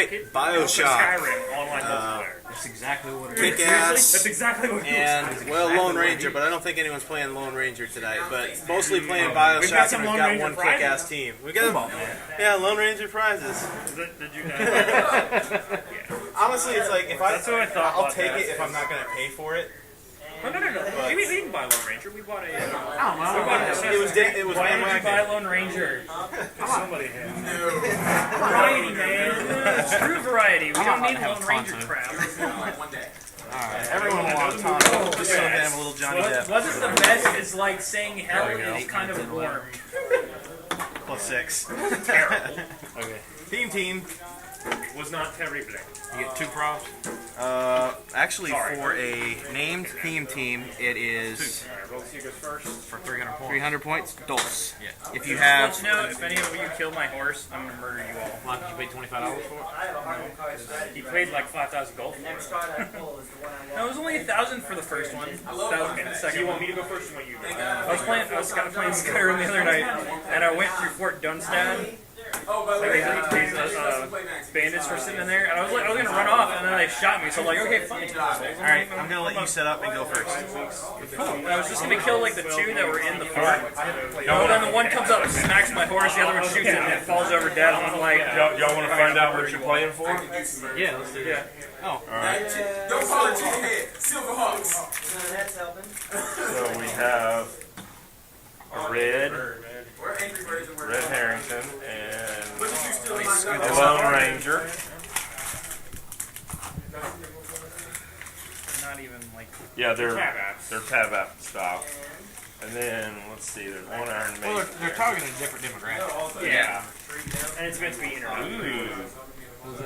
Bioshock. Skyrim online multiplayer. That's exactly what it is. Kick-ass. That's exactly what it And, well, Lone Ranger, but I don't think anyone's playing Lone Ranger tonight. But mostly playing Bioshock, and we've got one kick-ass team. We got yeah, Lone Ranger prizes. Did you yeah. Honestly, it's like if That's what I thought. I'll take it if I'm not going to pay for it. No. We didn't buy Lone Ranger. We bought a. I don't know. It was Why man did you buy Lone Ranger? Somebody had. Variety, man. Screw variety. We don't need Lone Ranger crap. Alright, everyone wants Tonto. Just so damn a little Johnny Depp. Wasn't the best is like saying hell is kind of warm. +6. Terrible. Okay. Team. Was not terrible. You get 2 props? Actually, for a named theme team, it is Alright, Roll goes first. For 300 points. 300 points. Dulce. Yeah. If you have, Let you know, if any of you kill my horse, I'm gonna murder you all. Why did you pay $25 for it? He paid like 5,000 gold for it. No, it was only 1,000 for the first one. 1,000 for the second. You want one. me to go first or want you to go? I was playing Skyrim the other night, and I went through Fort Dunstad. These bandits were sitting in there, and I was gonna run off, and then they shot me. So I'm like, okay, fine. alright, I'm gonna let you set up and go first. And I was just gonna kill like the 2 that were in the fort. No, then the one comes up and smacks my horse, the other one shoots it, and it falls over dead. And I'm like, Y'all want to find out what you're playing for? Yeah, let's do that. Oh, Don't call it chicken head. Silverhawks. So we have a red Harrington, and a Lone Ranger. they're not even like. Yeah, they're tab app style. And then let's see, there's one Iron Maiden. Well, they're targeting a different demographic. Yeah. And it's meant to be interactive. Ooh. We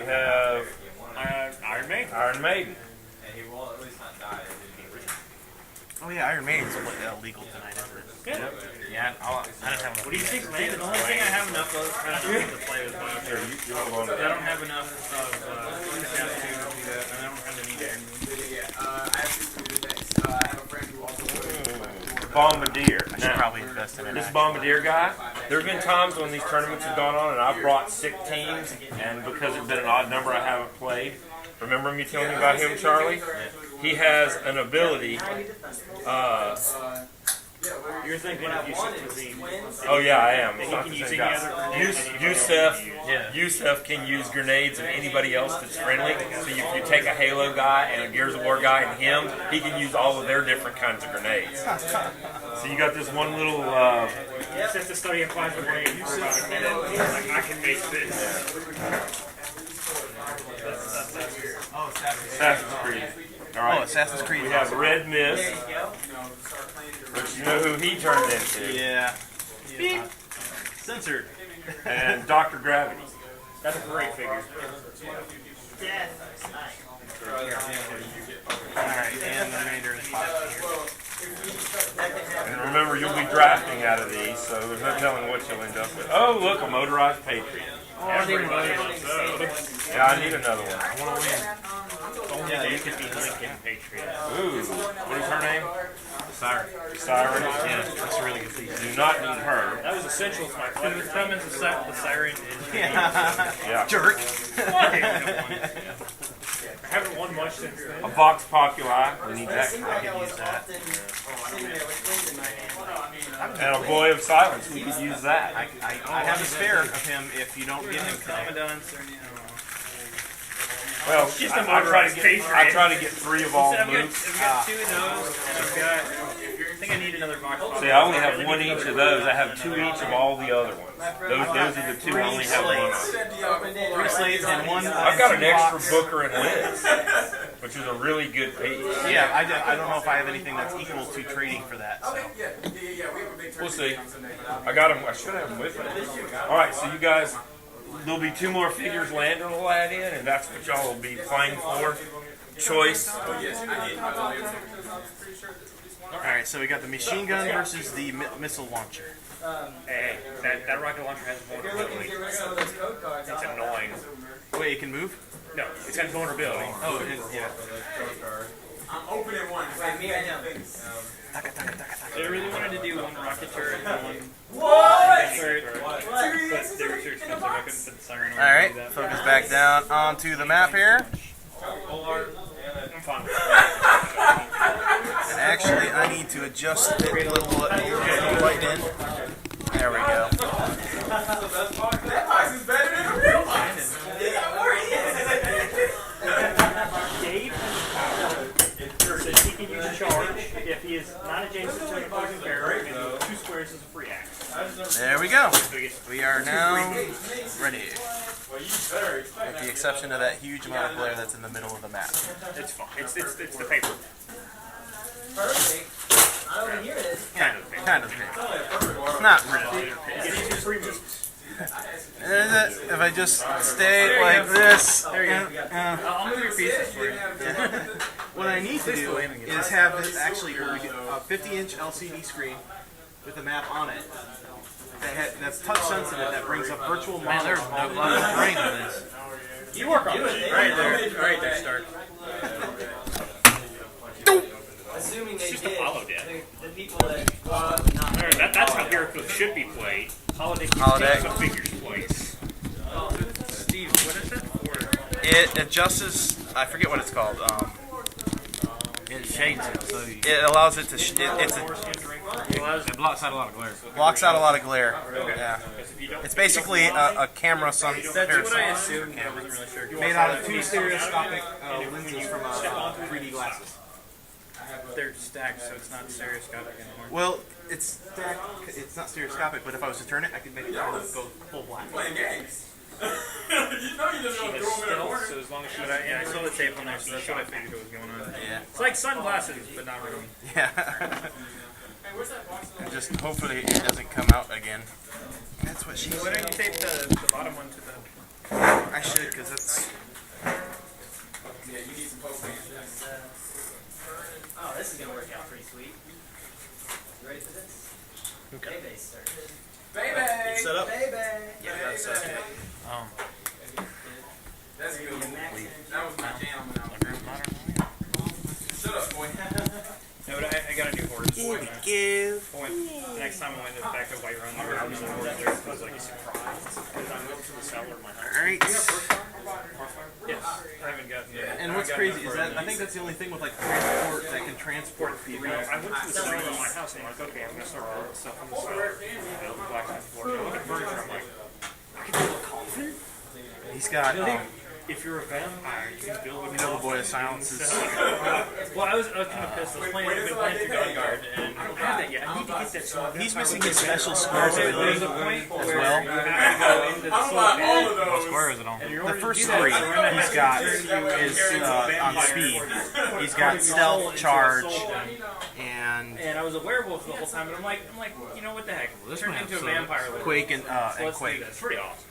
have Iron Maiden. Iron Maiden. oh yeah, Iron Maiden's illegal tonight, isn't it? Yeah, I don't have enough. What do you think, man? The only thing I have enough of to play with Here, you want one? I don't have enough of to do that, and I don't have the need I have a friend who also Bombardier. I should Now, probably invest in it. this Bombardier guy, there have been times when these tournaments have gone on and I've brought sick teams, and because it's been an odd number I haven't played. Remember me telling you about him, Charlie? He has an ability. You're thinking of Yusuf Cuisine. Oh yeah, I am. It's He not can the use same any guy. other Yusuf can use grenades of anybody else that's friendly. So you take a Halo guy and a Gears of War guy and him, he can use all of their different kinds of grenades. So you got this one little. It's just a study of plasma grenade for about a minute. He's like, I can make this. Oh, Assassin's Creed. All right. Oh, Assassin's Creed. We have Red Mist, which you know who he turned into, Yeah. Beep. Censored. and Dr. Gravity. That's a great figure. Alright, and the remainder is 5 here. And remember, you'll be drafting out of these, so there's no telling what you'll end up with. Oh, look, a motorized Patriot. Everybody wants those. Yeah, I need another one. I want to win. Only they could be Lincoln Patriot. Ooh, what is her name? Siren. Siren. Yeah, that's a really good piece. Do not need her. That was essential to my collection. The Cummins, the Siren is Yeah. Jerk. I haven't won much since then. A Vox Populi. We need that. I could use that. And a Boy of Silence. We could use that. I have a spare of him if you don't give him Commandant, sir, you know. Well, Just a I motorized Patriot. try to get 3 of all So I've moots. got 2 of those, and I've got. I think I need another box. See, I only have 1 each of those. I have 2 each of all the other ones. Those are the 2 I only have 1 of. 3 slaves and 1. I've got an extra Booker and Liz, which is a really good piece. Yeah, I don't know if I have anything that's equal to trading for that. So. We'll see. I got them. I should have them with me. All right, so you guys, there'll be 2 more figures Landon will add in, and that's what y'all will be playing for. Choice. Alright, so we got the machine gun versus the missile launcher. Hey, that rocket launcher has a vulnerability. It's annoying. Wait, it can move? No, it's got vulnerability. Oh, yeah. I'm opening one. They really wanted to do 1 rocket turret and 1 What? turret, but they were too expensive. I couldn't put the siren on. Alright, focus back. back down onto the map here. I'm fine. And actually, I need to adjust it a little light in. There we go. That box is better than the real box. Dave says he can use a charge if he is not adjacent to an opposing pair and 2 squares is a free axe. There we go. So he gets We are now ready. With the exception of that huge amount of glare that's in the middle of the map. it's fine. It's the paper. Perfect. I don't hear it. Kind of paper. Kind of big. Not really. It's just free moves. If I just stay like this, There you go. I'll move your pieces for you. what I need to do is have this actually a 50-inch LCD screen with a map on it that's touch sensitive that brings up virtual Man, there's models. no lot of brain on this. You work on it. Right there, Stark. Assuming they It's just did. a follow deck. The people that That's how Heracles should be played. Holodeck Holodeck. keeps the figures place. Steve, what is that for? It adjusts. I forget what it's called. It shades it, so It allows it to. it blocks out a lot of glare. Blocks out a lot of glare. Yeah. It's basically a camera sun That's what I parasol assumed. I wasn't really sure. made out of 2 stereoscopic lenses from 3D glasses. They're stacked, so it's not stereoscopic anymore. Well, it's not stereoscopic, but if I was to turn it, I could make it go full black. Playing games. You know you just gonna throw them in the corner. So as long as I saw the tape on there, so that's what I figured was going on. Yeah. It's like sunglasses, but not really. Yeah. And just hopefully it doesn't come out again. That's what she Why said. don't you tape the bottom one to the... I should, because that's. Yeah, you need some propane. oh, this is gonna work out pretty sweet. You ready for this? Okay. Baby start. Baby! Set up. Baby. Yeah, set up. That's good. That was my jam when I was Shut up, boy. No, but I got a new horse. Here we go. The next time I went back to White Run, there was a horse there. It was like a surprise. Because I went to the cellar of my house. Alright. Yes, I haven't gotten it. And what's crazy is that I think that's the only thing with like transport that can transport people. I went to the cellar of my house and I'm like, okay, I'm going to start building stuff in the cellar. Build the blacksmith floor. I look at furniture, I'm like, I can build a coffin? He's got. If you're a vampire, you can build You know the boy of silence is. Well, I was kind of pissed. I've been playing through Vanguard, and I don't have that yet. I need to get that song. He's missing his special squares There's ability a point as where well. you have to go into the I'm soul like all pit. of those. Square is it on? The first 3 he's got is on speed. He's got stealth, charge, and And I was a werewolf the whole time, and I'm like, you know what the heck? this Turn one into a has vampire. Quake and Let's do Quake. that. It's pretty awesome.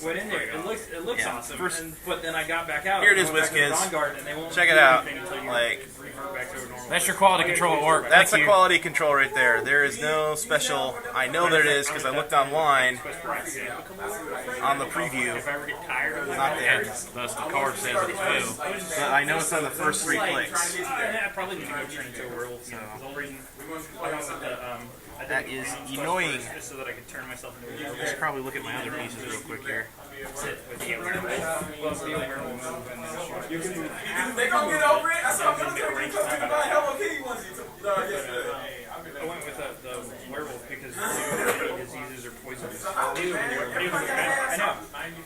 Went in there. It looks Yeah, awesome. first- But then I got back out. Here it is, went back to the WizKids. Vanguard, and they won't Check it do out. anything until you Like, revert back to normal. That's your quality control at work. that's the Thank you. quality control right there. There is no special. I know there it is because I looked online on the preview. If I ever get tired of Not there. Thus the card says it as well. But I know it's on the first 3 clicks. I probably need to go turn into a werewolf. So I was reading. I got the That is annoying. just so that I could turn myself into a I werewolf. should probably look at my other pieces real quick here. Sit with the werewolf. Well, be a werewolf move, and then you can do They gonna get over it. I saw military people talking about Hello Kitty onesie yesterday. I went with the werewolf because new diseases or poisons. I know,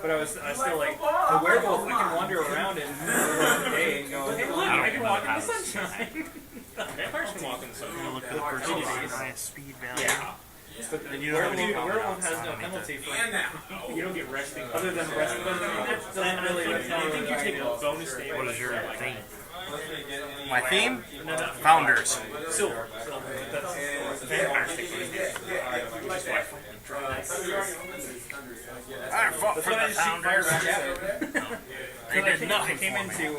but I still like the werewolf. I can wander around and move the day and go, hey, look, I can walk in the sunshine. Vampires can walk in the sunshine. Look at the person's highest speed value. Yeah. But And you don't have any werewolf has no penalty for you don't get resting other than resting. But that doesn't really. I think you take a bonus day. What is your theme? My theme? Founders. Silver. That's vampires take I fought That's for what I the just shoot fire founders. back out. They did I nothing came for me. into You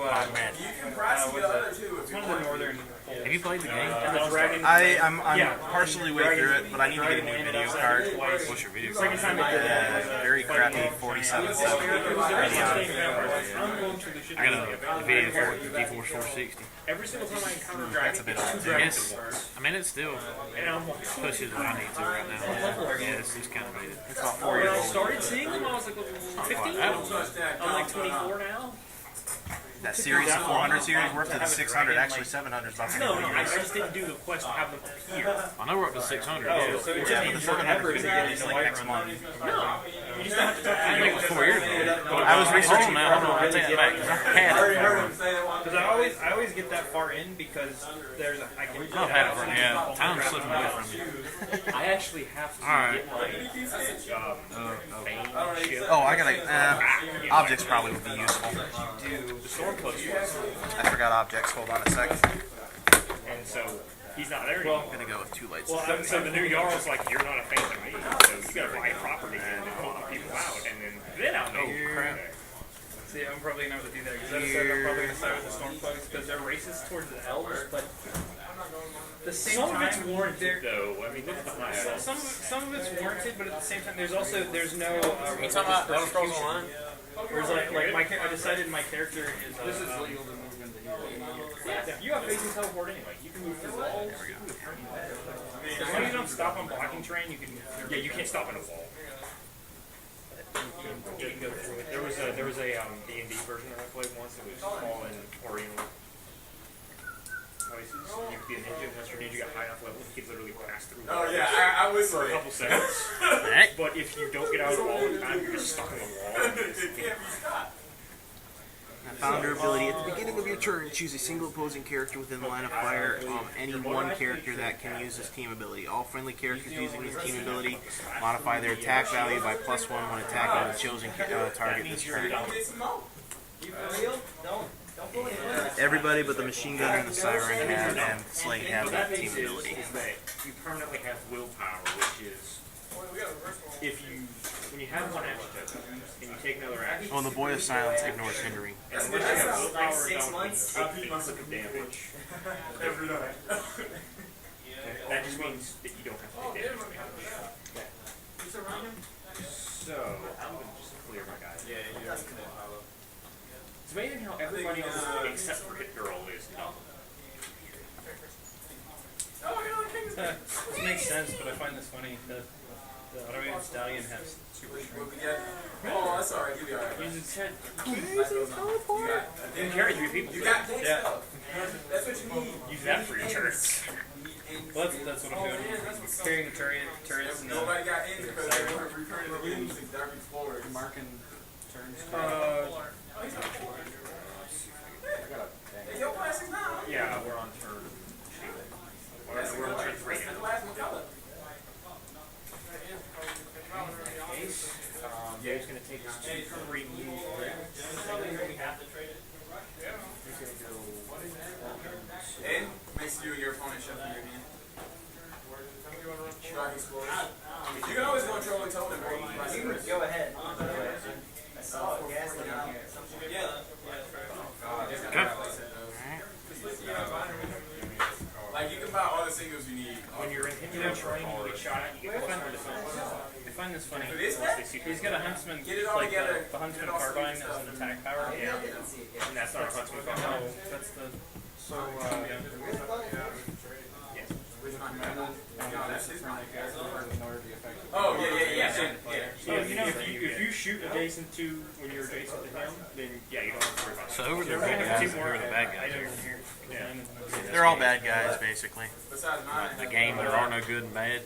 can price the other two if it's you one of the want. northern Have you played the game? And the dragon. I'm Yeah. partially way through it, but I need to get a new video card. What's your video card? Second time I did that. Very crappy 4770. I got a video for it, GeForce 460. Every single time I encounter That's a dragon, bit old. Yes, I mean it still and I'm like, pushes what I need to right now. Yeah, it's kind of dated. It's about 4 when years I old. started seeing them, I was like, 15. I'm like 24 now. That series, the 400 series, we're up to the 600. Actually, 700 is about to be No, one I years. just didn't do the quest to have them appear. I know we're up to 600. Oh, Yeah. so it Yeah, just but the means 700 forever is to gonna get released into like next month. No, you just have to talk I to think it was 4 years ago. I was researching Hold on now, hold on. I take that back. 'Cause I had it. Because I always get that far in because there's a, I can I've had it for yeah. Time's slipping away from me. I actually have to Alright. get my Bane ship. Oh, I gotta. Objects probably would be useful. Do the storm post was, I forgot objects. Hold on a second. and so he's not there I'm anymore. gonna go with 2 lights. Well, so the new Jarl's like, you're not a fan of me, so you gotta buy property and then pull people out, and then I'll know. Oh, crap. See, I'm probably gonna have to do that because I said I'm probably gonna side with the Stormcloaks because they're racist towards the elves, but the same Some of time, it's warranted, though. I mean, look at the high elves. some of it's warranted, but at the same time, there's no. You talking about Elder Scrolls Online? Whereas I decided my character is. This is legal to move into here. Yeah, you have phasing teleport anyway. You can move through walls. As long as you don't stop on blocking terrain, you can. Yeah, you can't stop in a wall. You can go through it. There was a D&D version that I played once. It was all in Oriental places. You could be a ninja. Once your ninja got high enough level, you could literally pass through. Oh yeah, I was For a couple seconds. Heck. But if you don't get out of the wall in time, you're just stuck in the wall. It can't be stopped. Founder ability. At the beginning of your turn, choose a single opposing character within the line of fire of any one character that can use this team ability. All friendly characters using this team ability modify their attack value by +1 when attacking the chosen target this turn. Get some more. Everybody but the machine gun and the siren and Slate have that team ability. Is that you permanently have willpower, which is when you have one action token and you take another action, Oh, and the Boy of Silence ignores hindering. and unless you have willpower down when you take physical damage, Every night. that just means that you don't have to take damage. So I'm gonna just clear my guy. It's amazing how everybody else except for Hit Girl is dumb. This makes sense, but I find this funny. The automated stallion has super strength. Oh, that's alright. You'll be alright. You just said You you carry 3 people. got good Yeah. stuff. That's what you need. Use that for your turns. Well, that's what I'm doing. Carrying the turrets and Nobody got in because they were recurring reviews and dirty floors. marking turns. Hey, your class is now. Yeah, we're on turn. We're on turn 3 That's the now. last one color. Case, yeah, he's gonna take his 2-3 moves. And makes you and your opponent shuffle your hand. Strike explores. You can always control the totem. Go ahead. I saw it. Gas down here. Like you can buy all the singles you need. When you're in hit terrain, you get shot at, you get plus 1 defense. I find this funny. It is that? He's got a huntsman, Get it all like together. the huntsman carbine as an attack power. Yeah. And that's not a huntsman No, card. that's the. So, Oh yeah. So if you shoot adjacent to when you're adjacent to him, then yeah, you don't have to worry about it. So who are the good guys and who are the bad I know guys? you're here. Yeah. They're all bad guys, basically. Besides mine. The game, there are no good and bad.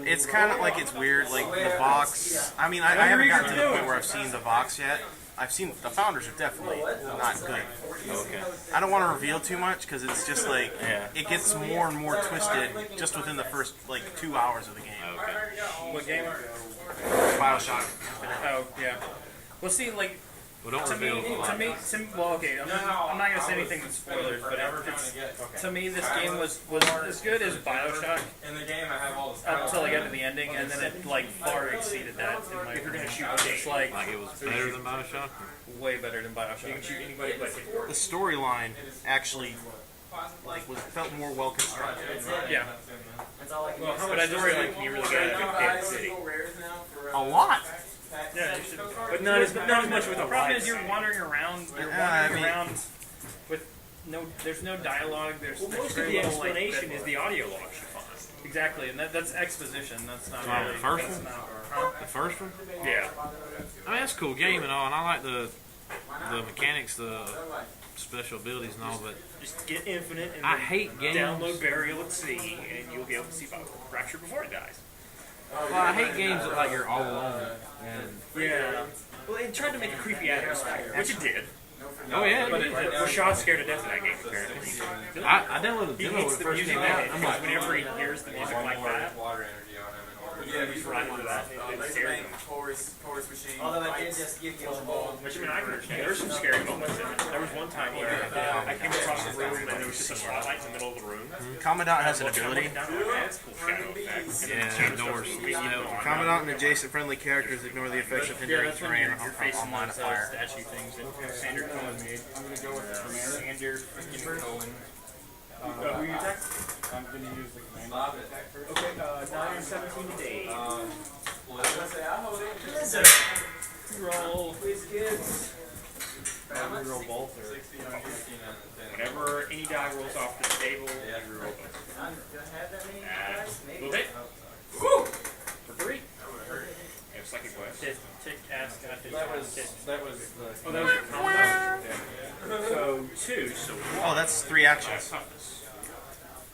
It's kind of like it's weird, like the Vox. I mean, I haven't gotten to the point where I've seen the Vox yet. I've seen the founders are definitely not good. Okay. I don't want to reveal too much because it's just like Yeah. it gets more and more twisted just within the first like 2 hours of the game. Okay. What game? Bioshock. Oh, yeah. Well, see, like, Well, don't to me, reveal a lot. well, okay, I'm not gonna say anything with spoilers, but to me, this game was as good as Bioshock In the game, I have all the until I got to the ending, and then it like far exceeded that. In my If you're gonna shoot it's like Like it was better than Bioshock? way better than You can Bioshock. shoot anybody but hit. The storyline actually felt more well constructed. Yeah. Well, how much storyline can you really get out of Kansas City? A lot. Yeah, you should. But not as much with The a problem live is you're wandering around. You're Yeah, wandering I mean- around with there's no dialogue. There's Well, most of very the little, like, explanation bit- is the audio logs you find. Exactly, and that's exposition. That's not Oh, really. the first that's one? not- huh? The first one? Yeah. I mean, that's a cool game and all, and I like the mechanics, the special abilities and all, but Just get Infinite and I then hate games. download Burial at Sea, and you'll be able to see Rapture before it dies. Well, I hate games that like you're all alone. And Yeah. Well, it tried to make a creepy atmosphere, which it did. oh yeah, But Rashad's scared to death of that game, apparently. I downloaded the He demo hates when it the first music came in out. it, I'm because like, whenever he hears the music like that, Water energy on him. he's right into that. It scares him. Chorus machine. Although I did just give you a ball. Which, I mean, I can understand. There were some scary moments in it. There was one time where I came across a room and there was just a spotlight in the middle of the room. Commandant has an And I'm ability. looking down, I'm like, that's a cool shadow effect. And then it Yeah, changes doors. to stealth. Commandant and adjacent friendly characters ignore the effects of Yeah, hindering that's when terrain you're or facing line those of fire. statue things that Sandra Cohen made. I'm gonna go with the commander. Sander freaking Cohen. Who you attack? I'm gonna use the commander. Stop it. Okay, 9 and 17 today. Roll. Roll both or? Whenever any die rolls off the table, you roll both. Move it. Woo! For 3. You have second quest. Tick, ask, That was the. Oh, that was your combo? So 2, so 1. Oh, that's 3 actions. Toughness.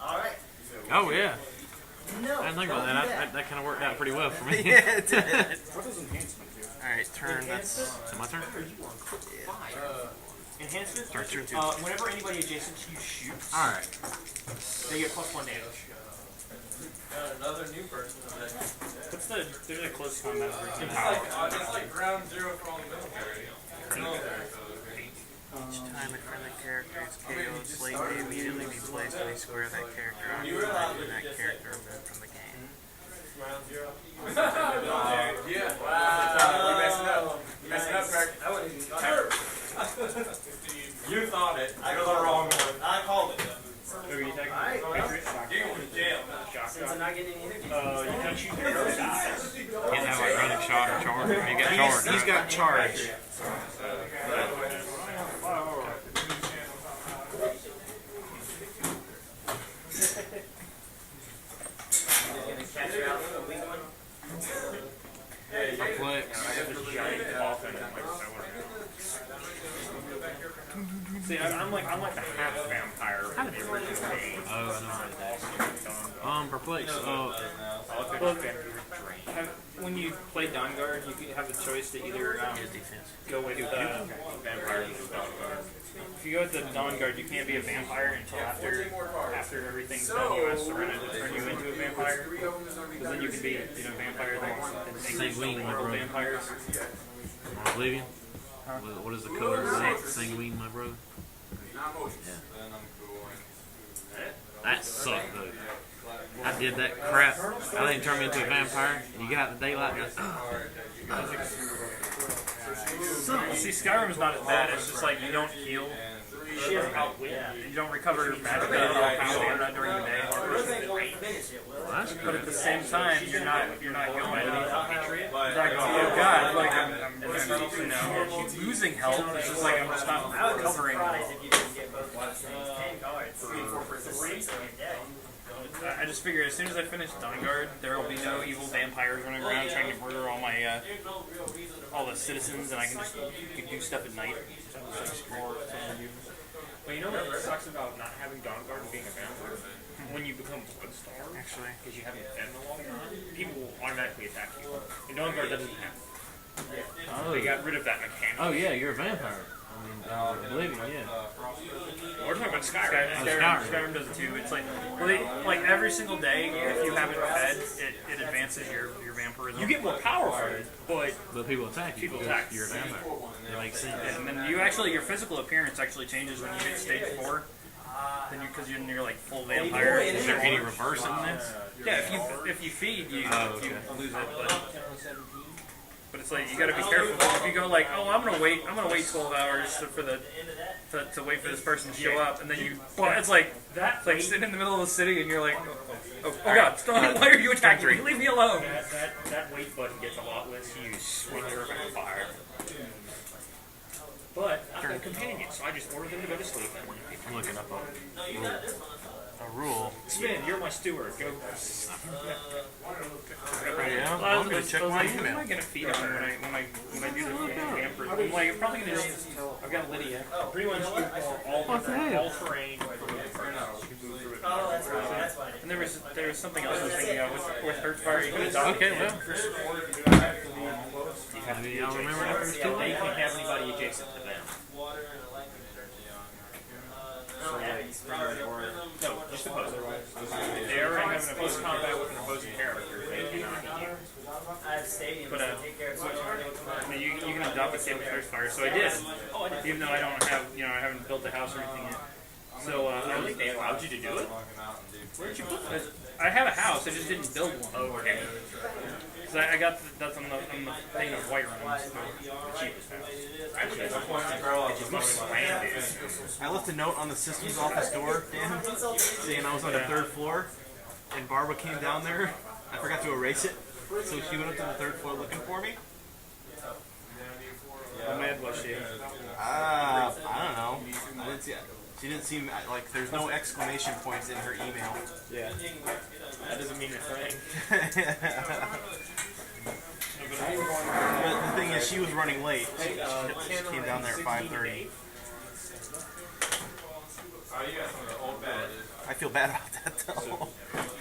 Alright. oh yeah, No. I didn't think about that. That kind of worked out pretty well for me. Yeah, it did. What does enhancement do? Alright, turn. That's So my turn. Enhancement? turn 2. Whenever anybody adjacent to you shoots, All right. they get +1 damage. Another new person today. What's there's a close combat version. It's like ground zero for all the military. Each time a friendly character is KO'd, Slate may immediately be placed in a square of that character occupied, and that character removed from the game. Ground zero. Yeah. Wow. You messing up. You messing up, Craig. I wouldn't even. You thought it. You're the wrong one. I called it. Who are you attacking? Alright. You're going to jail. Since I'm not getting any energy. You can shoot your own dice. Can't have like running shot or charge. I mean, you got charge. He's got charge. Catch her out for a weak one. Perplex. This giant coffin in my cellar. See, I'm like the half vampire from the original game. Oh, I know what it is. Perplex. When you play Dawn Guard, you can have the choice to either go with Vampire and Dawnguard. if you go with the Dawn Guard, you can't be a vampire until after everything's done. You ask Serena to turn you into a vampire, because then you can be vampire that Sanguine, my brother. vampires. Oblivion. What is the color? Sanguine, my brother. That sucked though. I did that crap. I let him turn me into a vampire, and you get out in the daylight and See, Skyrim's not as bad. It's just like you don't heal. You don't recover your magic stamina during the day. But at the same time, you're not going. Oh God! Like I'm losing health. It's just like I'm just not recovering. I just figured as soon as I finish Dawn Guard, there will be no evil vampires running around trying to murder all the citizens, and I can just do stuff at night. Well, you know what sucks about not having Dawnguard and being a vampire? When you become Bloodstar, Actually. because you haven't fed in a long time, people will automatically attack you. And Dawnguard doesn't have it. They got rid of that mechanic. oh yeah, you're a vampire. I mean, Oblivion, yeah. We're talking about Skyrim. Skyrim does it too. It's like every single day, if you haven't fed, it advances your vampirism. You get more power from it, but But people attack you People because attack. you're a vampire. It makes sense. And then your physical appearance actually changes when you hit stage 4. Then because you're like full vampire. Is there any reverse in this? Yeah, if you feed, you okay. lose it. But it's like you got to be careful. If you go like, oh, I'm gonna wait 12 hours for the to wait for this person to show up, and then you. It's like sitting in the middle of the city, and you're like, oh God, why are you attacking me? Leave me alone. That wait button gets a lot less use when you're a vampire. But I'm a companion, so I just order them to go to sleep. I'm looking up a rule. Spin, you're my steward. Go. Yeah, I'm gonna check my What am email. I gonna feed him when I do the hamper? I'm like, I'm probably gonna just. I've got Lydia. Pretty much all terrain. And there was something else I was thinking of with Hearthfire. You could adopt Okay, it. well. Maybe y'all remember that first two? They can't have anybody adjacent to them. No, just opposed. They already have an opposed combat with an opposing character. They cannot hit you. But I mean, you can adopt a table with Hearthfire, so I did. Even though I don't have, I haven't built a house or anything yet. So I think they allowed you to do it. Where did you put that? I have a house. I just didn't build one. Okay. So I got that's on the thing of white rooms. The cheapest house. Actually, that's a most land is. I left a note on the systems office door, Dan, saying I was on the 3rd floor, and Barbara came down there. I forgot to erase it, so she went up to the 3rd floor looking for me. How mad was she? I don't know. I didn't see it. She didn't seem like there's no exclamation points in her email. Yeah. That doesn't mean a thing. But the thing is, she was running late. She came down there at 5:30. I feel bad about that though.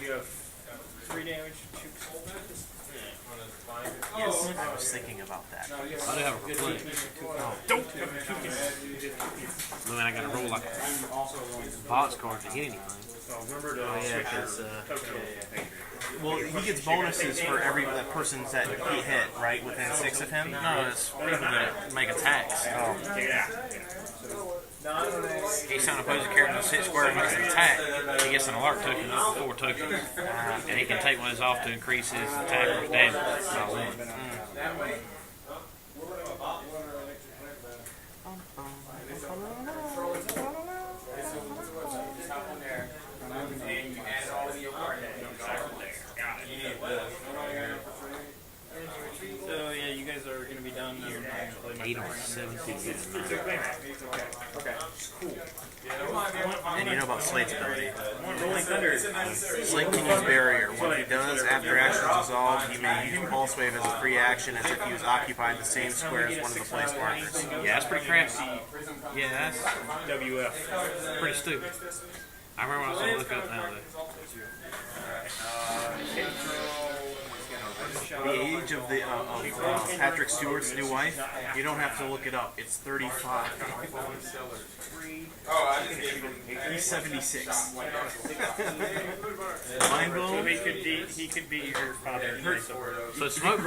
You have 3 damage, 2 Yes, I was thinking about that. I do have a complaint. Don't. I mean, I gotta roll like a box card to hit anything. remember to Yeah, because Well, he gets bonuses for every persons that he hit, right? Within 6 of him. no, it's people that make attacks. Each time opposing character is hit square makes an attack, he gets an alert token up to 4 tokens, and he can take one of those off to increase his attack or his damage by 1. So yeah, you guys are gonna be done. 8 or 17. Okay. Cool. And you know about Slate's ability. Rolling Thunder. Slate can use Barrier. What he does after actions dissolved, he may use Pulse Wave as a free action as if he was occupying the same square as one of the place markers. Yeah, that's pretty crappy. Yeah, that's WF. pretty stupid. I remember when I was going to look up now. The age of the Patrick Stewart's new wife, you don't have to look it up. It's 35. He's 76. Mind blown? He could be your father. So Smoke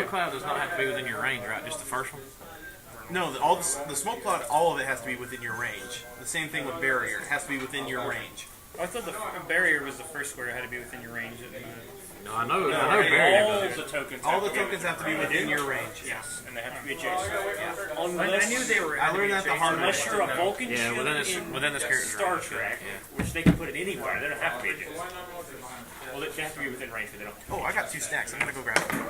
Cloud does not have to be within your range, right? Just the first one? No, the smoke cloud, all of it has to be within your range. The same thing with Barrier. It has to be within your range. I thought the barrier was the first square. It had to be within your range. No, I know Barrier All does. the tokens. All the tokens have to be within your range. Yes, and they have to be adjacent. I knew they were. I learned that the hard way. Unless you're a Vulcan Yeah, ship within this character. Star Trek, which they can put it anywhere. They don't have to be adjacent. Well, they have to be within range, but they don't. Oh, I got 2 stacks. I'm gonna go grab them.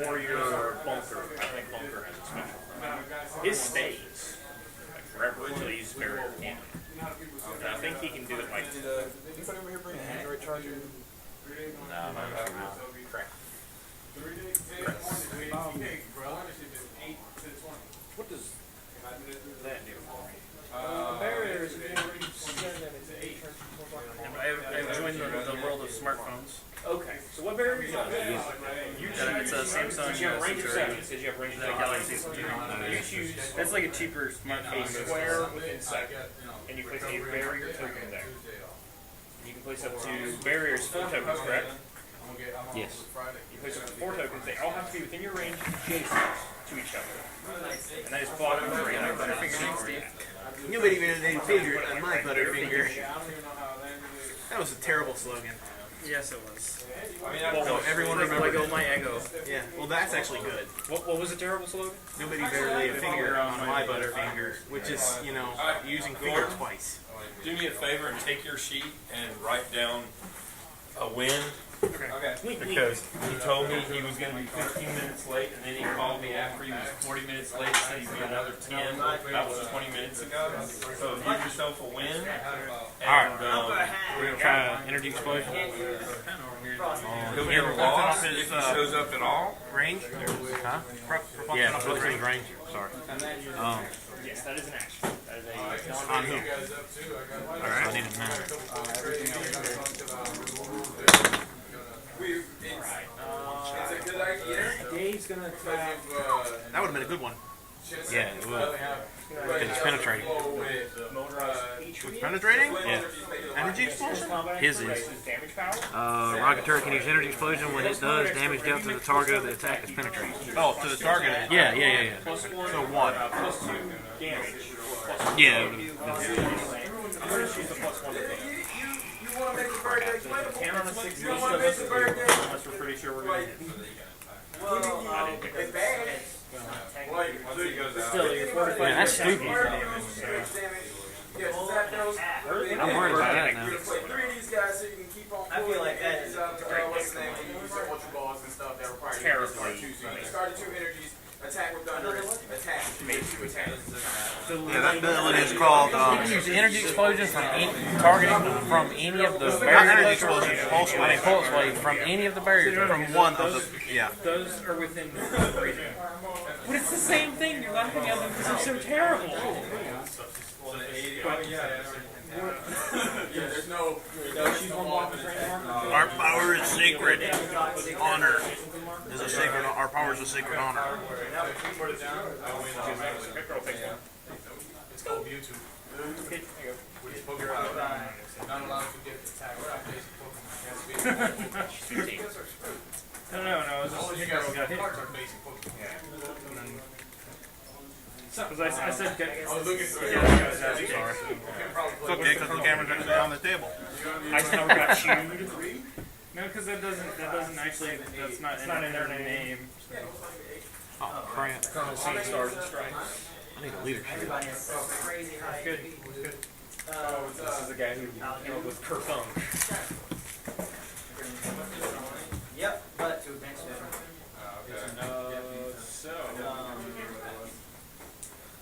Or your bunker. I think bunker has a special. His stays like forever until you use barrier again. And I think he can do it like. What does that do for me? I've joined the world of smartphones. Okay, so what barrier do you It's a Samsung. you have range of 7. It says you have range of 7. Galaxy. You choose That's like a cheaper a smartphone. square within 7, and you place a barrier token there. You can place up to barriers 4 tokens, correct? Yes. You place up to 4 tokens. They all have to be within your range, adjacent to each other. And that is blocked with a Butterfinger. Nobody made a name favorite on my Butterfinger. That was a terrible slogan. Yes, it was. So everyone remembers. Lego my ego. Yeah. Well, that's actually good. What was the terrible slogan? Nobody better lay a finger on my butterfinger, which is, you know, using finger twice. Do me a favor and take your sheet and write down a win. Okay. Because he told me he was going to be 15 minutes late, and then he called me after he was 40 minutes late and said he'd be another 10. That was 20 minutes ago. So give yourself a win. And We're gonna try energy explosion. he'll get a loss if he shows up at all. Range? Huh? Propulsion Yeah, off plus the his range. range. Sorry. Yes, that is an action. That is a On who? I need a 9. It's a good idea. Dave's gonna attack. That would have been a good one. Yeah, it would. Because it's penetrating. It's penetrating? Yeah. Energy explosion? His is. damage power. Rocket turret can use energy explosion. When it does, damage dealt to the target of the attack is penetrating. Oh, to the target. Yeah. Plus 1. So 1. Plus 2 damage. Yeah. I'm gonna choose the plus 1 to damage. You want to make the birthday playable? 10 on a 6 You don't want to make the birthday? unless we're pretty sure we're gonna hit. Well, it's bad. Still, you're 45. Man, that's stupid. Yes, Zach knows. I'm worried about that now. Play 3 of these guys so you can keep on I feel pulling like that energies is out of what's the name? You use your ultra balls and stuff that require you to Terribly. start 2. So you started 2 energies, attack with thunder, attack. You made 2 attacks. Yeah, that ability is called Use energy explosion from targeting from any of the not barriers. energy explosion, pulse I mean, wave. pulse wave from any of the barriers. From one of the Those are within reason. But it's the same thing. You're laughing at them because they're so terrible. There's no. Our power is sacred. Honor is a sacred. Our power is a sacred honor. It's called Mewtwo. Not allowed to get attacked. No. It was just You Hiccup guys got hit. are basic Pokemon. Because I said get. I was looking for Yeah, I was asking. Sorry. It's okay because the camera's actually on the table. I never got chewed. No, because that doesn't actually, it's not in their name. Oh, crap. Clixstars and strike. I need a leadership. Good. This is the guy who came up with Kerfunk. Yep, but to advance it. So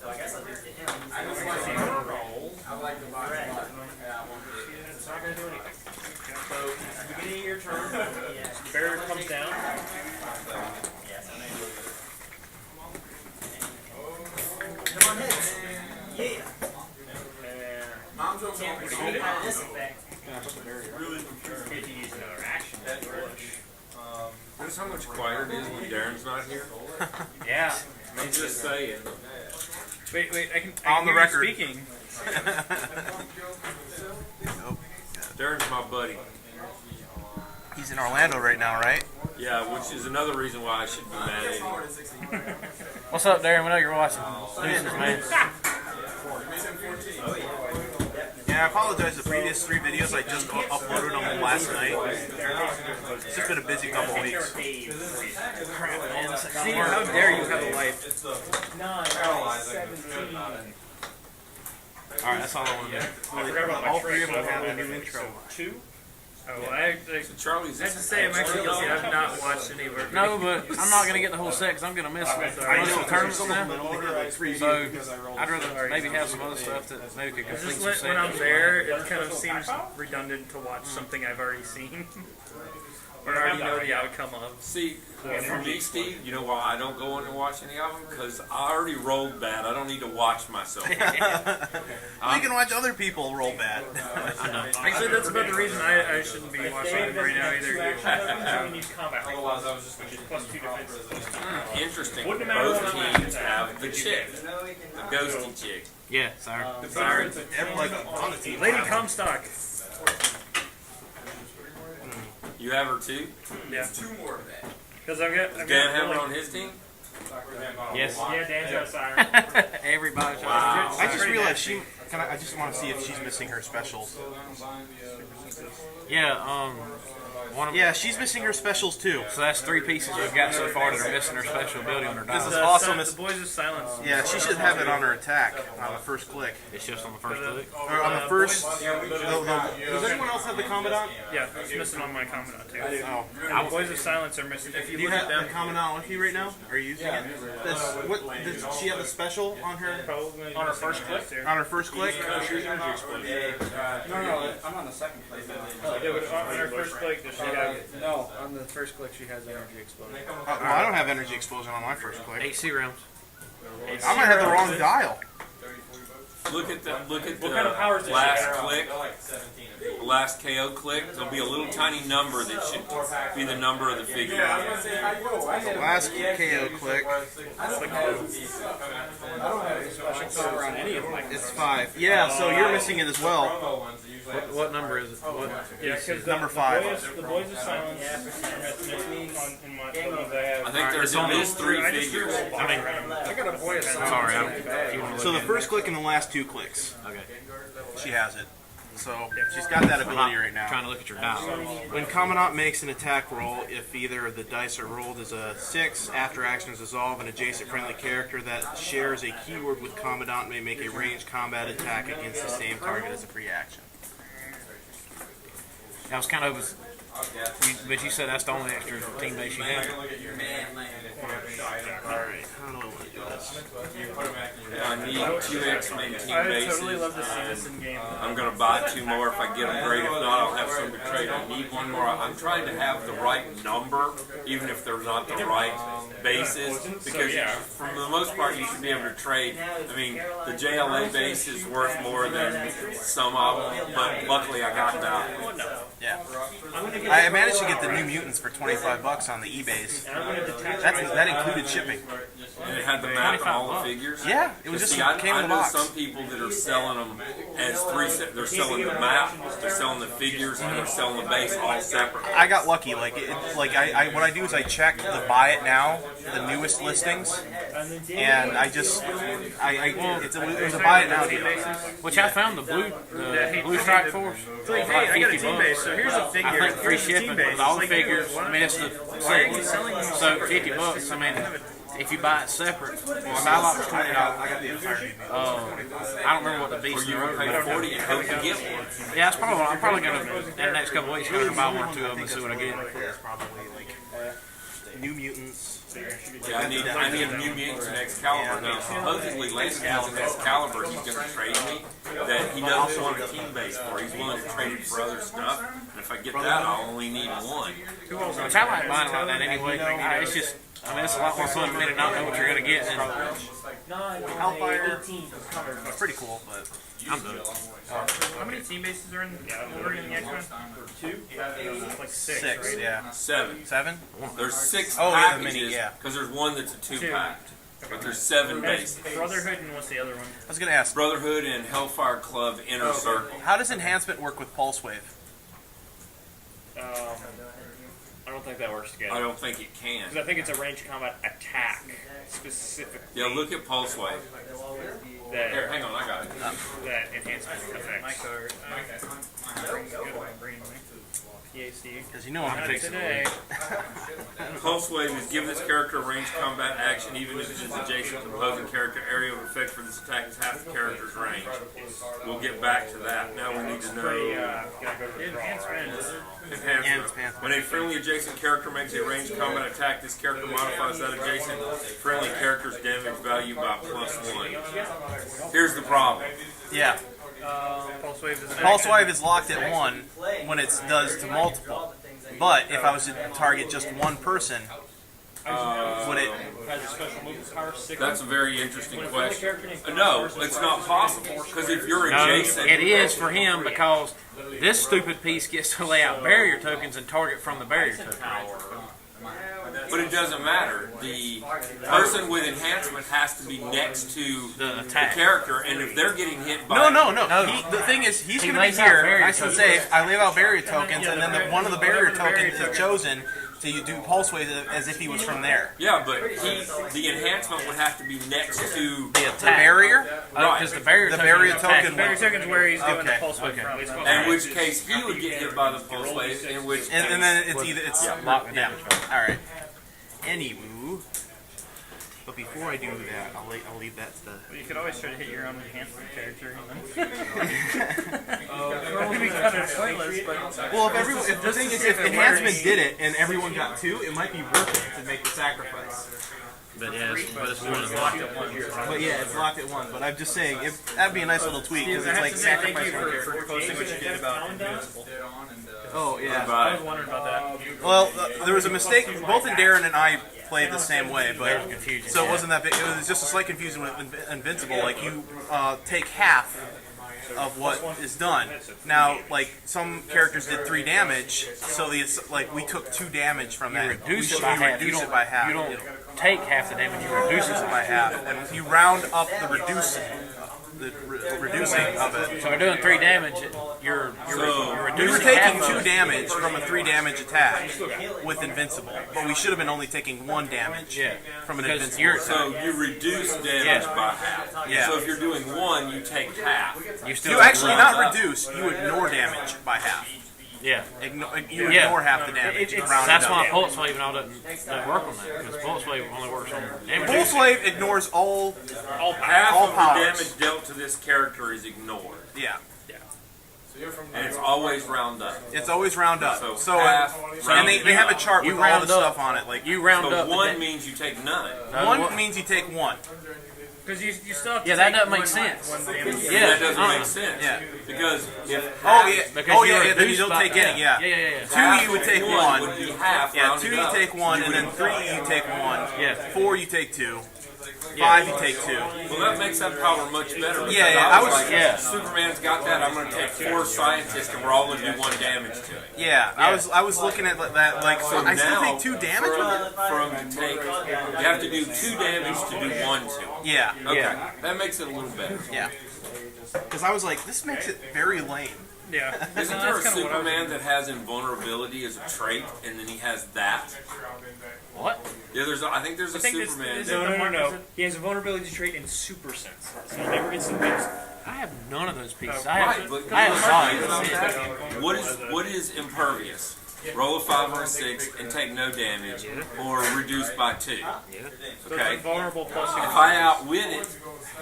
So I guess I'll just get him. I just like roll. I like the box. Yeah, I want It's not going to do anything. So, at the beginning of your turn, the barrier comes down. Come on, hit. Yeah. And Mom's okay. Can't receive out of this effect. get to use another action. Notice how much quieter it is when Darren's not here? Yeah. I'm just saying. Wait, I can On the hear you record. speaking. Darren's my buddy. He's in Orlando right now, right? Yeah, which is another reason why I should be mad at him. What's up, Darren? We know you're watching. Deuces, man. Yeah, I apologize. The previous 3 videos I just uploaded them last night. It's just been a busy couple weeks. See, how dare you have a life? 9, 17. Alright, that's all I want to do. I forgot about my All 3 of them trick. have a new intro. 2? Oh, well, I Charlie's have to say I'm actually guilty. I've not watched any of our No, but I'm not going to get the whole set because I'm going to miss most of the tournaments now. So I'd rather maybe have some other stuff that maybe could complete Just some when I'm sets. there, it kind of seems redundant to watch something I've already seen. Or I already know the outcome of. See, for me, Steve, you know why I don't go in and watch any of them? Because I already rolled bad. I don't need to watch myself. You can watch other people roll bad. Actually, that's about the reason I shouldn't be watching it right now either. You need combat. Otherwise, I was just Which is plus 2 defense. Interesting. Wouldn't matter Both what I'm teams at. have the chick, the ghosty chick. Yeah, sorry. Sorry. Like on the team. Lady Comstock. You have her too? Yeah. 2 more of that. Because I've got. Does Dan have her on his team? Yes. Yeah, Dan's got a siren. Everybody. Wow. I just realized I just want to see if she's missing her specials. Yeah, one of Yeah, she's missing her specials too. So that's 3 pieces we've got so far that are missing their special ability on their This die. is awesome. The Boys of Silence. Yeah, she should have it on her attack on the first click. It's just on the first click. Or on the first. Does anyone else have the Commandant? Yeah, it's missing on my Commandant too. Oh. The Boys of Silence are missing. If you Do you look have at the them, Commandant with you right now? Are you using it? Does she have a special on her on her first click, on her first click? No, I'm on the second place. yeah, but on her first click, does she have? No, on the first click she has energy explosion. Well, I don't have energy explosion on my first click. HC rounds. I might have the wrong dial. Look at the What kind of powers does she last have? click, last KO click. There'll be a little tiny number that should be the number of the figure. Last KO click. Power on any of them. It's 5. Yeah, so you're missing it as well. What number is it? What? Yeah, because Number 5. the Boys of Silence are missing in my the ones I have. I think there's at least 3 I just figures. I mean, I got a Boy of Silence. Sorry, if you want to So look the at first click and the last 2 clicks. Okay. She has it. So she's got that ability right now. Trying to look at your dial. When Commandant makes an attack roll, if either the dice are rolled as a 6, after action is dissolved, an adjacent friendly character that shares a keyword with Commandant may make a ranged combat attack against the same target as a free action. That was kind of, but you said that's the only extra team base you have. Alright, how do I want to do this? I need 2 X-Men team I would totally bases. love to see this in game. I'm going to buy 2 more if I get them great. If not, I'll have some to trade. I need 1 more. I'm trying to have the right number, even if they're not the right bases, because for the most part, you should be able to trade. I mean, the JLA base is worth more than some of them, but luckily I got that. Yeah. I managed to get the New Mutants for $25 on the eBays. That included shipping. And it had the map and all the figures. Yeah, it was just See, I came in the know box. some people that are selling them as 3 sets. They're selling the map, they're selling the figures, and they're selling the base all separate. I got lucky. Like what I do is I check the buy it now, the newest listings, and it was a buy it now deal. Which I found the blue strike force. It's like, hey, I got a team base, so here's a figure. I think free Here's the team shipping base. with all the It's like, figures. I mean, it's the why are you selling them so $50. I mean, if you buy it separate, my buy lot was $20. I got the entire movie. I don't remember what the beast Or you would pay 40 and hope you get one. Yeah, that's probably. I'm probably gonna in the next couple of weeks gonna buy 1 or 2 of them and see what I get. It's probably like New Mutants. Yeah, I need New Mutants and Excalibur. Now, supposedly Lance has an Excalibur he's going to trade me that he doesn't want a team base for. He's willing to trade it for other stuff. And if I get that, I'll only need 1. Which I like buying like that anyway. It's just. I mean, it's a lot more fun for me to not know what you're gonna get. And Hellfire. It's pretty cool, but I'm done. How many team bases are in the X-Men? 2? Like 6, 6, right? yeah. 7. 7? There's 6 Oh, yeah, the packages mini, yeah. because there's one that's a 2-pack. But there's 7 bases. Brotherhood and what's the other one? I was gonna ask, Brotherhood and Hellfire Club Inner Circle. how does enhancement work with Pulse Wave? I don't think that works together. I don't think it can. Because I think it's a range combat attack specifically. Yeah, look at Pulse Wave. that, Here, hang on, I got it. that enhancement effect. My card. Good one, bringing me. PAC. Because you know I'm Not fixing today. Pulse Wave is give this character a ranged combat action even if it is adjacent to the opposing character. Area of effect for this attack is half the character's range. We'll get back to that. Now we need to know. Gotta go to the Enhancement. Enhancement. When a friendly adjacent character makes a ranged combat attack, this character modifies that adjacent friendly character's damage value by +1. Here's the problem. Yeah. Pulse Wave is Pulse Wave is locked at 1 when it does to multiple. But if I was to target just one person, would it... Has a special movement power 6. That's a very interesting question. No, it's not possible because if you're No, adjacent, it is for him because this stupid piece gets to lay out barrier tokens and target from the barrier token. but it doesn't matter. The person with enhancement has to be next to The the attack. character, and if they're getting hit by No. The thing is, he's He going to be lays out here, barrier nice and tokens. safe. I leave out barrier tokens, and then one of the barrier tokens is chosen. So you do pulse wave as if he was from there. Yeah, but the enhancement would have to be next to The The attack. barrier? Because the barrier The token barrier is attacking. token Barrier token's where he's doing the Okay, pulse wave from. in which case he would get hit by the pulse wave, in which And then it's Lock the damage. Alright. Anywho. But before I do that, I'll leave that to the... You could always try to hit your own enhancement character. It'd be kind of pointless, but Well, if the thing is, if enhancement did it and everyone got 2, it might be worth it to make the sacrifice. But yeah, it's one is locked at one. But yeah, it's locked at 1. But I'm just saying, that'd be a nice little tweak because I it's have like to say thank sacrifice you one for character. posting what you did about Invincible. Oh yeah. I was wondering about that. Well, there was a mistake. Both Darren and I played the same way, but Confusion. so it wasn't that big. It was just a slight confusion with Invincible. Like you take half of what is done. Now, like some characters did 3 damage, so like we took 2 damage from that. Reduce it We by half. reduce it by half. You don't take half the damage. You reduce it by half, and you round up the reducing of it. So we're doing 3 damage. You're We reducing were taking half 2 of it. damage from a 3 damage attack with Invincible, but we should have been only taking 1 damage from an Because Invincible you're- attack. so you reduce damage by half. Yeah. So if you're doing 1, you take half. You still You actually round not up. reduce, you ignore damage by half. Yeah. You Yeah. ignore half the damage. You round That's it why up. Pulse Wave and all doesn't work on that. Because Pulse Wave only works on damage. Pulse Wave ignores all Half all of powers. the damage dealt to this character is ignored, Yeah. and it's always round up. It's always round up. So So half, and round they have a chart You with all the round up. stuff on it. Like You round So up. 1 means you take none. 1 means you take 1. Because you still have to Yeah, that take doesn't make one- sense. one damage. Yeah. That doesn't make sense. Yeah. Because if Oh yeah. Because Oh you yeah. Then you reduce don't by- take any. Yeah. Yeah. 2 you would take 1. would be half. Yeah. rounded 2 you up. take 1, and then 3 you take 1. Yeah. 4 you take 2. 5 you take 2. Well, that makes that power much better. because Yeah, I was like, yeah. Superman's got that. I'm going to take 4 scientists, and we're all going to do 1 damage to it. Yeah. I was looking at that like So I still now, take 2 damage with it. for him to take, you have to do 2 damage to do 1 to it. Yeah. Okay, that makes it a little better. Yeah. Because I was like, this makes it very lame. Yeah. Isn't there a Superman that has invulnerability as a trait, and then he has that? What? Yeah, I think there's a I think this Superman. is No. He has a vulnerability trait in Super Sense, so he never gets invincible. I have none of those pieces. Right, I have but saw here's what I'm it. asking. What is impervious? Roll a 5 or a 6 and take no damage, or reduce by 2. Okay. Vulnerable plus If I outwit it,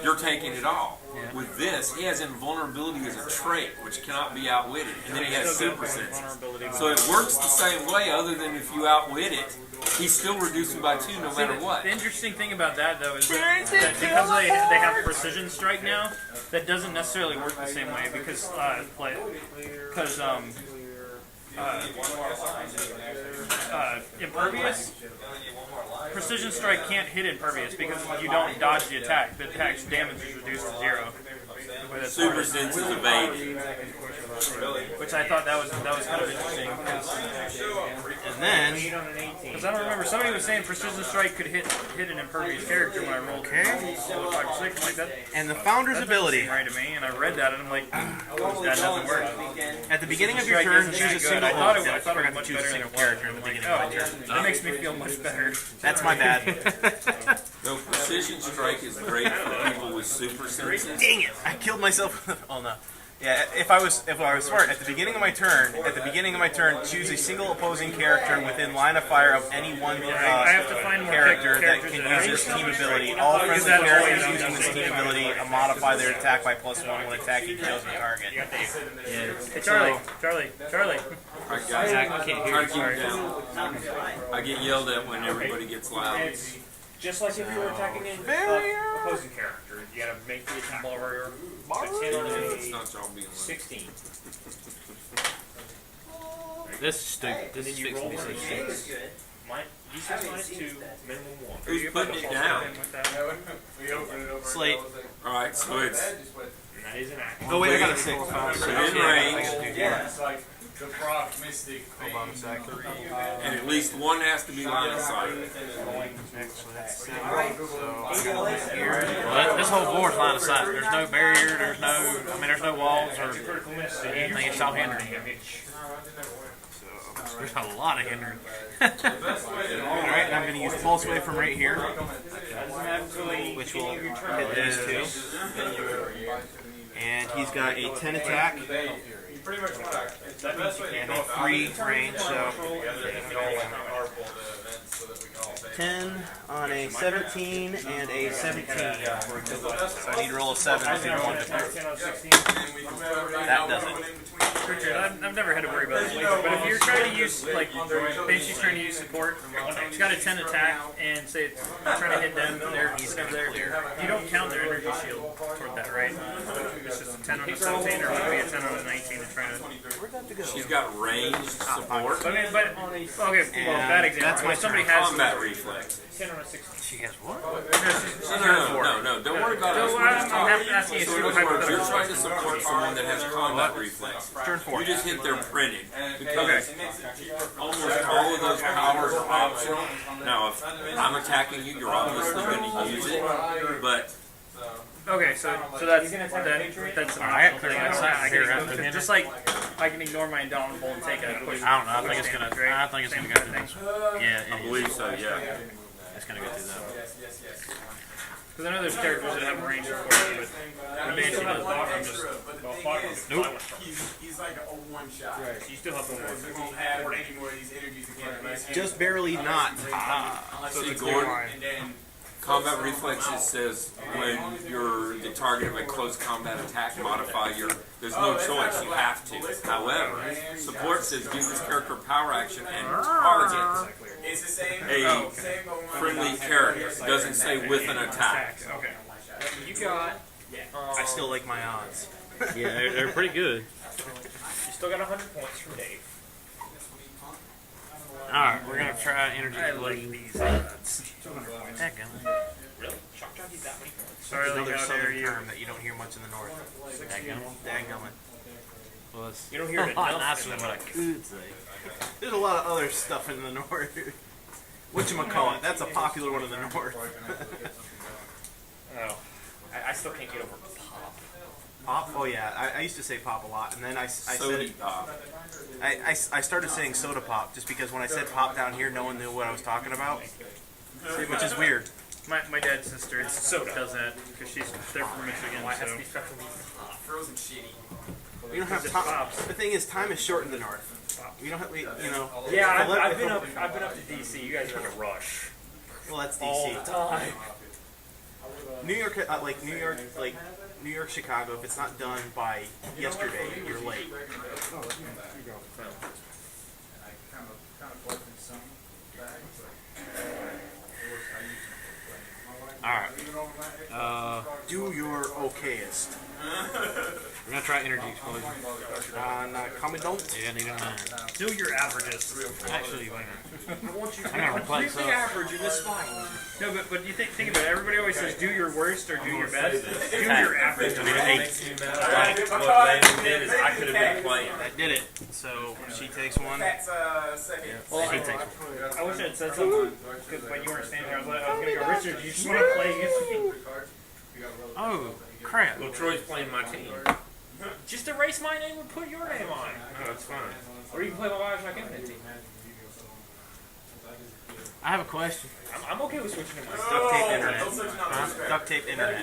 you're taking it all. With this, he has invulnerability as a trait, which cannot be outwitted, and then he has super senses. So it works the same way, other than if you outwit it, he's still reducing by 2 no matter what. The interesting thing about that, though, is that because they have precision strike now, that doesn't necessarily work the same way because impervious, precision strike can't hit impervious because you don't dodge the attack. The attack's damage is reduced to 0. Super sense is evaded. Which I thought that was kind of interesting And then because I don't remember somebody was saying precision strike could hit an impervious character when I rolled 5 or 6 like that. and the founder's ability. Right to me, and I read that and I'm like, that doesn't work. At the beginning of your Strike turn, isn't choose a that good. single. I thought it I was forgot to much choose a better single than it was. character in the Like, beginning of my oh, turn. that makes me feel much better. That's my bad. No, precision strike is great for people with super senses. Dang it! I killed myself. Oh no. Yeah, if I was smart, at the beginning of my turn, choose a single opposing character within line of fire of any one I have to find more character that characters can that use I- this team ability. All friendly that characters always using this team ability modify their attack by +1 when attacking chosen target. Hey, Charlie. Alright, guys, try to keep it down. I get yelled at when everybody gets loud. It's just like if you were attacking an opposing character. You gotta make the attack. It's not y'all being loud. 16. This is stupid. This is Then you fixing roll me so for stupid. D6 minus 2, minimum 1. Who's putting it down? Slate. Alright, so it's And that is an action. Oh wait, I got a 6. within range. The Proc Mystic. Hold on a sec. And at least one has to be line of sight. So that's 7. So I got this here. Well, this whole board's line of sight. There's no barrier. There's no walls or anything. It's all hindering. There's a lot of hindering. Alright, I'm going to use Pulse Wave from right here, which will hit these two. And he's got a 10 attack and a 3 range, so 10 on a 17 and a 17 for equivalent. So I need to roll a 7 to do 1 to 3. That does it. Richard, I've never had to worry about this laser, but if you're trying to use, like, Banshee's trying to use support, she's got a 10 attack, and say it's trying to hit them, he's there. You don't count their energy shield toward that, right? It's just a 10 on a 17, or maybe a 10 on a 19 and trying to... She's got ranged support. I mean, but, okay, well, bad example. That's my If somebody turn. has Combat reflex. 10 on a 16. She has what? No. Don't worry about us. We're just I'm talking. asking you So in to other words, you're trying to support someone that has combat reflex. Turn 4. You just hit their printed because almost all of those powers are optional. Now, if I'm attacking you, you're obviously going to use it, but Okay, so that's an optional thing. Just like I can ignore my indomitable and take a push. I don't know. I think it's gonna go through this one. Yeah, I believe so. Yeah. it's gonna go through that one. Because I know there's characters that have range for it, but the Banshee does not. I'm just Nope. He's like a one shot. you still have the He won't have any more of these energies again. Just barely not. See, Gordon, And then combat reflexes says when you're the target of a close combat attack, modify your. There's no choice. You have to. However, support says give this character a power action and target it's the same. a friendly character. It doesn't say with an attack. Okay. You got. I still like my odds. Yeah, they're pretty good. You still got 100 points from Dave. Alright, we're gonna try energy I like blade. these odds. Really? Shock jockey that many points? Sorry, Another like, southern you. term that you don't hear much in the north. Dadgummit. Well, it's You don't hear a it lot enough. nicer than what I could say. There's a lot of other stuff in the north. Whatchamacallit, that's a popular one in the north. Oh. I still can't get over pop. Pop? Oh yeah, I used to say pop a lot, and then I said Sody it, pop. I started saying soda pop just because when I said pop down here, no one knew what I was talking about, which is weird. My dad's sister does that because they're from Michigan. Why has So. to be special needs? frozen shitty. We don't have Just time. pops. The thing is, time is short in the north. We don't have, you know. Yeah, the li- I've been up to DC. You guys are in a rush. Well, that's All DC. the time. New York, New York, Chicago. If it's not done by yesterday, you're late. Alright. Do your okayest. We're gonna try energy explosion. Commandant. Yeah, need a 9. Do your averages. Actually, I want you to I'm gonna replace completely those. average in this fight. No, but you think about it. Everybody always says do your worst or do your best. Do your average. I need an 8. What Landon did is I could have been playing. That did it. So she takes one. That's second. Well, He takes one. I wish I had said something because when you weren't standing there, I was going to go, Richard, you just want to play against me? Oh, crap. Well, Troy's playing my team. Just erase my name and put your name on it. No, it's fine. Or you can play my Bioshock Infinite team. I have a question. I'm okay with switching to my Duct tape internet. No such knowledge. Duct tape internet. Is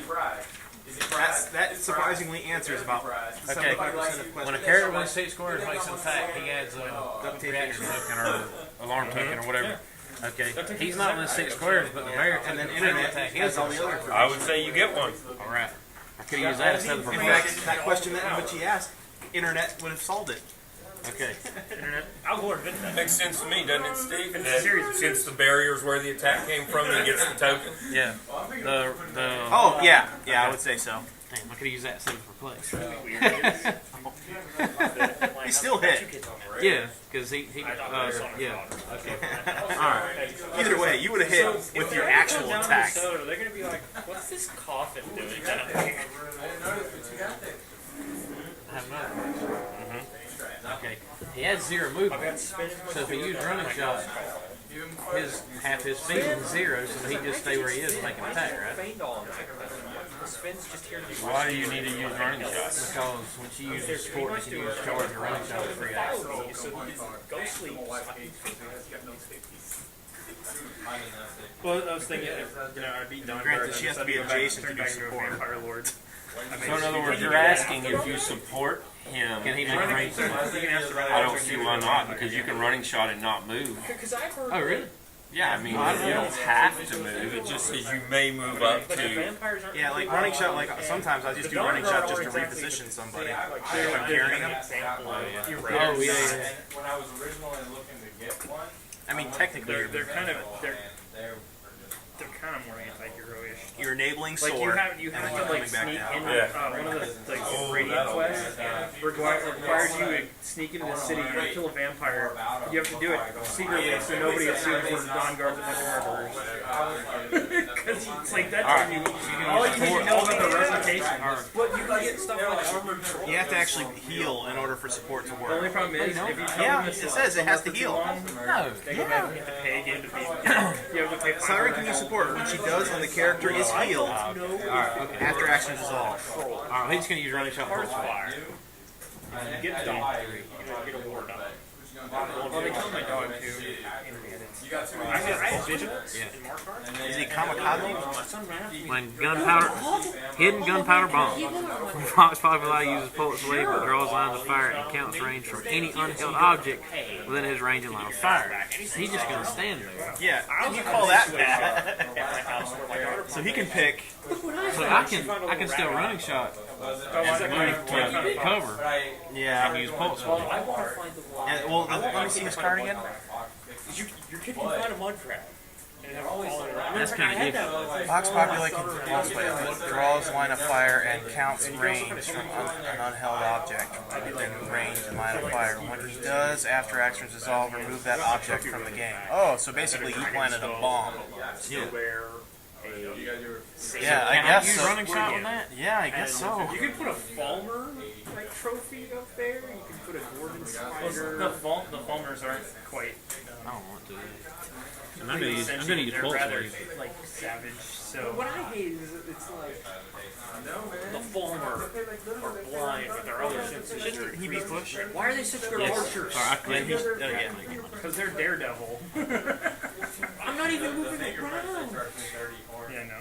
it fried? That surprisingly answers about Okay. 75% of questions. When a character wins 6 squares makes an attack, he adds a Duct tape reaction internet. token or alarm token or whatever. Okay. He's not within 6 squares, but the bear And then internet has all the other information. I would say you get one. Alright. I could have used that instead of In a fact, that question that which he asked, internet would have solved it. Okay. Internet. I'll go invent that. Makes sense to me, doesn't it, Steve? That Serious. since the barrier's where the attack came from, he gets the token. Yeah. The Oh, yeah. Yeah, I would say so. damn, I could have used that instead of replace. He still hit. Yeah, because he yeah. Okay. Alright. Either way, you would have hit with your actual attack. They're going to be like, what's this coffin doing down here? I have another question. Okay, say he has 0 movement. So if he used running shot, half his speed is 0, so he'd just stay where he is and make an attack, right? Why do you need to use running shots? Because when she uses support, she can use charge or running shot with 3 action. Well, I was thinking, I beat Don Granted, Garth, she has to be I'd go adjacent turn to do back into a support. Vampire Lord. So in other words, you're asking if you support him. Can he make a range? I don't see why not, because you can running shot and not move. Oh, really? Yeah, I mean, you don't have to move. It just says you may move up to. Yeah, like running shot. Like sometimes I just do running shot just to reposition somebody. If I'm carrying them. Oh, yeah. When I was originally looking to get one, I mean, technically, They're kind of more anti-hero-ish. you're enabling Like sword. you and have then to like coming back sneak down. in. One of the radiant quests requires you to sneak into the city and kill a vampire. You have to do it secretly so nobody assumes it's Don Garth a bunch of murderers. Because it's like that's all you need to know about the reputation. But you can get stuff like armored troll. You have to actually heal in order for support to The only work. problem is if you tell Yeah, them it says it has to heal. No. they go back and have to pay again to beat. You have to pay. Siren can use support when she does, and the character is healed after action is dissolved. Alright, he's just going to use running shot for Fire. Get dog. Get a war dog. Well, they killed my dog too. you got too I many. have vigilance Yeah. and marker. Is he kamikaze? When hidden gunpowder bomb. Fox Populi uses Pulse Wave but draws lines of fire and counts range from any unheld object within his range and line of fire. He's just going to stand there. Yeah, you call that bad. So he can pick. So I can still running shot and move to cover Yeah. and use Pulse Wave. And, well, let me see his card again. Your kid can find a mud crab. That's kind of iffy. Vox Populi can pulse wave, draws line of fire, and counts range from an unheld object within range and line of fire. When he does, after actions dissolve, remove that object from the game. Oh, so basically he planted a bomb. Yeah. Yeah, I Can I guess use so. running shot on that? Yeah, I guess so. You can put a Falmer trophy up there. You can put a Gordon Spider. The Falmers aren't quite. I don't want to. I'm going to use They're Pulse rather Wave. like savage. So what I hate is it's like the Falmer are blind with their other senses. Shouldn't he be pushed? Why are they such good Yes. archers? Sorry, I couldn't. Yeah. Because they're Daredevil. I'm not even moving around. Yeah, no.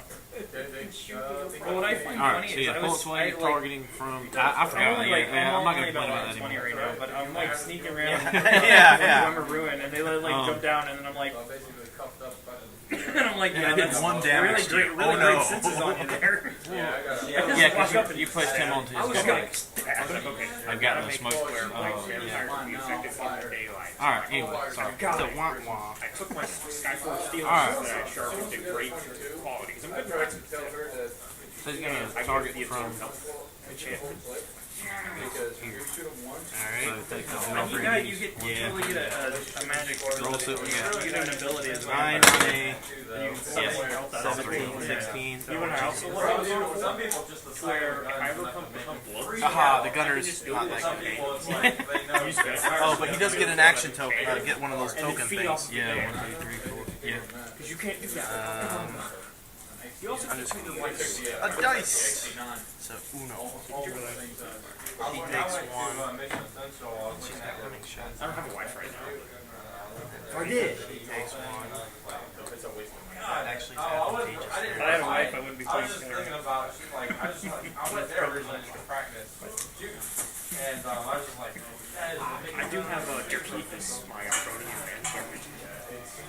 Well, what I find Alright, funny so is yeah, I Pulse was Wave targeting from. I forgot. only Yeah, I'm not going to about complain about that 20 anymore. right now, but I'm like sneaking around. Yeah. I'm a ruin, and they like jump down, and then I'm like, and I'm like, I did one damage to really you. great, really Oh, no. great senses on you there. Yeah, walk up because and you pushed him onto I his was back. like, stab. Okay, I've got no smoke. Alright, anyway, sorry. God, So, wah, wah. I took my Skyforce steel Alright. that I sharpened to great qualities. I'm good for it. So he's going to target from. Alright. So take that And off. you get totally get a magic. Roll see what we got. You get an ability as 9 well. on a You can summon your health out of 17, 16. You want to also look at where Kyber come Aha, the gunner's not that good. Oh, but he does get an action token, get one of those token things. Yeah, 1, 2, 3, 4. Yeah. Because you can't do that. You also I'm just going to use a dice. So, Uno. He takes one. She's got running shots. I don't have a wife right now. I did. He takes one. Actually, it's If advantageous. I had a wife, I wouldn't be playing thinking Skyrim. about, I went there originally to practice, and I was just like, I do have a Dirkethus, my Archronian man.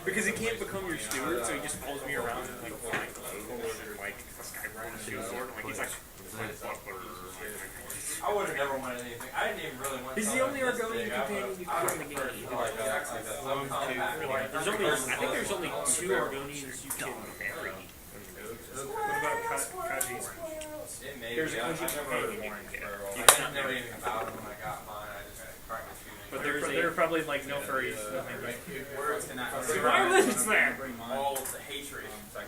Because he can't become your steward, so he just follows me around and like flying clothes and like Skyrim and shield sword. And, like he's like butler. I would have never wanted anything. I didn't even really want. He's the only Argonian companion you can in the game. There's only, I think there's only 2 Argonians you can marry. What about Kaji? There's a Kaji companion you can get. You can't know anything about them when I got mine. I just practiced shooting. But there are probably like no furries. Words cannot Why was there? all the hatred that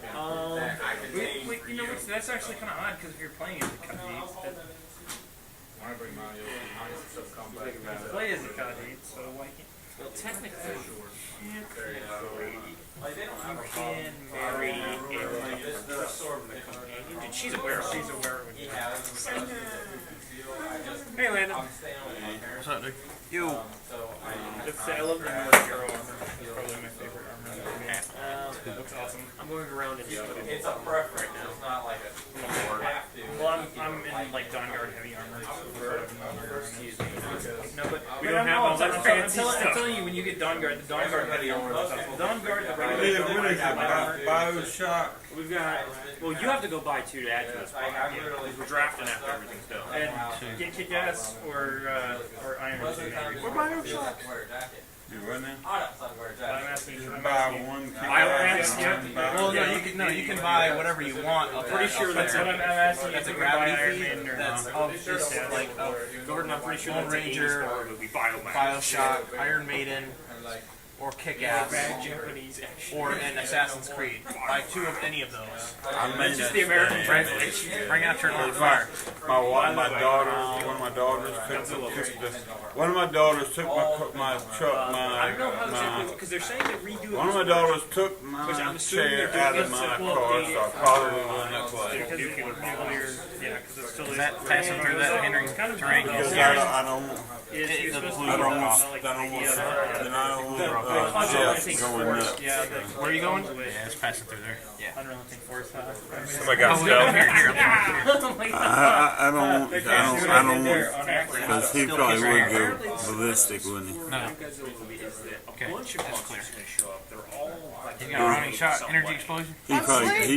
I can name for You know, you. that's actually kind of odd because if you're playing as a Kaji, Play as a COD 8, so why can't? Well, technically, You can marry dude, she's aware of it. She's aware of it. Hey, Landon. What's up, dude? You. I love the more hero armor. It's probably my favorite armor. It looks awesome. I'm going around and It's a preference right now. It's not like a have to. Well, I'm in like Dawnguard heavy armor. excuse me. No, but We don't have all that fancy I'm stuff. telling you, when you get Dawnguard, the Dawnguard heavy armor is awesome. Dawnguard, the What regular is it? Bioshock. We've got. Well, you have to go buy 2 to add to this. We're drafting after everything's done. and get Kick-Ass or Iron Man. What Bioshock? You what now? I'm asking you. Buy one. Well, no, you can buy whatever you want. I'm pretty sure that's But I'm asking you that's a if you buy gravity Iron feed. Man or That's not. of just like Gordon, I'm pretty sure Lone that's an 80s Ranger, horror movie. Biomass. Bioshock, Iron Maiden, or Kick-Ass, Japanese action. or an Assassin's Creed. Buy 2 of any of those. That's just the American translation. Bring out your little fire. One of my daughters took my truck. I don't know how exactly, because they're saying they redo it. One of my daughters took Which my I'm assuming chair they're out doing of my it car, to so I probably wouldn't have played. Because nuclear, yeah, because it's still Is that passing through that hindering terrain? Because I don't want Jeff going nuts. Yeah, Where are you going? Yeah, it's passing through there. Yeah. unrelenting force. Somebody got stealth. I don't, because he probably would go ballistic, wouldn't he? No. Okay, that's clear. Show up. They're all like You got a running shot, energy explosion? He'd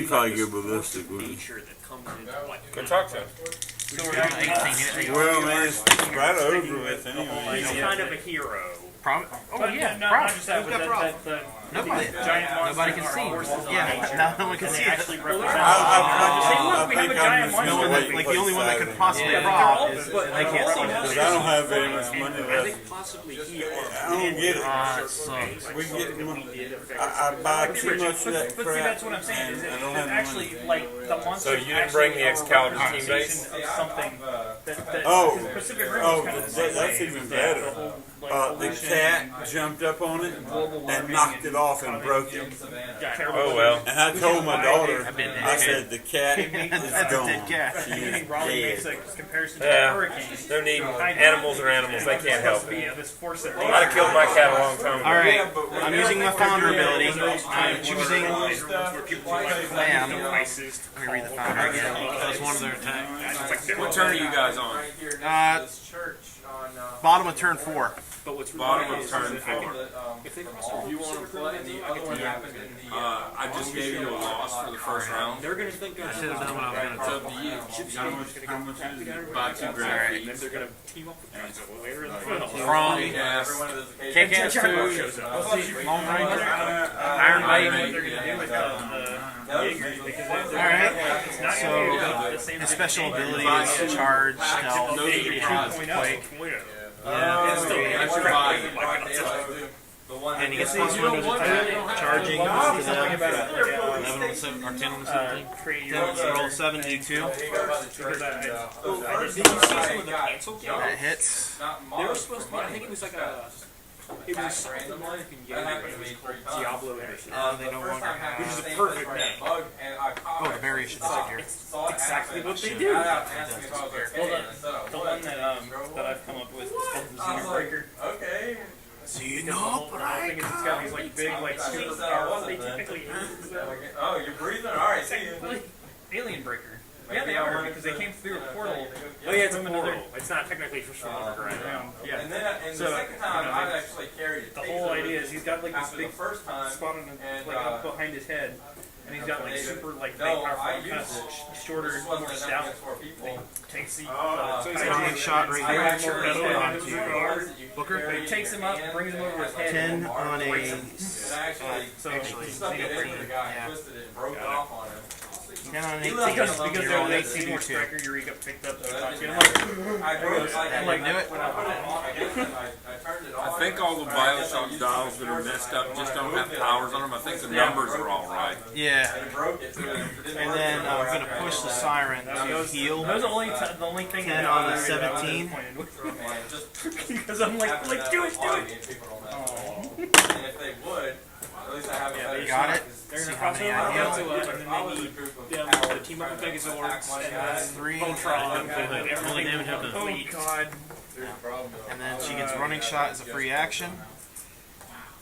probably go ballistic, wouldn't he? nature that comes into like. Go talk to him. So we're down to 18. Well, man, it's right over with anyway. He's kind of a hero. Oh yeah, not Prob. just that, Who's but got Prob? that Nobody. giant monster Nobody can see. Yeah, now no one can see it. actually represents. I think I'm just gonna wait. Like the only one that could possibly Yeah, rob is they can't see Because it. I don't have very much money I left. think possibly he or I don't get it. Ah, it sucks. We get I buy too much of that But see, crap, that's what I'm saying. Is and I it don't have money. actually like the monster? So you didn't bring the Excalibur team base? Of something that Oh, because Pacific Rim oh, was kind of the same that's way. even The better. whole, like, The pollution cat jumped up on it and knocked it off and broke it. Oh well. And I told my daughter, I've been I said, the cat is That's a gone. dead cat. She is Raleigh makes dead. a comparison to Yeah. a hurricane. Don't need animals are animals. They can't help Be it. this force that I'd have killed my cat a long time ago. Alright, I'm using my founder ability. I'm choosing Lamb. Let me read the founder again. That's one of their attacks. What turn are you guys on? Bottom of turn 4. But what's Bottom really of turn 4. if they cross over, You want to play? I just gave you a loss for the first round. they're gonna think I that's should have done what I was It's going up to you. How much is it? Buy 2 grand and then fees. they're gonna team up with Godzilla later in the film. to. From Yes. Kick-Ass 2, Lone Ranger, Iron Maiden. they're going to do with the Jaegers because they're Alright, it's not so going to be the same his special ability is charge, stealth, Those are the quake. That's your buy. And he gets plus 1 to his attack, charging to them. 11 on the 7, or 10 on the 17. create 10, your roll 7, do 2. because I did Did you see some of the cancel games? That hits. They were supposed to be. I think it was like a. It was a South American game, but it was called Diablo Edition. They no longer have. Which is a perfect name. Oh, the variation disappear. Exactly what they do. Well, the one that I've come up with is called the Xenobreaker. Okay. So you The whole thing is it's got these like big, like super powerful. They typically Oh, you're breathing? Alright, see you. technically Alien Breaker. Yeah, they are because they came through a portal. Oh yeah, it's a from portal. another. It's not technically from underground. Yeah. And then and So, the second time, you know, I actually carried it. The whole idea is he's got like this After the big first time, spot on and, like up behind his head, and he's got like super like big no, powerful, I kind of used shorter, this more wasn't enough stout. against 4 people. Takes the So he's got a big shot right here. Booker. It takes him up, brings him over his head. 10 on a. Actually, So Actually, stuck it in Xenobreaker. the guy, Yeah. twisted it, and broke off on him. 10 on an 18. Because You there roll was an that 18 scene do where 2. Striker Eureka picked up the Tachi. I'm like, Do it. I think all the Bioshock dials that are messed up just don't have powers on them. I think the numbers are all right. Yeah. And then I'm going to push the Siren to heal. that was the only thing 10 that on I a was 17. disappointed with. Because I'm like, do it. And if they would, at least I have a better Got it. They're See gonna how cross many over I and heal. go to it, and then they need to team up with Megazords and 3. Voltron and Only everything. damage up to Oh god. And then she gets running shot as a free action.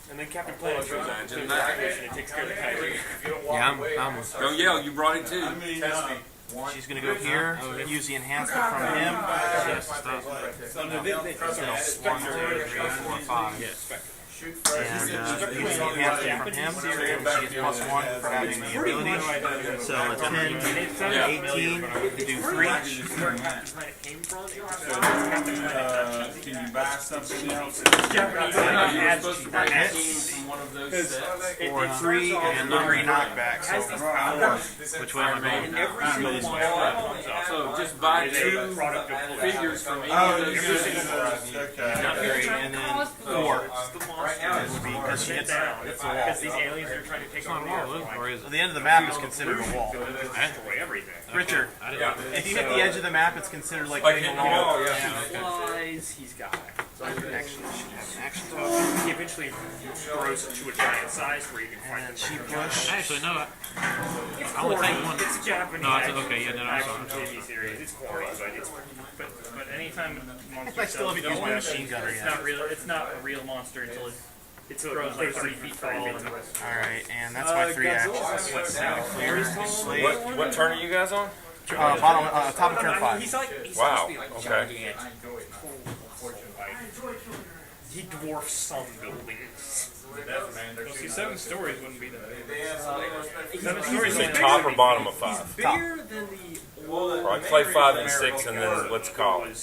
And then Captain Planet shows up and takes care of the Kaiju. Yeah, I'm Don't yell, you brought it too. She's going to go here, use the enhancement from him. just stop. So 1, 2, 3, 4, 5. And use the enhancement from him. She gets +1 for having the ability. So a 10, 18, to do 3. Can you buy something else? Or 3 and 3 knockback. So Which way am I going? So just buy 2 figures from any of those cities. and then 4. Because she hits Because these aliens are trying to take over the Earth. Or is So it? the end of the map is considered a wall. Destroy everything. Richard, I didn't know. if you hit the edge of the map, it's considered like hitting a hitting a wall. wall, Flies, he's got it. Action token. He eventually grows to a giant size where you can And find then him. she push. Actually, no. I It's only corny. take one. It's Japanese. No, it's okay. Yeah, no, I'm action sorry. TV series. It's corny, but anytime monster I still haven't used my machine gunner it's yet. not real. It's not a real monster until it grows like 30 feet tall. Alright, and that's my 3 actions. Clear, slate. What turn are you guys on? Top of turn 5. He's like Wow. supposed to be like Okay. gigantic. He dwarfs some buildings. See, 7 stories wouldn't be that big. 7 stories Is it only top or bottom of 5? bigger than the Right, play 5 and 6, and then let's call it.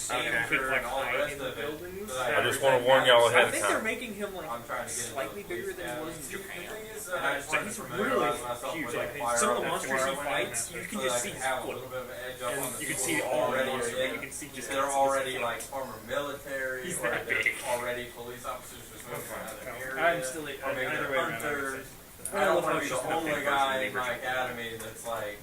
could like hide in the buildings. I just want to warn y'all I ahead of think they're time. making him like slightly bigger than he was in Japan. So he's really huge. Like some of the monsters he fights, you can just see his foot, and you can see all the monsters. You can see just They're already like former military, He's or that they're big. already police officers just moving from another area. I'm still Or maybe either they're way around. hunters. I don't want to be the only guy in my academy that's like,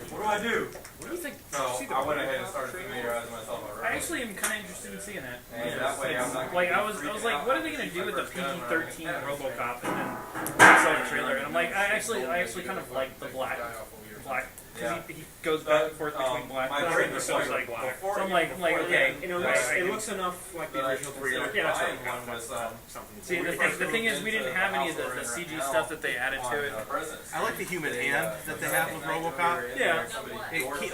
what do I do? What do you think? So I went ahead and started familiarizing myself I already. actually am kind of interested in seeing that. And that way I'm not Like I was like, what are they gonna do with the PG-13 RoboCop? And then I saw the trailer, and I'm like, I actually kind of like the black, because he goes back and forth between black. My and brain white, was so it's like black. So I'm like, okay, You know, it looks enough like the original 3. Yeah, that's right. See, the thing is, we didn't have any of the CG stuff that they added to it. I like the human hand that they have with RoboCop. Yeah.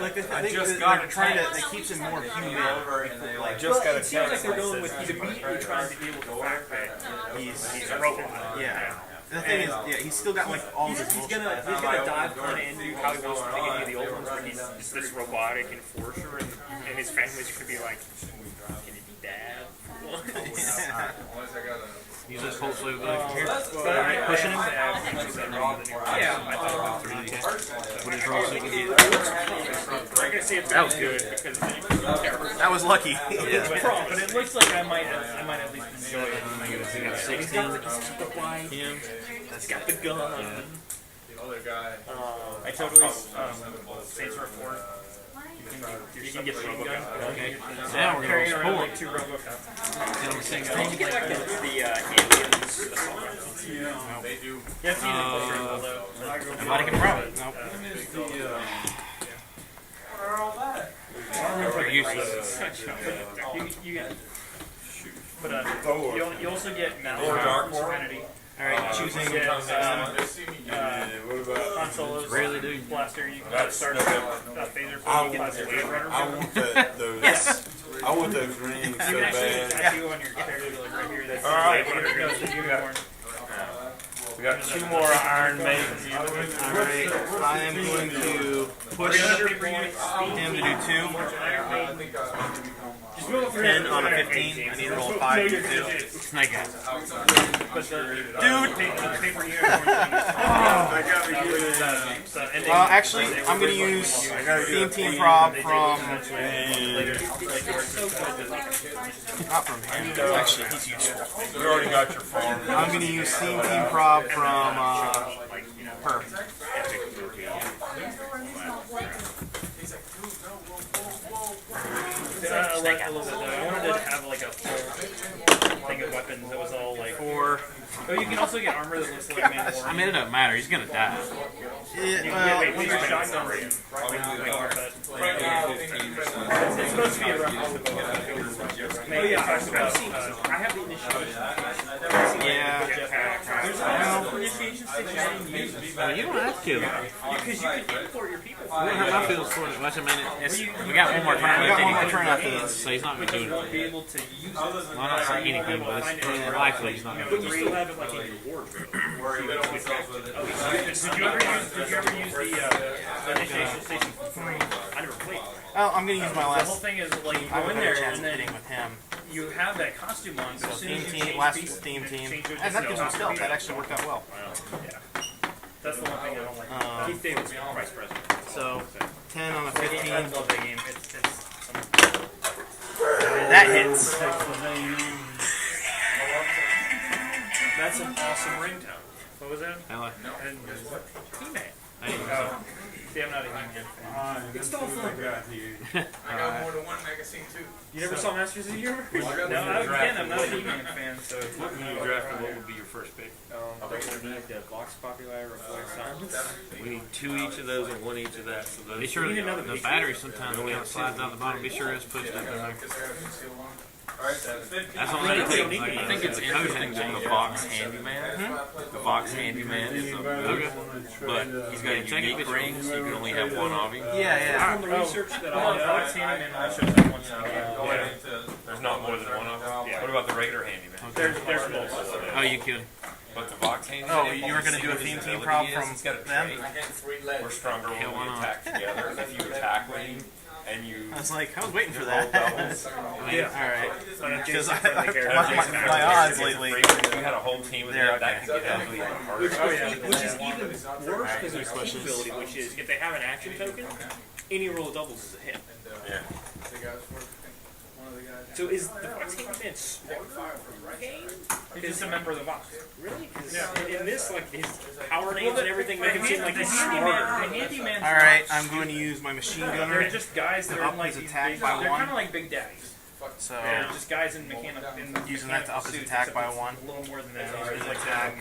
Like the thing just that got they're a trying to, text. it keeps him more human. I just Well, got a it seems like text they're that going with says he's immediately trying to deal with the fact that he's a robot. Yeah. The thing is, he's still got like all He's his gonna dive kind of into how he was in the beginning of the old ones, where he's just this robotic enforcer, and his family's gonna be like, can he be dad? Use this whole sleeve ability from here. Pushing him. Yeah, I thought What is wrong? So you can get. I can see it's really good because That was lucky. but it looks like I might at least enjoy it. We got 16. He's got the white. He's got the gun. I totally Saints Row 4. You can get the gun. Okay. Now we're Carrying going around to like 2 RoboCop. Tell me 16. You get like the aliens. They do. Yeah, it's easy though. Nobody can rob it. Nope. Pretty useless. You get. But you also get now Serenity. Alright, choosing Han Solo's Really, dude? blaster. You can That's start okay. phaser. I You get want the Blade Runner. I want those. Yes! I want those rings so You can actually bad. tattoo on your character like right here. That's All right. the unicorn. We got 2 more Iron Maidens. Alright, I am going to push him to do 2. Just 10 on a 15. I need to roll a 5 to 2. Snake eyes. Actually, I'm going to use Theme Team Prob from... Not from him. Actually, he's useful. You already got your farm. I'm going to use Theme Team Prob from her. I like a little bit though. I wanted to have like a full thing of weapons that was all like. Or... Oh, you can also get armor that looks like Mandalorian. I mean, it doesn't matter. He's gonna die. Wait, your shotgun rate. It's supposed to be a rough. Maybe it talks about. I have the initiation. Yeah. Initiation station. Well, you don't have to. Because you can import your people. We don't hurt my feelings for it. Watch a minute. We got one more turn. We got one more turn after this. So he's not gonna do Won't be anything. able to use it. Well, I'm not saying anything, but it's likely he's not gonna But do you anything. still have it like in your wardrobe. Did you ever use the initiation station for free? I never played. Oh, I'm going to use my The whole last... thing is like you I go in haven't had a there chance and of hitting then with him. you have that costume on. So as soon Theme as you Team, change last pieces, Theme Team. change it, And that gives him it's stealth. That actually worked out well. Yeah. That's the one thing I don't like. Keith Davis, vice president. So, 10 on a I 15. love that game. It's That hits. that's an awesome ringtone. What was that? Hello. And He-Man. Hey. Oh. See, I'm not a He-Man fan. It's still fun. I got more than one magazine too. You never saw Masters of the Universe? No, again, I'm not a He-Man fan, so. When you drafted, what would be your first pick? We need the box populi reflect silence. We need 2 each of those and 1 each of that. So Be those sure the battery sometimes kind of slides out the bottom. Be sure it's pushed up in there. That's on that thing. I think it's interesting that the Vox Handyman. The Vox Handyman is a Okay. but he's got a unique ring, so you can only have one of him. Yeah, On the research that I did, Alex Handyman only shows up once in a game. There's not more than one of them. What about the regular handyman? There's multiple. Oh, you kidding? But the Vox handyman. Oh, you were going to do a Theme Team Prob from It's got a them? trait. We're stronger when Hell, why we not? attack together. If you attack with him and you I was like, I was waiting for roll that. doubles, Alright. Because Because my odds lately... if you had a whole team with you, They're that could get ugly even harder. Which is even worse because there's a ability, which is if they have an action token, any roll of doubles is a hit. Yeah. So is the Vox Handyman smarter game? Or just a member of the Vox? Really? Because in this, like, his power names and everything make him seem like he's smarter. The handyman's Alright, I'm going to use my machine They're gunner. just guys that are in like Up his these attack big, by they're one. kind of like big daddies. So, They're just guys in mechanical. Using that to up his attack by 1. A little more than that. his It's like attack,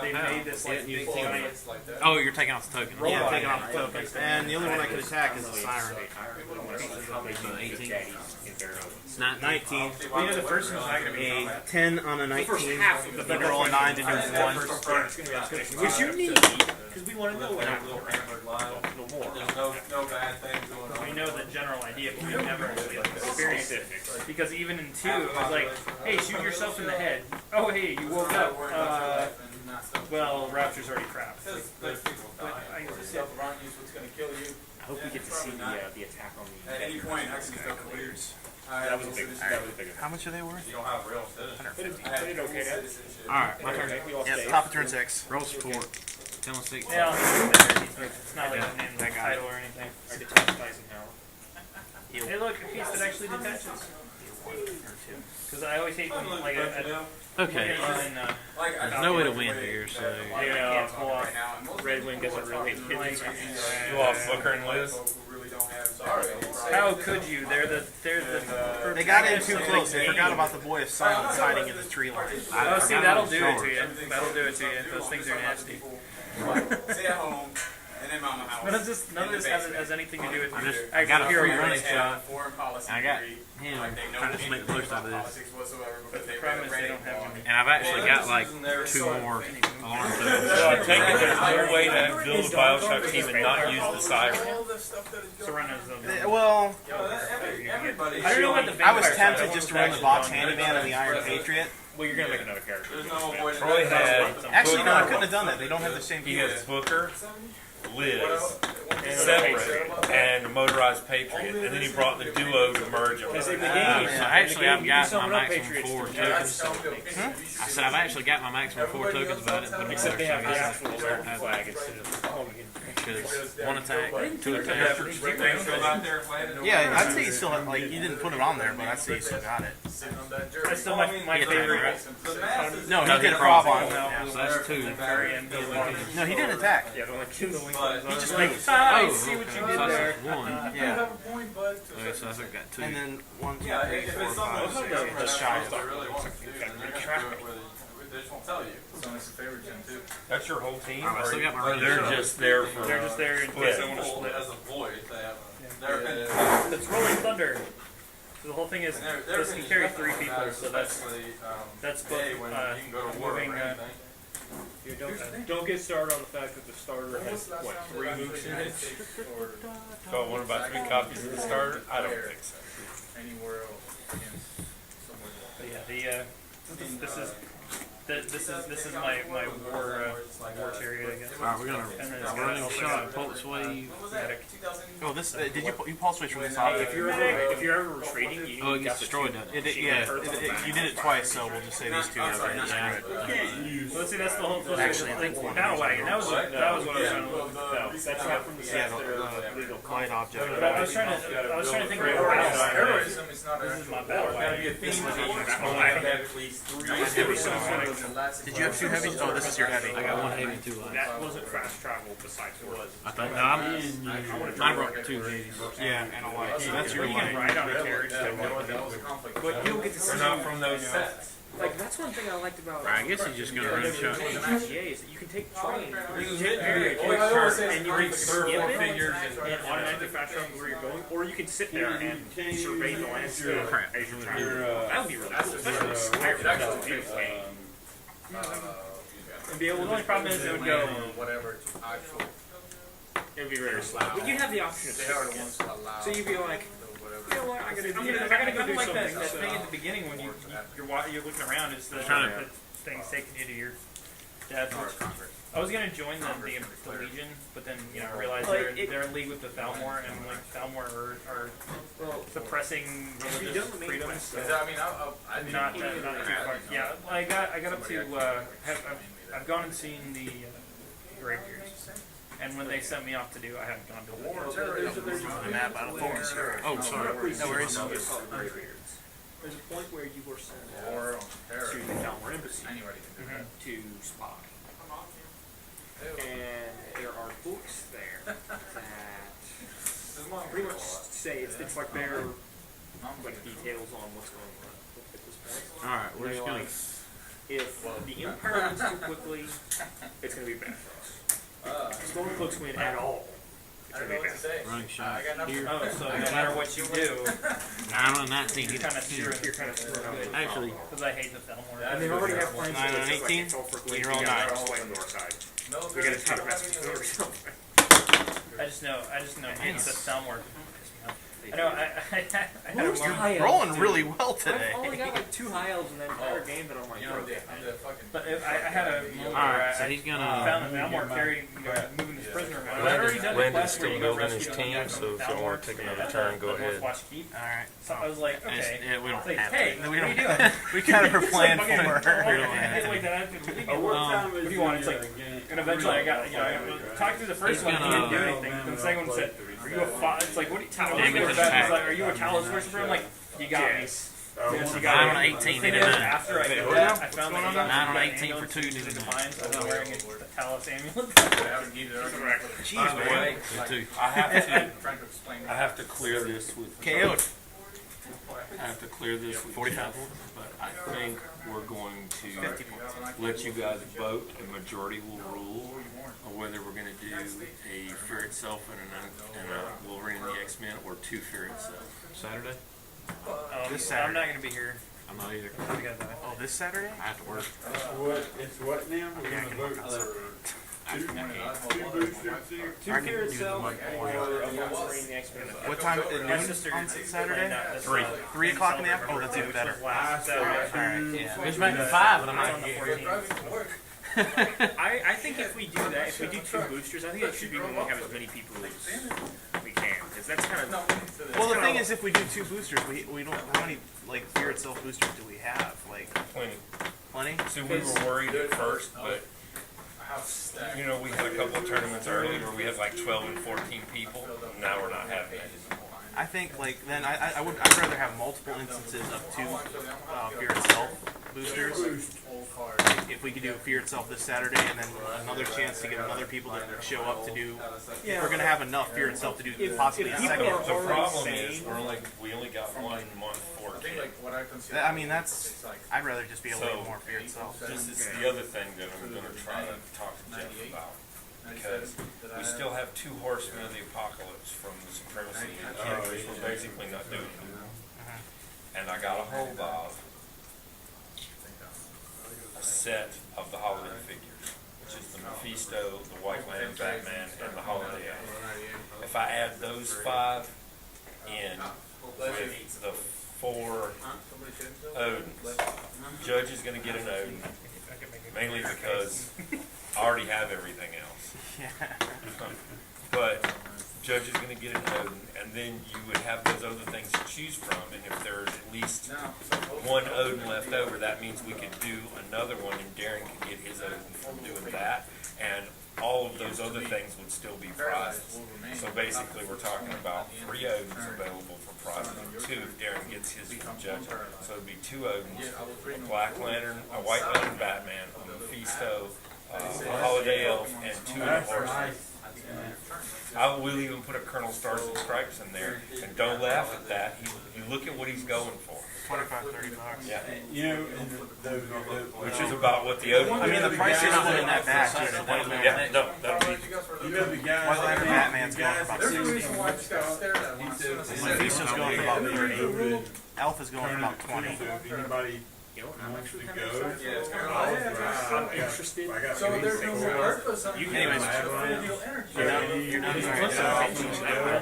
they made this like big giant. Oh, you're taking off the token. yeah, taking off the tokens. And the only one I could attack is the Siren. 18. It's not 19. Well, you know, the first one's not going to be A 10 on a 19. half of the You roll a 9 to do 1. which you need because we want to know what happened. No bad things going on. We know the general idea, but we never actually like, experience it. Because even in 2, it was like, hey, shoot yourself in the head. Oh, hey, you woke up. Well, Rapture's already crapped. I I hope we get to see the attack on the. At any point, I can stuff the leaders. That was a big. That was a big. How much are they worth? You don't have real citizenship. I had okay, Dad? Alright, my turn. Yes, top of turn 6. Roll support. 10 on 6. Yeah, it's not like a name like title or anything. Or detached Eisenhower. Hey, look, a piece that actually detaches. Because I always hate when, like, Okay. There's no way to win here, so. yeah, pull off. Red Wing doesn't really hit these. You lost Booker and Liz. How could you? They're the They got in too close. They forgot about the boy of silence hiding in the tree line. Oh, see, that'll do it to you. That'll do it to you. Those things are nasty. Stay at home, and then mama house. None of this has anything to do with I got a hero free running running. shot. Foreign policy. I got degree. him Like they know trying to make the most out of this. politics whatsoever because they problem is read they Reddit don't have blog. And I've actually got like 2 more alarm So tokens. I take it there's no way to build a Bioshock team and not use the siren. All the stuff that is going Surrenders Well, everybody. I don't know about the I was vampire tempted side. just to run the Vox Handyman and the Iron Patriot. Well, you're gonna make another character. There's no avoiding Troy had Actually, no, I couldn't have done that. They don't have the same he viewers. has Booker, Liz separate and a motorized Patriot, and then he brought the duo to merge them. So actually, I've got my maximum 4 tokens. I said I've actually got my maximum 4 tokens, but I didn't put them Except they there. have the actual American flag instead of Because 1 attack, 2 attacks. Yeah, I'd say you still have, like, you didn't put it on there, but I'd say you still got it. That's still my favorite. No, he did a prop on it. Yeah, so that's 2. Very end. No, he didn't attack. Yeah, but like in the link. He just made it. I see what you did So there. that's 1. Yeah. Okay, so I've got 2. And then 1, 2, 3, 4, 5, 6. Just shy of it. They just won't tell you. It's only some favorite gym too. That's your whole team? I still got my Or running they're shot. just there for They're just there in case I want to Full split. as a void, they have their opinion. It's Rolling Thunder. So the whole thing is Their this can opinion carry is 3 people, matters, so that's especially, both A, when you can go to war moving. or anything. Don't get started on the fact that the starter has what 3 moves in it. So what about 3 copies of the starter? I don't think so. Anywhere else against somewhere. But yeah, this is my war chariot, I guess. Alright, we're gonna And then it's running got shot, pulse wave. medic. Oh, this, did you pulse switch from this Hey, object? if you're ever retreating, you Oh, it got gets the destroyed, doesn't it? You did it twice, so we'll just say these two. Yeah. Let's see, that's the whole Actually, battle wagon. That was what I was trying to look at. That's not from the Yeah, sets that are legal. light object. But I was trying to think of a battle wagon. Terrorism is not This is my battle wagon. This is battle wagon. at least 3 Did you have 2 heavies? Oh, this is your heavy. I got 1 heavy and 2 light. That wasn't fast travel besides words. I think, no, I brought 2 heavies. Yeah, and a light. So that's your You can light. ride on a carriage. But you don't get to see They're not from those sets. Like that's one thing I liked about. I guess he's just gonna run shot. GTA is that you can take train, you can take Very quick quick turn, turn, and you three can skip it figures and automatically fast travel where you're going, or you can sit there and survey the landscape Crap. as you're traveling. That would be really cool. Especially in Skyrim, that's a beautiful game. And the only problem is it would go. whatever actual. It would be very slow. But you have the option of They are the ones that allow. so you'd be like. You know what? I gotta go do something. That thing at the beginning when you're looking around is the things taking you to your dad's. I was gonna join the Legion, but then I realized they're in league with the Thalmor, and like Thalmor are suppressing religious freedoms. So not too far. Yeah, I got up to I've gone and seen the Greybeards. And when they sent me off to do, I haven't gone to the war. The map out of focus here. Oh, sorry. No worries. There's a point where you were sent to the Thalmor embassy to spy. And there are books there that pretty much say it's like their details on what's going on at this point. Alright, we're just gonna. If the Empire moves too quickly, it's going to be bad for us. If Stormcloaks win at all, it's going to be bad. Running shot here. Oh, so no matter what you do, 9 on 19. you're kind of screwed. Actually, Because I hate the Thalmor. And they already have plans 9 on 18. You're all 9. We got to try to mess or something. I just know it's the Thalmor. I know, I had a high elf, Rolling dude. really well today. I've only got like 2 high elves in the entire game that I'm like, broken. But I had a moment where alright, so he's gonna. found that Thalmor carrying, moving his prisoner around. I'd already done the quest where you go rescue the guy from Thalmor, take another turn, go ahead. Northwatch Keep. Alright. So I was like, okay. Yeah, we don't Like, have hey, to. what are you doing? We kind of were planned for It's her. like that. What do you want? It's like, and eventually I got, I talked through the first one, he didn't do anything. Then the second one said, are you a it's like, what are you a Talos worshiper? I'm like, you got me. You 9 on 18, needed 9. After I did that, I found that 9 on 18 for 2, needed 9. Defiance. I was wearing a Talos amulet. Jeez, man. Two. I have to clear this with. KO'd. I have to clear this with 45 points, but I think we're going to let you guys vote. A majority will rule on whether we're going to do a Fear Itself and a Wolverine and the X-Men or 2 Fear Itself. Saturday? This I'm Saturday. not going to be here. I'm not either. Oh, this Saturday? I have to work. It's what now? We're gonna vote for two booths this year. Two Fear Itself or a Wolverine the X-Men. What time? At noon on Saturday? 3 o'clock in the afternoon? Oh, that's even better. Last Saturday. Alright, yeah. It's making 5 and I'm It's on not the here. 14th. I think if we do that, if we do 2 boosters, I think it should be when we have as many people as we can, because that's kind of. Well, the thing is, if we do 2 boosters, we don't. How many like Fear Itself boosters do we have? Like Plenty. plenty. See, we were worried at first, but you know, we had a couple of tournaments early where we had like 12 and 14 people. Now we're not having that anymore. I think like then I'd rather have multiple instances of 2 Fear Itself boosters. If we could do Fear Itself this Saturday and then another chance to get other people to show up to do. We're gonna have enough Fear Itself to do possibly a second. The problem is we only got 1 month for it. I mean that's. I'd rather just be able to do more Fear Itself. This is the other thing that I'm going to try to talk to Jeff about. Because we still have 2 horsemen of the apocalypse from the Supremacy League characters we're basically not doing them. And I got a hold of a set of the holiday figures, which is the Mephisto, the White Lantern Batman, and the Holiday Elf. If I add those 5 in with the 4 Odins, Judge is going to get an Odin, mainly because I already have everything else. But Judge is going to get an Odin, and then you would have those other things to choose from, and if there's at least 1 Odin left over, that means we could do another one, and Darren could get his Odin from doing that, and all of those other things would still be prizes. So basically we're talking about 3 Odins available for prizes, and 2 if Darren gets his from Judge. So it would be 2 Odins, a Black Lantern, a White Lantern Batman, a Mephisto, a Holiday Elf, and 2 of the horses. I will even put a Colonel Stars and Stripes in there, and don't laugh at that. You look at what he's going for. $25-$30. Yeah. You know, Which is about what the Odin. I mean the price is not in that batch. Yeah, no, that'll be. you know the guys. White Lantern Batman's going for about 60. Mephisto's going for about 30. Elf is going for about 20. If anybody wants to go, I'm interested. I got So there's no more purpose. Anyways, you're done.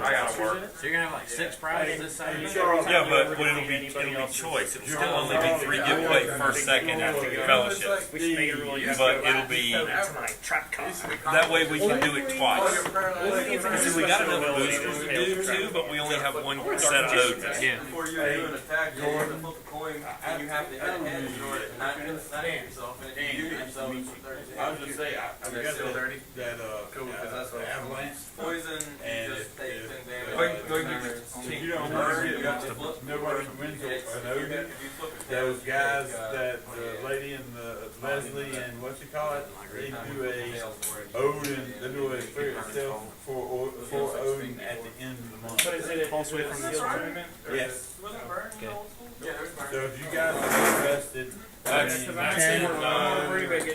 I gotta work. So you're gonna have like 6 prizes this Saturday? Yeah, but it'll be choice. It'll still only be 3 giveaway first, second, after fellowship. We should make it a rule. You have But to it'll be tonight. Trap cost. that way we can do it twice. If See, we got enough boosters to do 2, but we only have 1 set of Odins. Yeah. Before you're doing an attack, you have to flip a coin, and you have to hit a head in order to not hit yourself. And if you do hit yourself, it's 30. I was just saying, I got still dirty. that avalanche. Poison, And you just take 10 damage. If you don't want to get nobody wins an Odin, those guys that the lady and the Leslie and what you call it, they do a Odin, they do a Fear Itself for Odin at the end of the month. But is it a Pulse wave from this one? Yes. Okay. So if you guys are interested, That's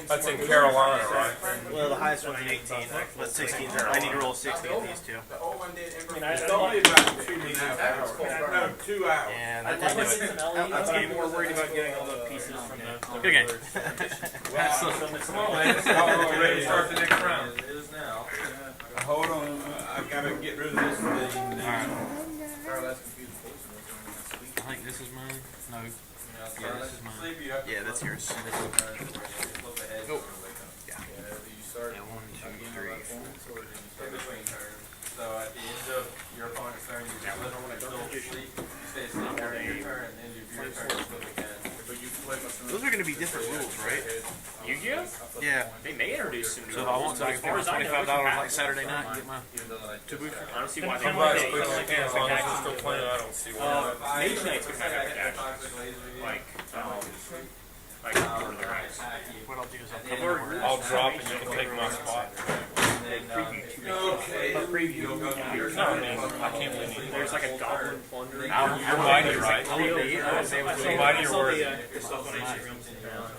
That's in Carolina, right? Well, the highest one's an 18, but 16. I need to roll 6 to get these 2. The old one did it's only about 2.5 hours. No, 2 hours. And I that like didn't do it. it. I'm more worried about getting all the pieces from the Good game. Come on, man. We're ready to start the next round. It is now. Hold on, I gotta get rid of this thing. I think this is mine. No. Yeah, this is mine. Yeah, that's yours. Oh. Yeah. You start Yeah, 1, 2, 3, 4. in between turns. So at the end of your opponent's turn, you just still sleep. You stay asleep during your turn, and end of your turn, you sleep again. Those are going to be different rules, right? Yu-Gi-Oh? Yeah. They may introduce some new So if I want to, I can pay my As far as I know, $25 like Saturday night and get my. I don't see why they Somebody don't. puts their pants on, if they're still playing, I don't see why. Mage Knight's gonna have actions. Like over the ranks. What I'll do is I'll come over. I'll drop and you can take my spot. Preview. No, I mean, I can't win either. There's like a goblin plunder. You're mighty, right? You're mighty or worthy?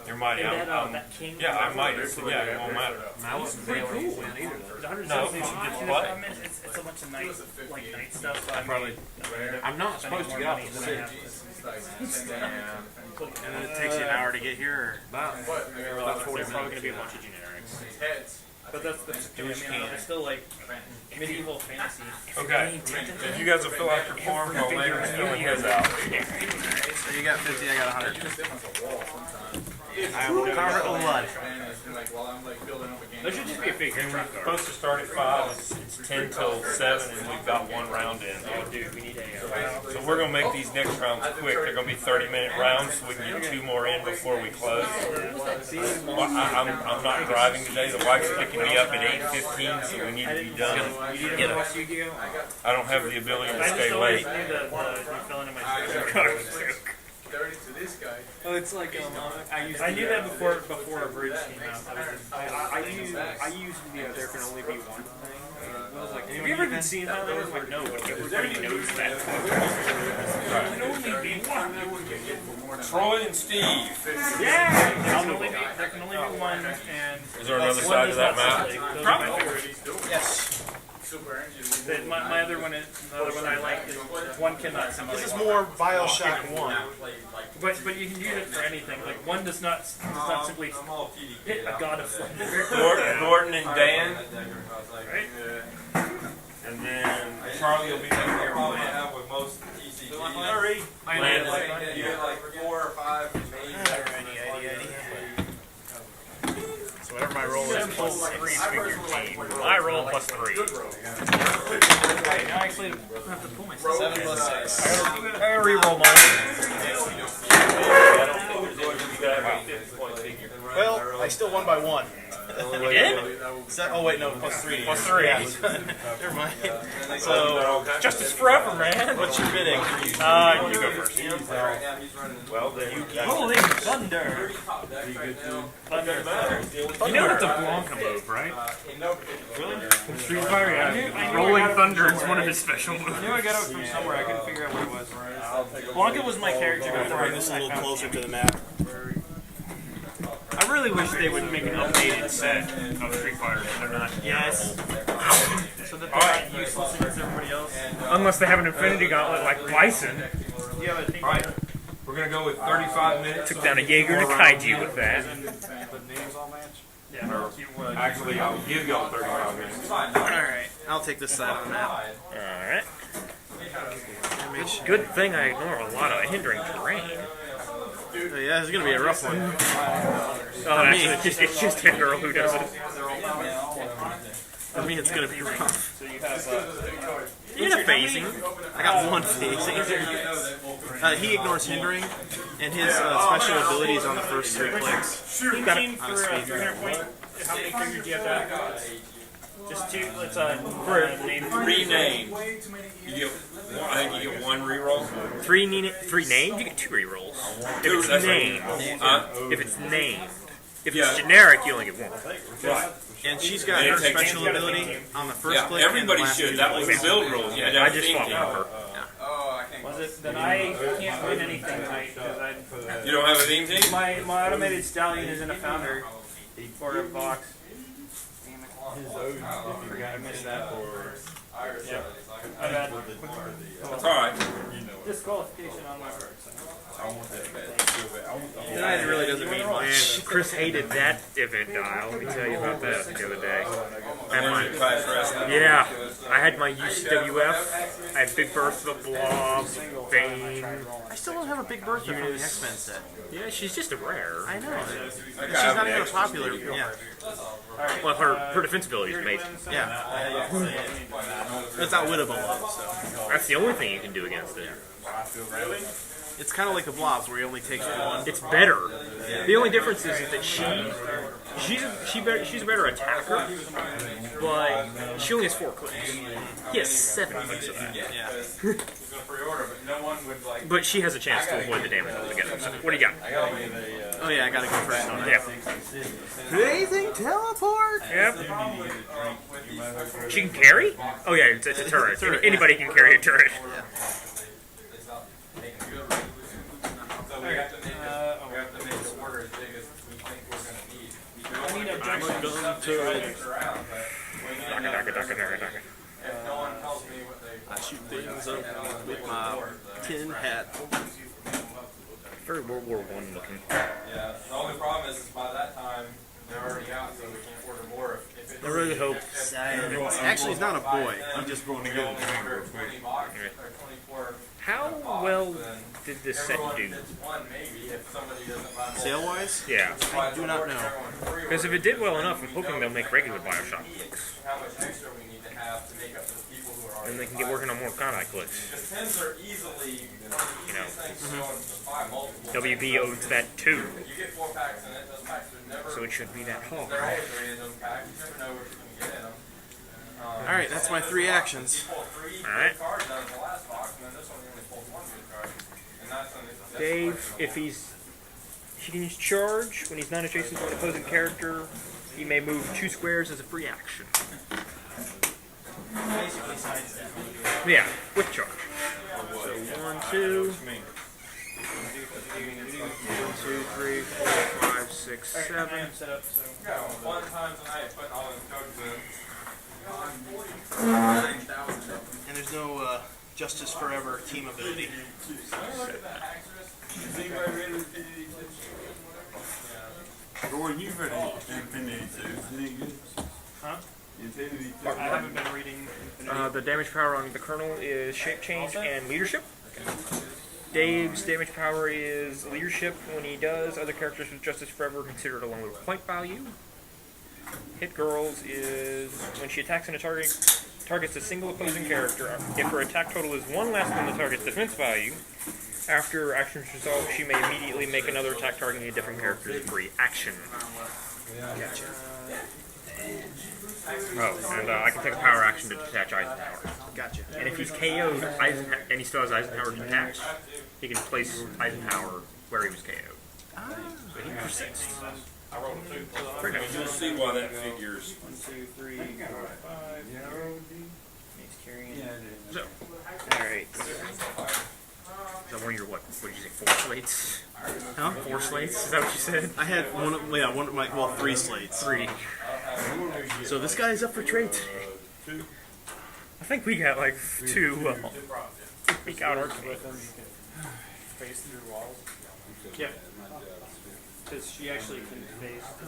You're mighty. That king. Yeah, I'm mighty, so yeah, it won't matter. I wasn't able to win either. No, you should just play. It's a bunch of night stuff. So I'm not supposed to get off the city. And then it takes you an hour to get here. About There's probably gonna be a bunch of generics. But that's they're still like medieval fantasy. Okay, if you guys will fill out your form, I'll later fill his out. So you got 50, I got 100. I will cover it with blood. like while I'm like building up a game. There should just be a big And we're truck car. supposed to start at 5. It's 10 till 7, and we've got one round in. Oh, dude, we need a. So we're going to make these next rounds quick. They're going to be 30-minute rounds, so we can get 2 more in before we close. Well, I'm not driving today. The wife's picking me up at 8:15, so we need to be done. You know what you go? I don't have the ability to I stay just always late. knew the filling in my car. 30 to this guy. Oh, it's like I knew that before a bridge came out. I used there can only be one thing. I was like, have you ever even seen Highlanders? Like, no, but everybody knows that. There can only be one. Troy and Steve. Yeah, there can only be one. And Is there another side to that map? probably. Yes. My other one is the other one I like is one cannot simulate. This is more Bioshock 1. But you can use it for anything. Like one does not simply hit a god of thunder. Gordon and Dan, Right? and then Charlie will be back there. Problem I have with most ECGs. Hurry. I Land. know. You get like 4 or 5 main. So whatever my roll is plus 3 figure team. I roll plus 3. Okay, now I actually have to pull myself. 7 plus 6. I gotta re-roll mine. Well, I still won by 1. You did? Oh wait, no, plus 3. Plus 3. Never mind. So, Justice forever, man. what's your bidding? You go first. Well, then you keep. Holy thunder! You know that's a Blanca move, right? Really? Street Fighter, yeah. Rolling Thunder is one of his special moves. I knew I got it from somewhere. I couldn't figure out where it was. Blanca was my character before Bring this a little closer to the map. I really wish they would make an updated set of Street Fighter, but they're not. Yes. So that they're not useless against everybody else. Unless they have an Infinity Gauntlet like Bison. Yeah, I think. Alright, we're going to go with 35 minutes. Took down a Jaeger to Kaiju with that. Yeah. Actually, I'll give y'all 35 minutes. Alright, I'll take this side of the map. Alright. Good thing I ignore a lot of hindering terrain. Oh, yeah, this is going to be a rough one. Oh, actually, it's just a girl who does it. For me, it's going to be rough. So you have. You get a phasing. I got 1 phasing. He ignores hindering, and his special ability is on the first 3 clicks. You got got it it on a for speed. 300 point. How many figures do you have to? Just 2. Let's name 3 names. You get, I think you get 1 reroll. 3 named, you get 2 rerolls. If it's That's named. right. If it's named. If Yeah. it's generic, you only get 1. Right. And she's got And her it takes- special ability on the first Yeah, click. and the everybody last should. 2 That was the clicks. build rules. You had to I have a just theme fought team. her. Oh, I can't. Was it? Then I can't win anything tonight because You don't have a theme team? my automated stallion is in a founder for a box. I missed that. Yeah. I had That's alright. disqualification on my part. Tonight it really doesn't mean much. Man, Chris hated that event dial. Let me tell you about that the other day. And my, Class wrestling. yeah, I had my UCWF. I had Big Bertha, Blob, Bane. I still don't have a Big Bertha from the X-Men set. Yeah, she's just a rare. I know. She's not even a popular. Yeah. Well, her defensibility is amazing. Yeah. It's outwittable, so. That's the only thing you can do against it. It's kind of like the blobs where he only takes 1. It's better. The only difference is that she's a better attacker, but she only has 4 clicks. He has 7 clicks of that. Yeah. But she has a chance to avoid the damage altogether. So, what do you got? Oh yeah, I gotta go first, don't I? Yeah. Phasing teleport! Yep. She can carry? Oh yeah, it's a turret. Anybody can carry a turret. So we have to make the order as big as we think we're going to need. I need a junction. Turrets around, but If no one tells me what they I shoot things up with my tin hat. Very World War I looking. Yeah, the only problem is by that time they're already out, so we can't order more. If it's I really hope. Actually, he's not a boy. I'm just going to go order 20 boxes or 24. How well did this set do? Sale wise, Yeah. I do not know. Because if it did well enough, I'm hoping they'll make regular Bioshock. How much extra we need to have to make up for the people who are already. And they can get working on more Conai clicks. Because pins are easily, You know, buy multiple. WB owns that too, You get 4 packs in it, those packs are never, so it should be that hard. they're always in those packs, you never know what you're gonna get in them. Alright, that's my 3 actions. Pull 3 Alright. good cards out of the last box, and then this one you only pulled 1 good card. And that's Dave, if he can use charge when he's not adjacent to an opposing character, he may move 2 squares as a free action. Yeah, with charge. So 1, 2, 1, 2, 3, 4, 5, 6, 7. Yeah, 1 time tonight, putting all those codes in. And there's no Justice Forever team ability. Gordon, you've read Infinity 2, isn't it good? Huh? Infinity 2. I haven't been reading Infinity. The damage power on the Colonel is shape change and leadership. Dave's damage power is leadership. When he does, other characters with Justice Forever are considered along with point value. Hit Girls is when she attacks on a targets a single opposing character. If her attack total is 1 less than the target's defense value, after actions resolve, she may immediately make another attack targeting a different character's free action. Gotcha. Oh, and I can take a power action to detach Eisenhower. Gotcha. And if he's KO'd and he still has Eisenhower detached, he can place Eisenhower where he was KO'd. So he persists. Pretty nice. You'll see why that figures. 1, 2, 3, 4, 5. He's carrying. So, alright. Is that one of your, what did you say, 4 slates? Huh? 4 slates? Is that what you said? I had one of my, 3 slates. 3. So this guy's up for trade today. I think we got like 2 peek out arcade. Face through walls. Yeah. Because she actually can face the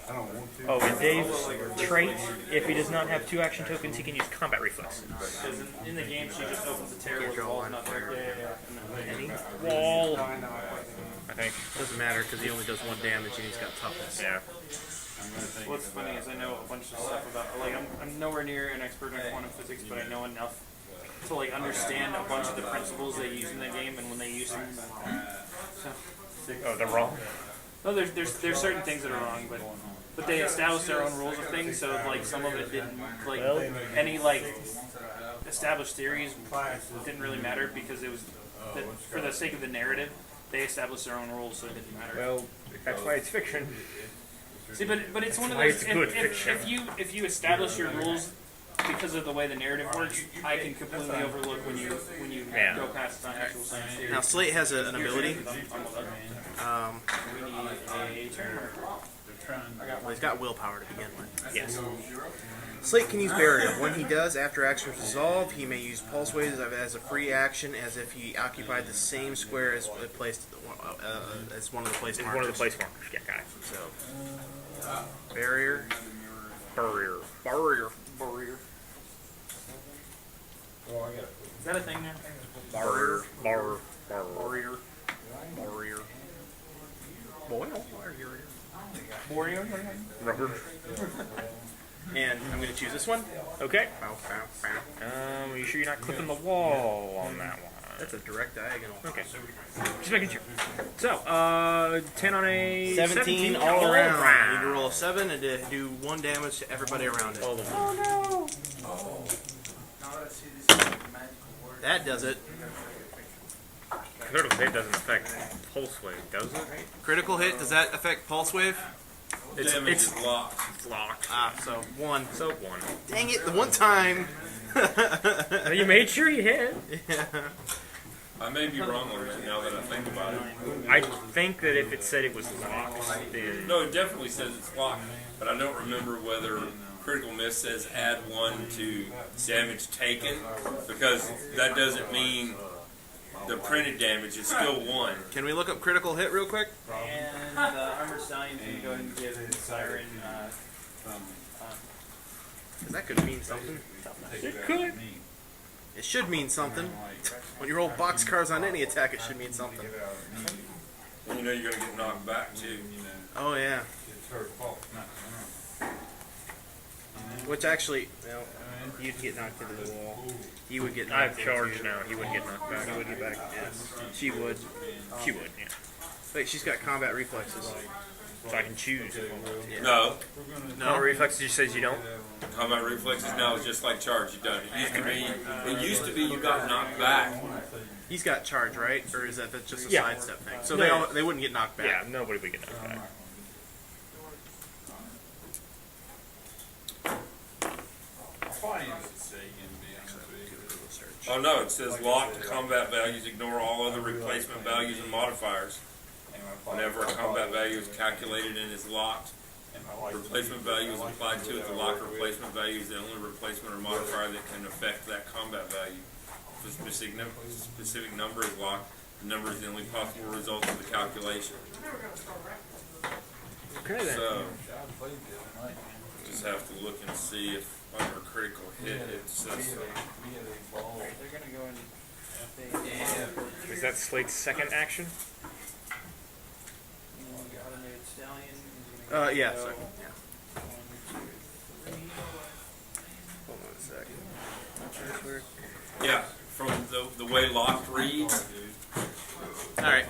I don't want to. Oh, and Dave's trait, if he does not have 2 action tokens, he can use combat reflexes. Because in the game, she just opens the tear with the walls not there. Yeah. Any? Wall, I think. Doesn't matter because he only does 1 damage and he's got toughness. Yeah. What's funny is I know a bunch of stuff about, like, I'm nowhere near an expert in quantum physics, but I know enough to, like, understand a bunch of the principles they use in the game and when they use them. So, Oh, they're wrong. no, there's certain things that are wrong, but they established their own rules of things, so, like, some of it didn't, like, any, like, established theories didn't really matter because it was, for the sake of the narrative, they established their own rules, so it didn't matter. Well, that's why it's fiction. See, but it's one of Why those. it's good fiction. If you establish your rules because of the way the narrative works, I can completely overlook when you Yeah. go past actual science theory. Now Slate has an ability. We need a turn marker. Well, he's got willpower to begin with. Yes. Slate can use Barrier. When he does, after actions resolve, he may use Pulse Waves as a free action as if he occupied the same square as placed as one of the place It's markers. one of the place markers. Yeah, got it. So, Barrier. Barrier. Barrier. Is that a thing now? Barrier. Barrier. Barrier. Warrior. Rubber. And I'm going to choose this one. Okay. Bow, bow, bow. Are you sure you're not clipping the wall on that one? That's a direct diagonal. Okay. Just making sure. So, 10 on a 17 all around. I need to roll a 7 and to do 1 damage to everybody around it. Oh That does it. Critical hit doesn't affect pulse wave, does it? Critical hit, does that affect Pulse Wave? Damage is locked. It's locked. Ah, so 1. So 1. Dang it, the one time. You made sure you hit. Yeah. I may be wrong on that now that I think about it. I think that if it said it was locked, then... No, it definitely says it's locked, but I don't remember whether critical miss says add 1 to damage taken, because that doesn't mean the printed damage is still 1. Can we look up critical hit real quick? And Armored Stallion's going to go ahead and give Siren Because that could mean something. It could. It should mean something. When you roll boxcars on any attack, it should mean something. And you know you're gonna get knocked back too. Oh yeah. It's her fault, not mine. Which actually, well, you'd get knocked into the wall. He would get knocked I've charged now. He wouldn't get knocked back. He would get back. Yes. She would. She would, yeah. Wait, she's got combat reflexes. So I can choose. No, No reflexes. Just says you don't. combat reflexes now is just like charge. You done. It used to be you got knocked back. He's got charge, right? Or is that just a Yeah. sidestep thing? So No. they wouldn't get knocked back. Yeah, nobody would get knocked back. Oh no, it says locked combat values ignore all other replacement values and modifiers. Whenever a combat value is calculated and is locked, replacement value is applied to it. The locked replacement value is the only replacement or modifier that can affect that combat value. If a specific number is locked, the number is the only possible result of the calculation. Okay then. So, just have to look and see if under critical hit it says so. They're gonna go in. Is that Slate's second action? The automated stallion is gonna Yeah. go Sorry. Yeah. 1, 2, 3. Hold on a second. Transfer. Yeah, from the way locked reads, All right.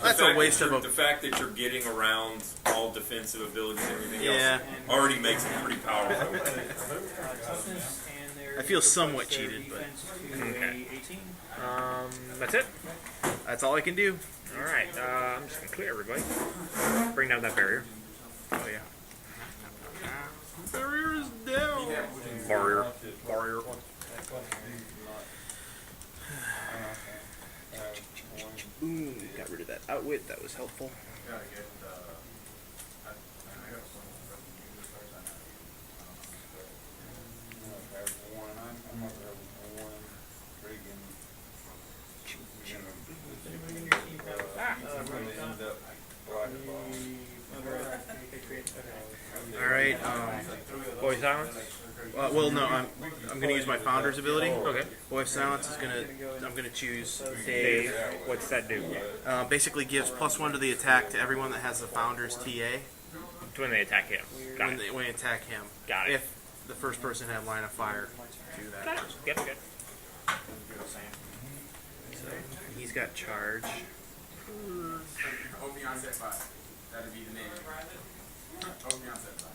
That's a waste of the a. fact that you're getting around all defensive abilities and everything Yeah. else already makes it pretty powerful. Toughness and their I feel somewhat their cheated, but defense to Okay. a 18. That's it. That's all I can do. All right. I'm just gonna clear everybody. Bring down that barrier. Oh yeah. Barrier is down. Barrier. Barrier. Boom. Got rid of that outwit. That was helpful. All right. Voice silence. Well, no. I'm gonna use my founder's ability. Okay. Voice silence is gonna. I'm gonna choose Dave. Dave. What's that do? Basically gives +1 to the attack to everyone that has the founder's TA When they attack him. Got when it. they attack him. Got it. If the first person had line of fire to that Got it. person. Yep. Good. So he's got charge. Open onset 5. That'd be the name. Open onset 5.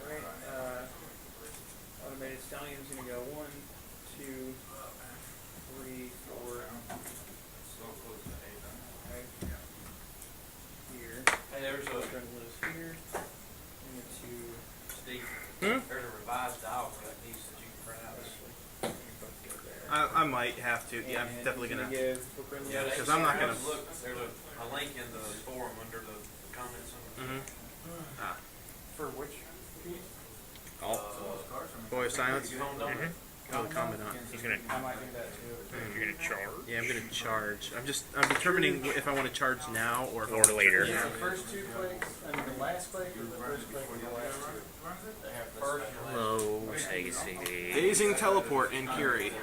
Alright, automated stallion's gonna go 1, 2, 3, 4, 5. Here. Hey, there's Gonna lose here. And the 2. Steve. Hmm? There's a revised dial for that piece that you can print out. I might have to. Yeah, I'm definitely gonna. give Brooklyn Yeah, Because I'm not gonna. look. There's a link in the forum under the comments. Mm-hmm. for which? All. Voice silence. Mm-hmm. Oh, the commandant. He's gonna. I might do that too. You're gonna charge. Yeah, I'm gonna charge. I'm determining if I want to charge now or if I Or wanna later. Yeah. The first 2 clicks, I mean the last click or the first click or the last 2? They have first. Hello. Take a CD. Dazing teleport in Curie. And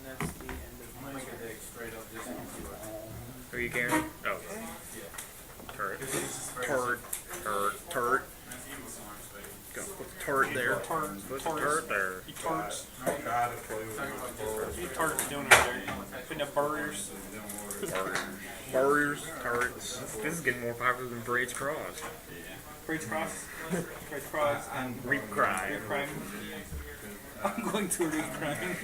that's the end of my turn. Who are you carrying? Oh. Turret. Turret. Turret. Go. Put the turret there. Put the turret there. Turds. Try to play with it. Turds doing it there. Putting up barriers. Barriers. Turrets. This is getting more popular than Braid's Cross. Breach cross. Breach cross and Reap crime. crime. I'm going to reap crime.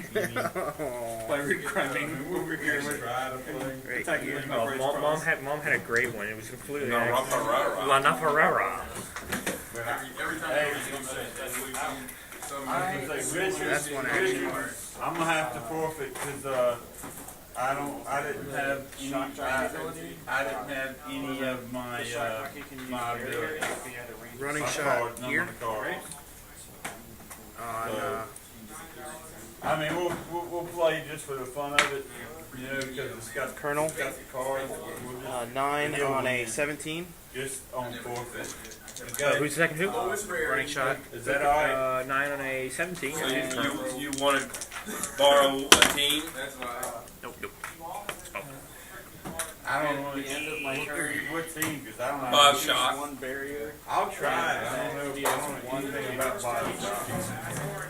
By reap criming over here. Try to play. Right Attacking here. with my Oh, breach mom cross. had a great one. It was completely No, La rah-rah-rah-rah. Nafarera. That's one action. I'm gonna have to forfeit because I didn't have any of my my abilities. Running My shot cards, none here. of the cards. On I mean, we'll play just for the fun of it, you know, because it's got Colonel. it's got the cards. We'll 9 on a 17. just on forfeit. Who's the second who? Running shot. Is that alright? 9 on a 17. So you want to borrow a team? Nope. I don't know. What team? Because I don't know. Bioshock. One barrier. I'll try it. I don't know one thing about Bioshock.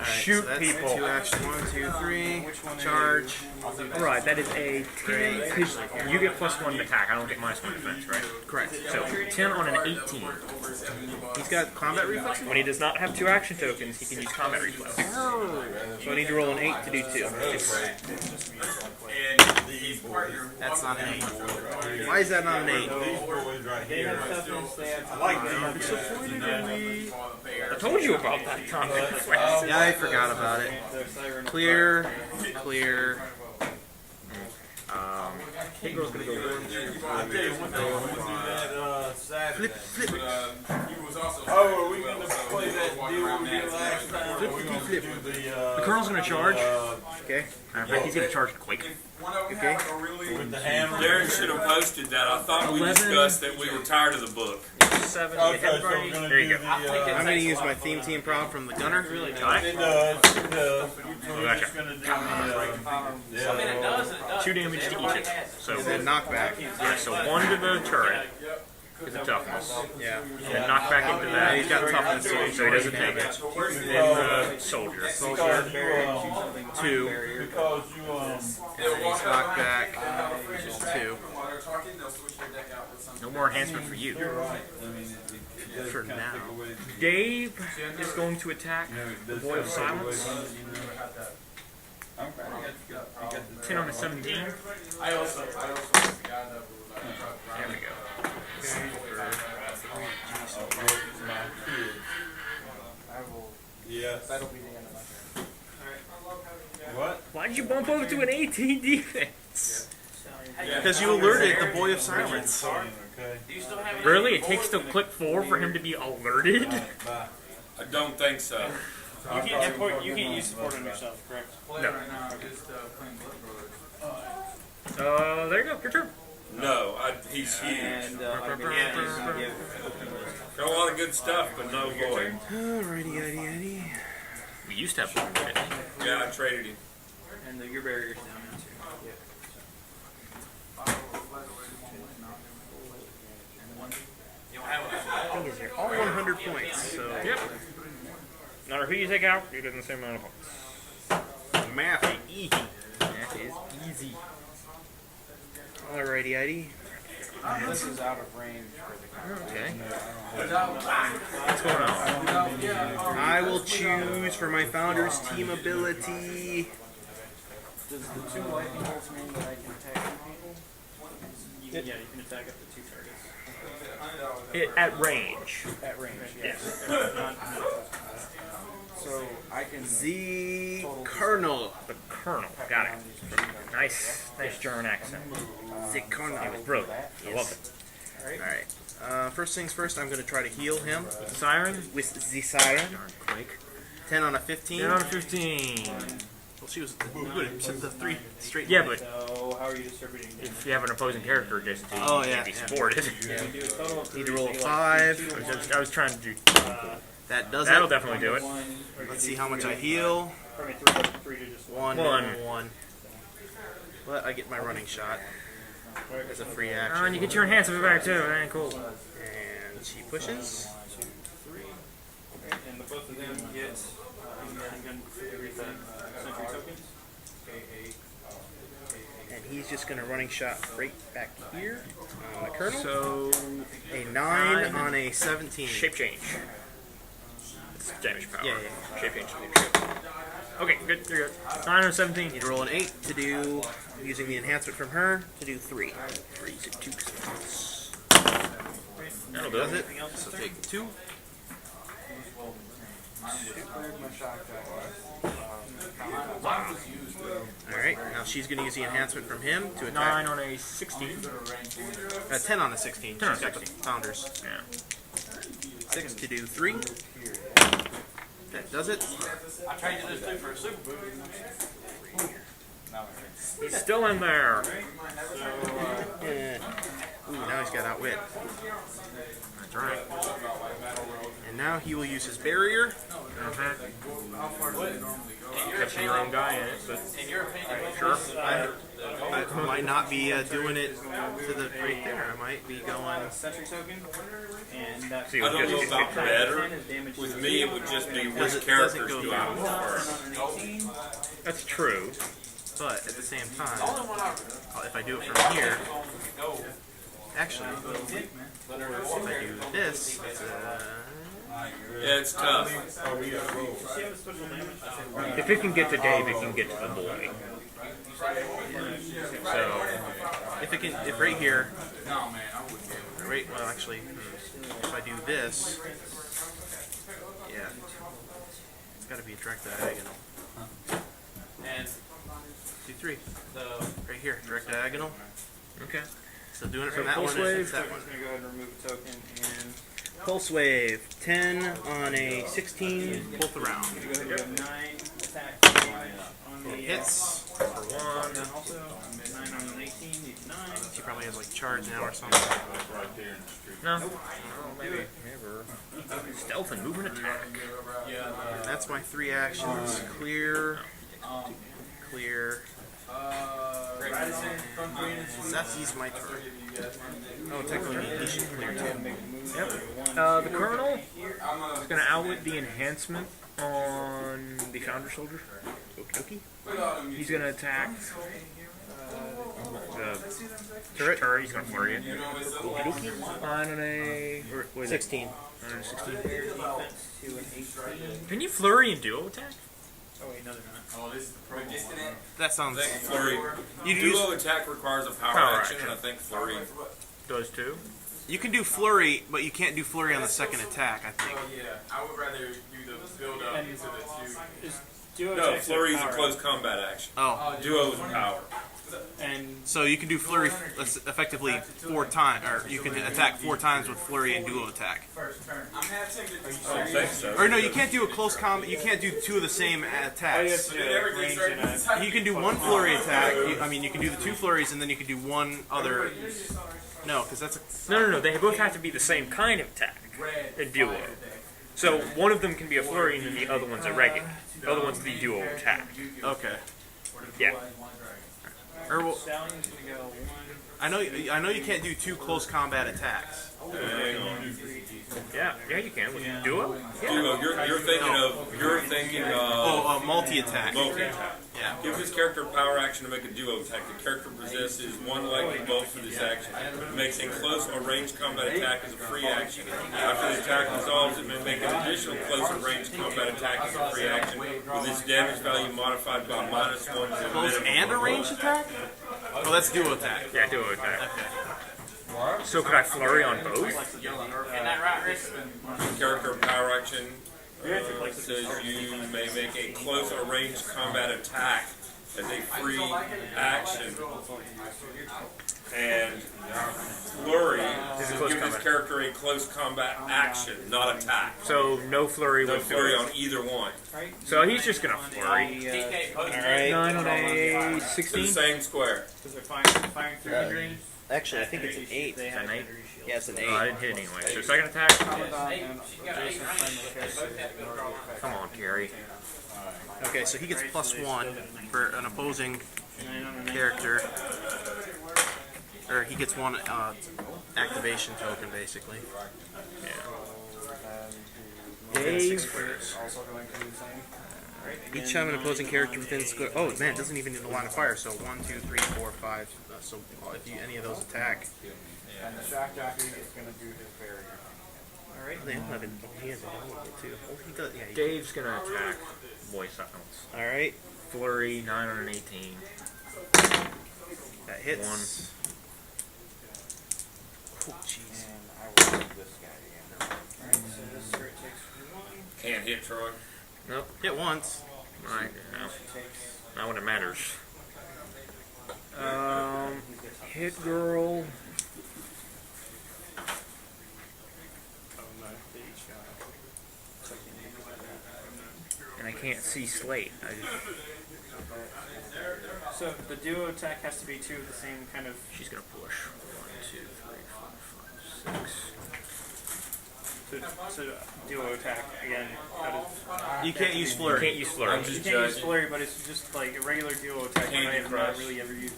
Shoot so that's people. 2 action. 1, 2, 3. Charge. Right, that is a 10. Because you get +1 attack. I don't get -1 defense, right? Correct. So 10 on an 18. He's got combat reflexes? When he does not have 2 action tokens, he can use combat reflex. Oh. So I need to roll an 8 to do 2. That's not an 8. Why is that not an 8? These boys right here. I like these. I told you about that combat reflex. Yeah, I forgot about it. Clear. Hit girl's gonna go. I tell you one thing, I want to do that Saturday. Flip. Oh, are we going to play that deal we did last time? We're going to do The colonel's gonna charge. Okay. I think he's gonna charge quick. Okay. with the hammer. Darren should have posted that. I thought we 11. discussed that we were tired of the book. 7. Okay, so we're going to There you do go. the, I'm going to use my team prop from the gunner. it does. So we're Gotcha. just going to do the, 2 damage to each. So And then knockback. yeah, so 1 to the turret. Is a toughness. Yeah. And then knock back into And that. he's got toughness, So he doesn't take it. Then the soldier. because you, 2. because you, And then he's knockback, which is 2. No more enhancement for you. For now. Dave is going to attack the Boy of Silence. 10 on a 17. There we go. yes. That'll be the end of my turn. What? Why did you bump over to an 18 defense? Because you alerted the Boy of Silence. Okay. Really? It takes till click 4 for him to be alerted? Bye. I don't think so. You can't use support on yourself, correct? No. There you go. Your turn. No, he's huge. And Got a lot of good stuff, but no void. Alrighty. We used to have one. didn't we? Yeah, I traded him. and your barrier's down now too. Thing is, you're all 100 points, so Yep. No matter who you take out, you're getting the same amount of points. math is easy. That is easy. Alrighty. This is out of range for the Okay. What's going on? I will choose for my founder's team ability. Does the 2 lightning bolts mean that I can attack 2 people? Yeah, you can attack up to 2 targets. At range. At range, Yes. So I can. The Colonel. The Colonel. Got it. Nice German accent. The Colonel. Brilliant. I love it. Alright. First things first, I'm going to try to heal him Siren. with the Siren. Quick. 10 on a 15. 10 on a 15. Well, she was good. Sent the 3 straight. Yeah, but So how are you distributing damage? if you have an opposing character adjacent to you, Oh, you yeah, can't be yeah. supported. You do a total of 3, Need to roll so a you 5. I was trying to do. That does That'll it. definitely do it. Let's see how much I heal. 3 to just 1. One. But I get my running shot as a free Oh, action. and you get your enhancement back too. That ain't cool. And she pushes. 2, 3. And the both of them get sentry tokens. And he's just going to running shot right back here on the Colonel. So A 9 on a 17. shape change. It's damage power. Yeah. Shape change. Okay, good. You're good. 9 or 17. Need to roll an 8 to do, using the enhancement from her, to do 3. 3 to 2. That'll do Does it. it? So take 2. Alright, now she's going to use the enhancement from him to attack. 9 on a 16. 10 on a 16. 10 on a She's got the 16. Founders. Yeah. 6 to do 3. That does it. I traded this dude for a super boot. He's still in there. Yeah. Ooh, now he's got outwit. That's right. And now he will use his barrier. Catching your own guy in it, but Sure. I might not be doing it to the right there. I might be going. Sentry token, and that see I what don't know gets about better. is damage. With me, it would just be Does which it- characters doesn't go do I prefer. That's true. But at the same time, if I do it from here, actually, if I do this, Yeah, it's tough. If it can get to Dave, it can get to the boy. So if right here, right, well actually, if I do this, yeah, it's got to be a direct diagonal. And do 3, right here, direct diagonal. okay. So doing it from So that pulse one, wave? it's that I'm one. just gonna go ahead and remove a token and Pulse wave, 10 on a 16, both around. go ahead and do 9 attack damage on the Hits. For 1. and also 9 on an 18, needs 9. She probably has like charge now or something. No. Oh, maybe. Never. Stealth and movement attack. That's my 3 actions. Clear. Clear. That's easy my turn. Oh, technically he should clear too. Yep. The Colonel is going to outwit the enhancement on the Founder Soldier. Okie dokie. He's going to attack the turret. He's going to flurry it. Okie dokie. On a... What is it? 16. On a 16. Defense to an 18. Can you flurry and duo attack? Oh wait, no they're not. That sounds. I think flurry. You Duo attack requires a power Power action, action. and I think flurry. Does too. You can do flurry, but you can't do flurry on the second attack, I think. Yeah, I would rather do the build up to the 2. Is duo No, attacks flurry is a power. close combat action. Oh, Duo is power. And so you can do flurry effectively 4 times, or you can attack 4 times with flurry and duo attack. I think so. Or no, you can't do a close combat. You can't do 2 of the same attacks. range and a You can do 1 flurry attack. I mean, you can do the 2 flurries, and then you can do 1 other. No, because that's a. No. They both have to be the same kind of attack in duo. So one of them can be a flurry and then the other one's a regular. The other one's the duo attack. Okay. Yeah. Or well, Stallion's gonna go 1. I know you can't do 2 close combat attacks. Yeah, you can. With duo? Duo. You're thinking of Oh, multi attack. multi attack. Yeah. Give this character a power action to make a duo attack. The character possesses 1 lightning bolt for this action. It makes a close or ranged combat attack as a free action. After the attack resolves, it may make an additional close or ranged combat attack as a free action, with its damage value modified by -1 to the Close minimum. and a ranged attack? Oh, that's duo attack. Yeah, duo attack. So could I flurry on both? Character power action says you may make a close or ranged combat attack as a free action. And flurry give this character a close combat action, not attack. So no flurry No with flurry duo. on either one. So he's just gonna flurry. Alright. 9 on a To 16. the same square. Because they're firing 300. Actually, I think it's an 8. They have An 8? Yeah, it's an Oh, I 8. didn't hit anyway. So second attack. Come on, Carrie. Okay, so he gets +1 for an opposing character. Or he gets 1 activation token, basically. Dave. Each time an opposing character within square. Oh man, it doesn't even need a line of fire. So 1, 2, 3, 4, 5. So if you, any of those attack, And the shock jockey is going to do his barrier. they all have it. He has it too. Oh, he does. Yeah. Dave's gonna attack Boy Silence. All right, Flurry, 9 on an 18. that hits. 1. Oh jeez. And I will do this guy again. Alright, so this turret takes 1. Can't hit Troy. Nope. Hit once. Right. No. Takes Not when it matters. Hit girl. And I can't see Slate. So the duo attack has to be 2 of the same kind of. She's gonna push. 1, 2, 3, 4, 5, 6. So duo attack again. You can't use You flurry. can't use flurry. I'm just You can't use judging. flurry, but it's just like a regular duo attack. Candy I have Crush. not really ever used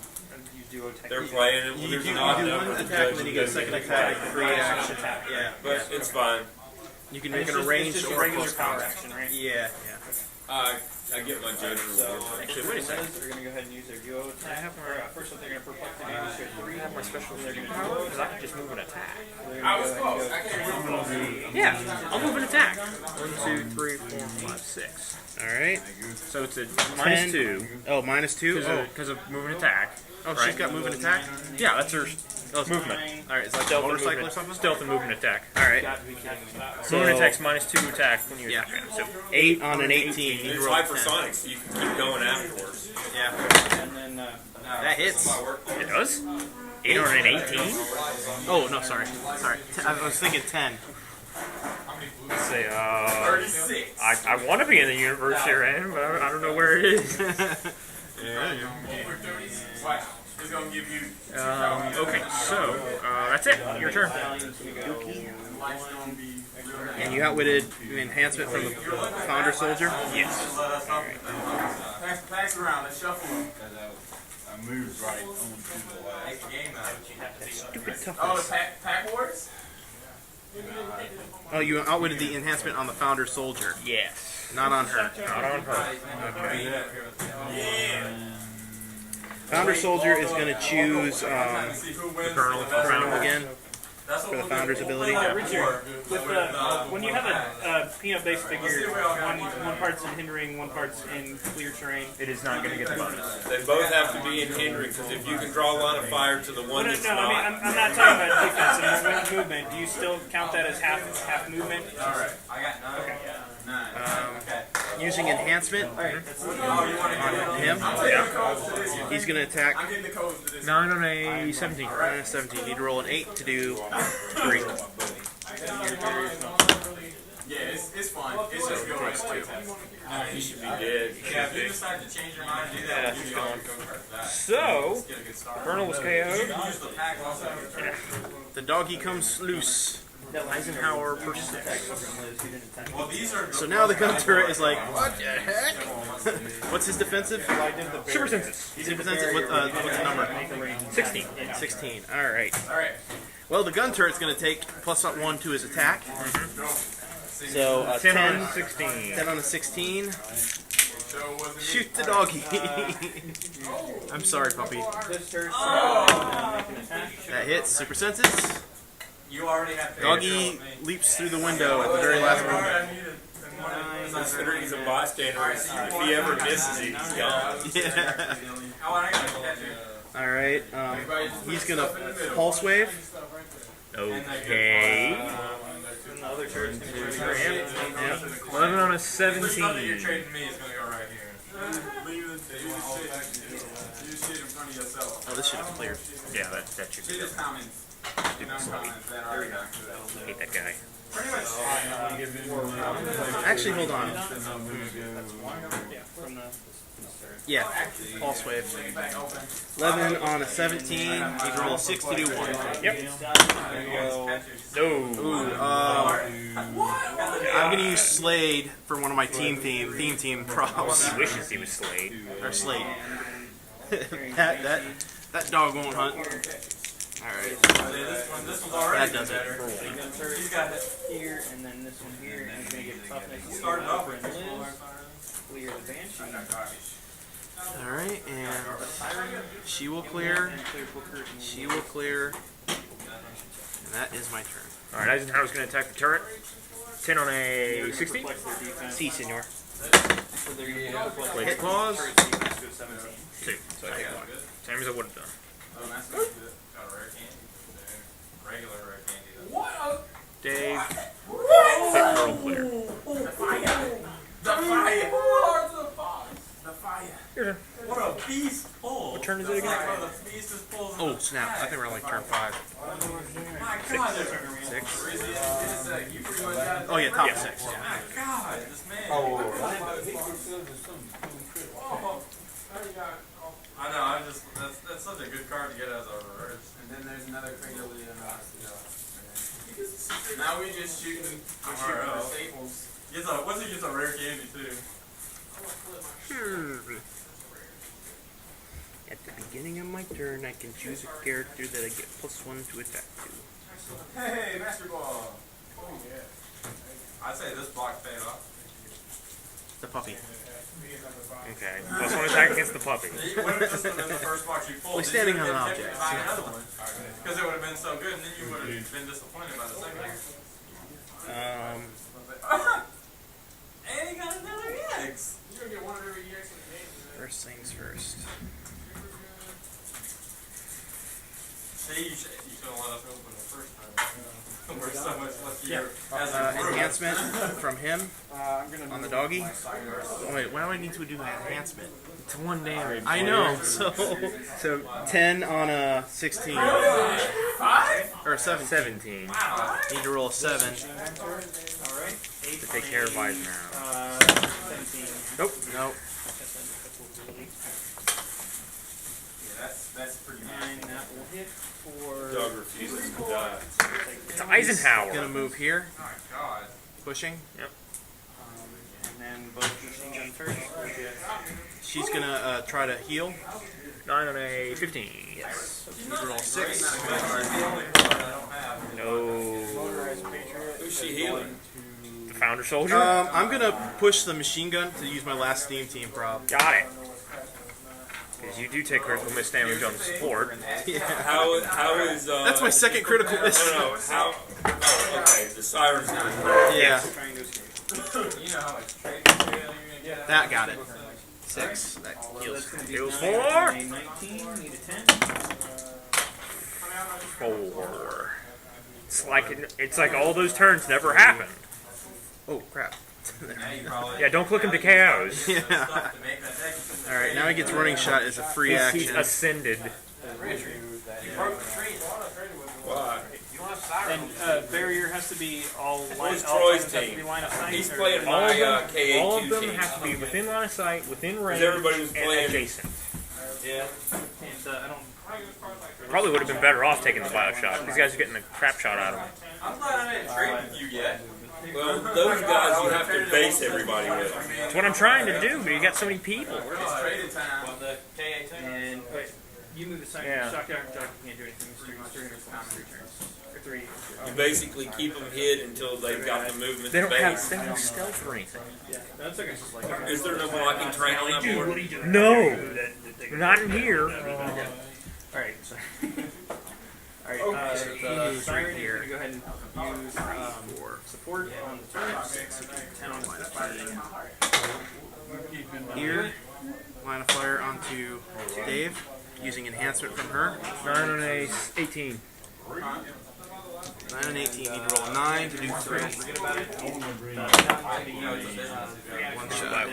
duo attack. They're playing it. You There's do an odd one number for attack and then you get a judging. second attack, free action. attack. Yeah, But it's fine. you can And make it's an just, arranged it's just a or regular close power combat. action, right? Yeah, I get my judge reward. Actually, wait a second. They're going to go ahead and use their duo attack. First, what they're going to perplexity is their 3. have my special They're going to power do because I can just move an attack. yeah. Yeah, I'll move an attack. 1, 2, 3, 4, 5, 6. All right. So it's a 10. minus 2 Oh, -2. Oh, because of moving attack. oh, she's got moving attack. Yeah, that's her Oh, movement. All right, it's like a Stealth and motorcycle or movement. something. Stealth and movement attack. All right. So movement attack's minus 2 attack when you Yeah. attack. So 8 on an 18. You It's roll 10. hypersonic, so you can keep going afterwards. Yeah, And then, that hits. it does. 8 on an 18. Oh no, sorry. I was thinking 10. Let's say, I want to be in the universe here, Ann, but I don't know where it is. Okay, so that's it. Your turn. And you outwitted the enhancement from the Founder Soldier. Yes. Pass around, let's shuffle them. I moved right onto the last. Stupid Oh, toughness. the pack wars? Oh, you outwitted the enhancement on the Founder Soldier, Yes. not on her. Not on her. Founder Soldier is going to choose Colonel again for the Founder's ability. Richard, with when you have a peanut-based figure, one part's in hindering, one part's in clear terrain. It is not going to get the bonus. They both have to be in hindering, because if you can draw a line of fire to the one No, that's I mean, not. I'm not talking about defense and movement. Do you still count that as half movement? Alright, I got 9. Okay. 9. Using enhancement on him, he's going to attack I'm getting the codes to this. 9 on a 17. 17. You need to roll an 8 to do 3. Yeah, it's fine. It's just go right to You should be dead. Yeah, if you decide to change your mind, do that. We'll give you all the code cards back. So, Get a good start. Colonel was You KO'd. can use the pack also. The doggy comes loose. Eisenhower persists. Well, these are So now the gun turret is like, what the heck? What's his defensive? Super census. He's defensive. What's the number? 16. 16. All right. Alright. Well, the gun turret's going to take +1 to his attack. So 10 on 10, 16. 10 on a 16. Shoot the doggy. I'm sorry, puppy. That hits. Super senses. You already have Doggy leaps through the window at the very last moment. Considering he's a bystander, if he ever misses it, he's gone. Yeah. Oh, I got it. All right. He's gonna pulse wave. Okay. And the other turn's going to do Yep. 11 on a The stuff that you're 17. trading me is going to go right here. Leave the shit in front of yourself. Oh, this should have cleared. Yeah, that should See be the good. comments. Non-comments that are not good. Hate that guy. Pretty much. Actually, hold on. from the... Yeah, pulse wave. 11 on a 17. You can roll a 6 to do 1. Yep. No. I'm gonna use Slade for one of my theme team props. He wishes he was Slade. Or Slade. that dog won't hunt. Alright. This one's already That does it. better. He's got it here, and then this one here, and he's going to get toughness. Started off with Clear the Banshee. Alright, and she will clear. She will clear. And that is my turn. Alright, Eisenhower's going to attack the turret. 10 on a 16. Si, senor. Blade claws. 2. So I take 1. Same as I would have done. Oh, that's good. Got a rare candy. Regular rare candy. Dave. Hit roll clear. The fire! The fire! Your turn. What a beast pull! What turn is it again? The beast is pulling. Oh, snap. I think we're on like turn 5. My God, there's 6. you pretty much got Oh, yeah, top of 6. Yeah. My God, this man. I know, I just, that's such a good card to get as a reverse. And then there's another Cradle Lead and Now we just shooting for staples. Once he gets a rare candy too. At the beginning of my turn, I can choose a character that I get +1 to attack to. Hey, Master Ball! Oh yeah. I'd say this block paid off. The puppy. Okay. +1 attack against the puppy. It would have just been the first box you pulled. Well, standing on an Then you object. would have buy another one. Because it would have been so good, and then you would have been disappointed by the second one. And he got another EX! You're going to get one of every EX in the game. First things first. See, you should have let us open the first time. We're so much luckier as a group. Enhancement from him I'm gonna on the doggy. Wait, why do I need to do an enhancement? It's 1 damage. I know, so 10 on a 16. 5? Or 17. 17. Wow. Need to roll a 7. Alright. To take care of Weisenhower. 17. Nope. Nope. Yeah, that's pretty nice. And that will hit for. Dog refuses to die. It's Eisenhower. Gonna move here. Oh my god. Pushing. And then both machine gun turrets will get. She's gonna try to heal. 9 on a 15. Yes. Need to roll 6. That's the only card I don't have. No. Motorized Patriot. Who's she healing? The Founder Soldier? I'm gonna push the machine gun to use my last Steam Team prop. Got it. Because you do take critical miss damage on the support. Yeah. How is That's my second critical miss. No, how? Oh, okay. The sirens. Yeah. Trying to escape. You know how much trade you're going to get. That got it. 6. That heals. Heals 4. A 19, need a 10. 4. It's like all those turns never happened. Oh crap. Now you probably Yeah, don't click him to KOs. Yeah. stuff to make that deck. Alright, now he gets running shot as a free He's action. ascended. You broke the trade. Why? And barrier has to be all line. Who's all Troy's targets have to team? be line of sight. He's or- playing All of my them, KA2 all of them team. have to be within line of sight, within range, everybody was and playing- adjacent. Yeah. And I don't. Probably would have been better off taking the Bioshock. These guys are getting the crap shot out of them. I'm glad I didn't trade with you yet. Well, those guys you have to base everybody with. That's what I'm trying to do, but you got so many people. It's traded time. The KA2. And wait, you move the second. Yeah. Shotgun can't do anything. It's 3 turns. Or 3. You basically keep them hid until they've got the movement They to don't have base. stealth or anything. Yeah, that's okay. Just like. Is there no blocking terrain on that board? No, not in here. Alright, so. Alright, the moves siren right is here. going to go ahead and use support on the turret. 10 on the 15. Here, line of fire onto Dave, using enhancement from her. 9 on a 18. 9 and 18, need to roll a 9 to do 3. Forget about it. One shot.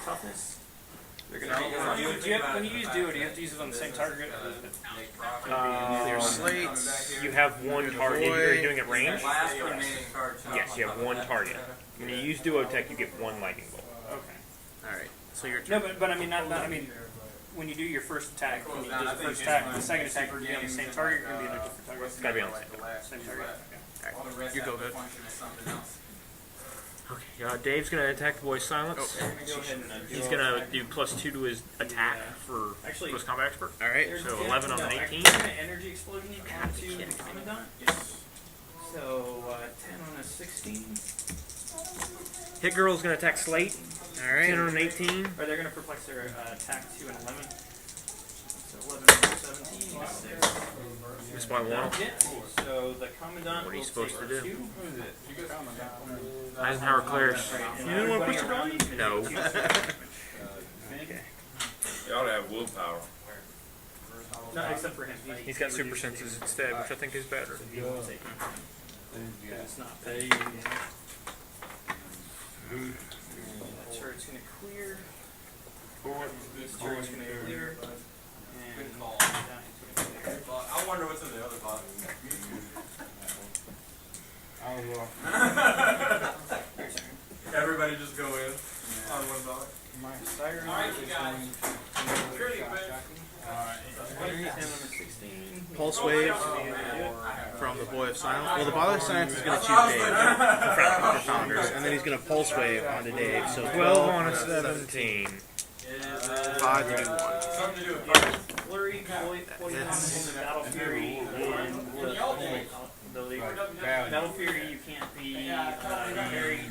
Toughness. They're gonna when you use duo, do you have to use it on the same target? Clear slate. You have one target. Are you doing it range? Last remaining card. Yes, you have one target. When you use duo tech, you get one lightning bolt. Okay. Alright, so your No, turn. but I mean, not I mean, when you do your first attack, when you do the first attack, the second attack will be on the same target, or be on a different target. It's gotta be on the Same target. Alright, you go good. Okay, Dave's gonna attack the boy's silence. Go ahead and He's gonna do +2 to his attack for Actually- close combat expert. Alright, So 11 on an 18. Energy explosion onto the commandant. So 10 on a 16. Hit girl's gonna attack Slate. 10 alright. on an 18. Or they're gonna perplex their attack 2 and 11. So 11 on 17. 6. Missed by 1. Hit. So the commandant What are you will supposed take to do? 2. Eisenhower clears. And You didn't want to push everybody the button? No. You ought to have willpower. No, except for him. He's got super senses instead, which I think is better. It's not bad. That turret's gonna clear. This turret's gonna clear. And that is gonna clear. I wonder what's in the other box. Everybody just go in on one box. My siren Alright, you is guys. going to Pretty quick. 10 on a 16. Pulse wave. from the Boy of Silence. Well, the Boy of Silence is going to choose Dave for Founders, and then he's going to Pulse Wave onto Dave. So 12 on a 17. 5 to do 1. Flurry, poison, That's- Battle Fury, and Battle Fury. You can't be carried.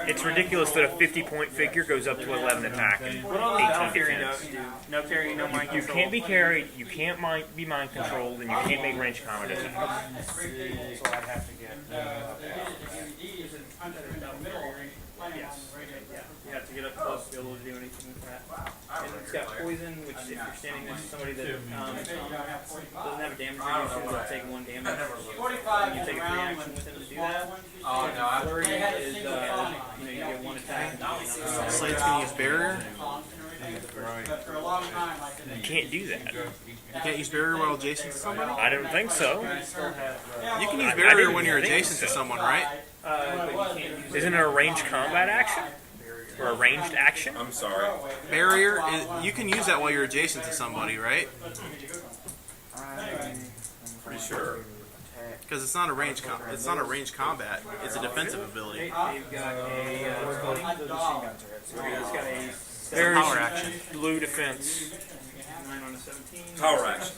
It's ridiculous that a 50-point figure goes up to 11 attack and What all does Battle 18 Fury defense. do? No carry, no mind You control. can't be carried, you can't be mind controlled, and you can't make range combat attacks. So I'd have to get. Yes. You have to get up close to be able to do anything with that. And it's got poison, which if you're standing next to somebody that doesn't have a damage reduction, they'll take 1 damage. And you take a free action with him to do that. Flurry is, you get 1 attack. Slade's going to use Barrier. You can't do that. You can't use Barrier while adjacent to somebody? I don't think so. You can use I Barrier didn't when you're think adjacent to so. someone, right? But you can't use Isn't it a ranged combat action? Or a ranged action? I'm sorry. Barrier, you can use that while you're adjacent to somebody, right? Pretty sure. Because it's not a range combat. It's a defensive ability. They've got a There's Power action. blue defense. 9 on a 17. Power action.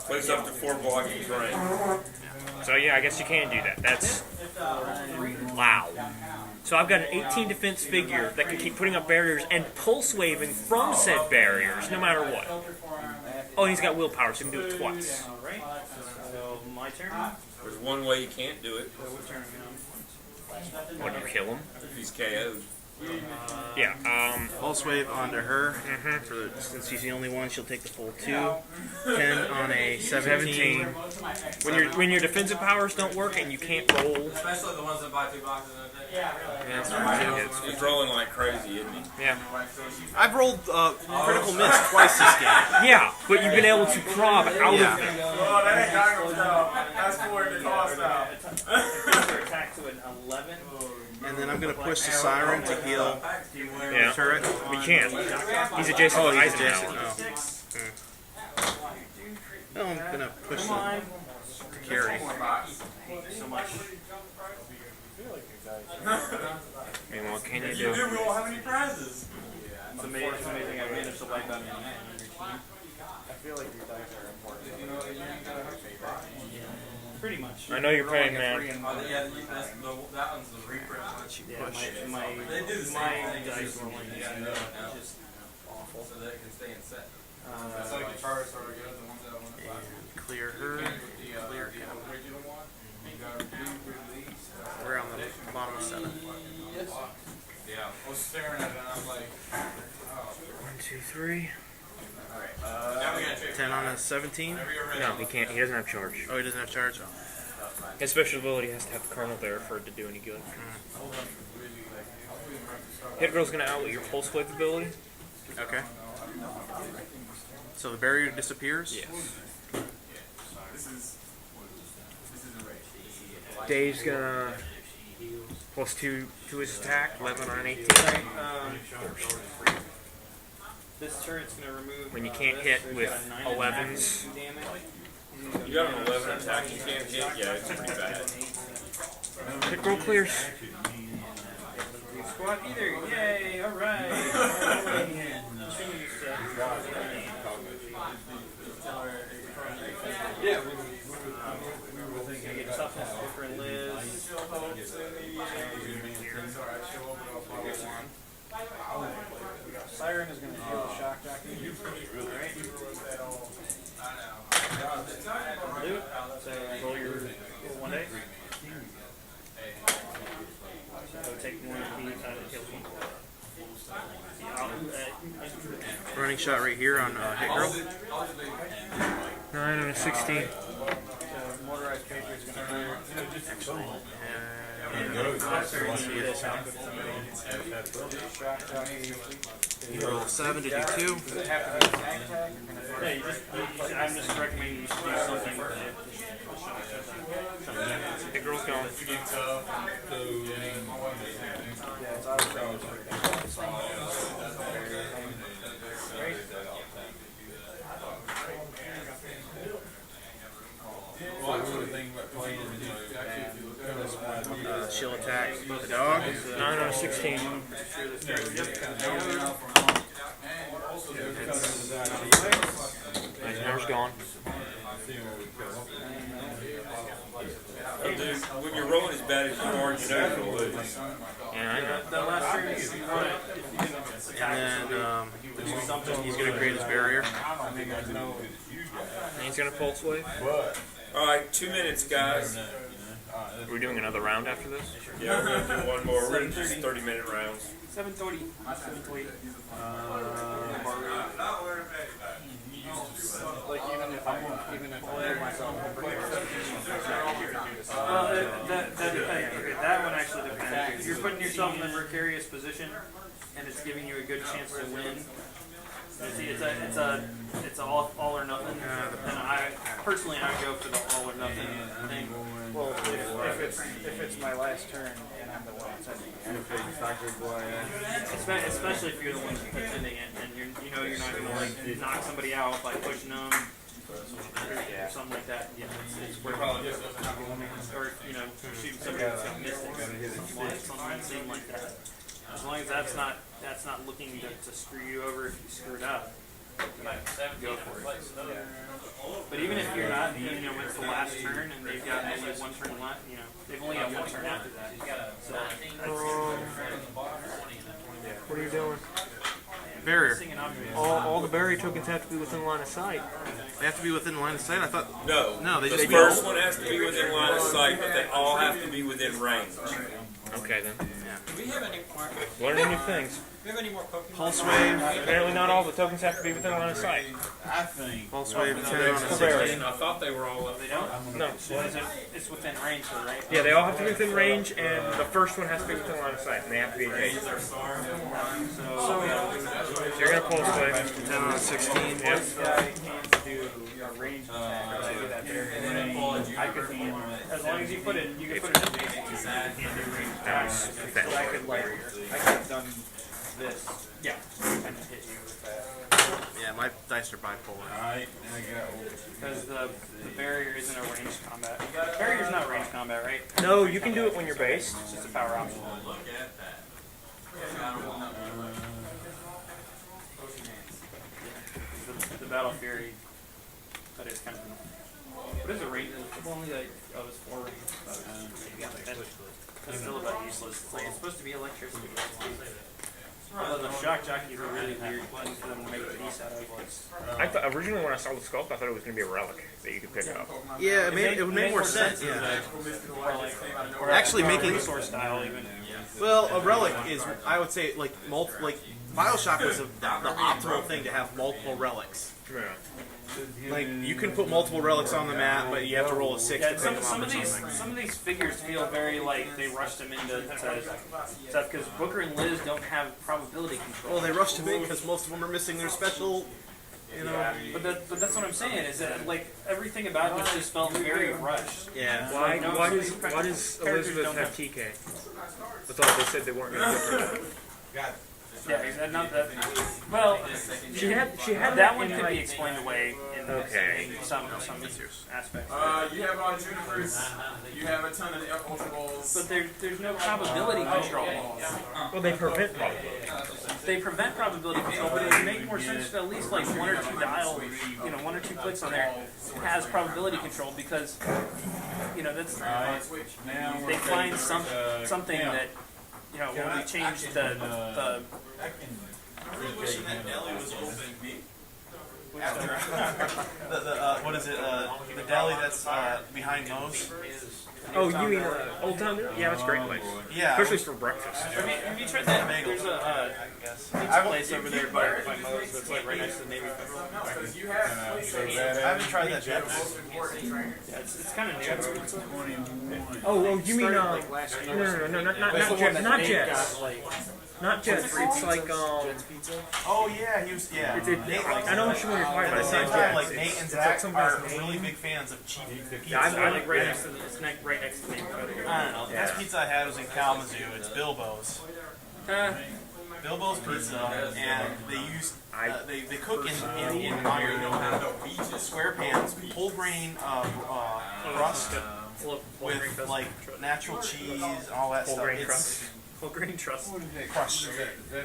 Plays up to 4 blocking terrain. So yeah, I guess you can do that. That's wow. So I've got an 18 defense figure that can keep putting up barriers and pulse waving from said barriers, no matter what. Oh, and he's got willpower, so he can do it twice. Alright. So my turn. There's one way you can't do it. What turn am I on? When you kill him. If he's KO'd. Yeah. Pulse Wave onto her. Since she's the only one, she'll take the full 2. 10 on a 17. When your defensive powers don't work and you can't roll. Especially the ones that buy 2 boxes in a day. Yeah. He's rolling like crazy, isn't he? Yeah. I've rolled critical miss twice this game. Yeah, but you've been able to prob out of them. Oh, that ain't Dino style. That's for the cost style. Attack to an 11. And then I'm going to push the Siren to heal Yeah. turret. We can't. He's adjacent Oh, to he's Eisenhower. adjacent. No, I'm going to push the carry. So much. I mean, what can you We do? won't have any prizes. It's amazing I managed to wipe out anything on your team. Pretty much. I know you're playing now. Oh, yeah, that one's the reprint. Yeah, my dice rolling is just awful. So that it can stay in set. That's like the Charizard are good, the ones that want to And clear her. Clear him. original one. You got re-release. We're on the bottom of 7. Yeah. I was staring at it and I'm like, 1, 2, 3. now we gotta check. 10 on a 17. No, he can't. He doesn't have charge. Oh, he doesn't have charge? Oh. His special ability has to have the kernel there for it to do any good. Hit Girl's gonna outwit your pulse wave ability. Okay. So the barrier disappears? Yes. Dave's gonna +2 to his attack, 11 on an 18. This turret's gonna remove. When you can't hit with 11s. You got an 11 attack, you can't hit, yeah, it's pretty bad. Hit Girl clears. Squad either. Yay! All right. Yeah. Get toughness for Liz. Siren is going to heal the shock doctor. Alright. Loot. So roll your 1 day. So take 1 of these out of the kill one. Running shot right here on Hit Girl. 9 on a 16. So motorized patriot's going to clear. You roll 7 to do 2. Yeah, you just, I'm just recommending you should do something with it. Hit Girl's gone. 16. His number's gone. Oh, dude, when you're rolling as bad as you are, you know you're going to lose. Yeah, I know. That last turn, you want it. And then he's going to create his barrier. And he's gonna pulse wave. All right, 2 minutes, guys. Are we doing another round after this? Yeah, we're going to do one more. We're going to do 30-minute rounds. 7:30. 7:20. Like even if I play myself, that one actually depends. If you're putting yourself in a precarious position and it's giving you a good chance to win, see, it's all or nothing. And I personally I go for the all or nothing thing. Well, if it's my last turn and I'm the one sending it, especially if you're the one sending it and you know you're not gonna like knock somebody out by pushing them or something like that. Yeah, it's worth it. Or shooting somebody with some mystic, something like that. As long as that's not looking to screw you over if you screwed up. Go for it. Yeah. But even if you're not, it's the last turn and they've got only one turn left, they've only got one turn after that. So What are you doing? Barrier. All the barrier tokens have to be within line of sight. They have to be within the line of sight? I thought... No, they the just first one has to be within line of sight, but they all have to be within range. Okay then. Do we have any more? Learning new things. Do we have any more Pokemon? Pulse wave. Apparently not all the tokens have to be within line of sight. I think. Pulse wave 10 on a For barrier. 16. I thought they were all. they don't. No. It's within range, though, right? Yeah, they all have to be within range, and the first one has to be within line of sight, and they have to be engaged. So You're gonna pulse wave. 10 on a 16. Yep. this guy can't do a range attack or do that barrier. I could, as long as you put it in basic, you can't do range attack. So I could have done this. Yeah. And hit you with that. Yeah, my dice are bipolar. Alright, Because the barrier isn't a ranged combat. Barrier's not ranged combat, right? No, you can do it when you're based. It's just a power option. The Battle Fury, but it's kind of. What is the range? It's only like, it's 4 range. That's still about useless. It's supposed to be electricity. Although the shock jockey is a really weird thing for them to make a piece out of. I thought originally when I saw the sculpt, I thought it was gonna be a relic that you could pick up. Yeah, it would make more sense. Yeah. Or Actually making... resource style even. Well, a relic is, I would say, like Bioshock was the optimal thing to have multiple relics. Yeah. Like, you can put multiple relics on the map, but you have to roll a 6 to pick them up Some or of something. these figures feel very like they rushed them into stuff because Booker and Liz don't have probability control. Well, they rushed him in because most of them are missing their special, But that's what I'm saying is that like everything about this just felt very rushed. Yeah. Why does Elizabeth have TK? That's all they said they weren't gonna get. got it. Yeah, exactly. Not that. Well, She had that one could be explained away in Okay. some aspects. You have all Junipers. You have a ton of Ultra Balls. But there's no probability control. Well, they prevent probability. They prevent probability control, but it would make more sense to at least like 1 or 2 dials, 1 or 2 clicks on there has probability control because, that's they find something that when we change the what is it? The deli that's behind Moe's. Oh, you mean Old Town? Yeah, that's a great place. Yeah. Especially for breakfast. Have you tried that? There's a pizza place over there by Moe's that's like right next to the Navy. You have I haven't tried that yet. Yeah, it's kind of new. Oh, you mean Started, like, last year. no, not That's the one Jets, that not Nate Jets, got, like, not Jets. It's like Oh yeah, he was. Yeah. I know which one you're talking At about. the It's same not time, Jets. like Nate and It's Zach like somebody's are name. really big fans of cheap pizza. I like right next to right next to the Navy. I don't know. The best pizza I had was in Kalamazoo. It's Bilbo's. Bilbo's Pizza, and they use they cook in iron square pans, whole grain crust with like natural cheese, all that Whole stuff. grain It's crust. Whole grain trust. Crush.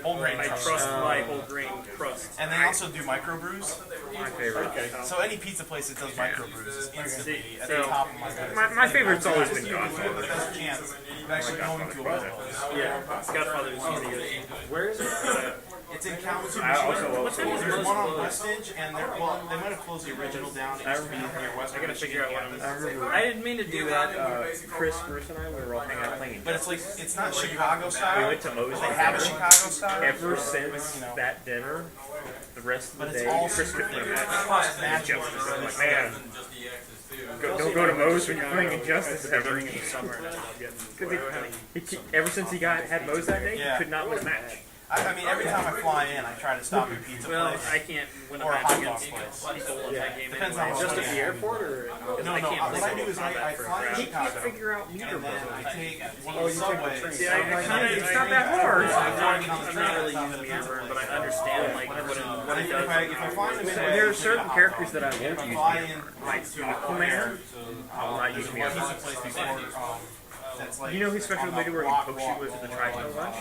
Whole grain I trust. trust my whole grain crust. And they also do microbrews. My favorite. So any pizza place that does microbrews is instantly at the So, top of my list. My favorite's always been The Godfather. best chance of actually going to a Buffalo's. Yeah, Godfather is pretty good. Where is it? It's in Kalamazoo, I also Michigan. love There's one on Westage, and they might have closed the original down. It used to be near West. I gotta figure out what I didn't mean to do that. Chris, Bruce, and I, we were all hanging out playing. But it's like it's not Chicago style. We went to Moe's. They have a Chicago style. Ever since that dinner, the rest of the But it's day, all Chris super couldn't clear. get It's mad. natural. I'm like, man, Just the X's too. don't go to Moe's when you're playing Injustice ever. During the summer, and I ended up getting Ever since he had Moe's that day, Yeah. he could not win a match. I mean, every time I fly in, I try to stop at a pizza Well, place I can't win a or a match hot dog against place. people in that game Depends anyway. on Just what at it the is. airport, or No, no. What I do is I fly in He can't Chicago, figure out meter and then balls. I take one of the subways. See, It's not that hard. I'm not really using the word, but I understand like what it does. If I find them in There are certain characters that I won't use. fly in Like Aquaman, I will not use a meter pizza balls. place before, that's like You know his special ability where he pokes you with the tri-tail lunch?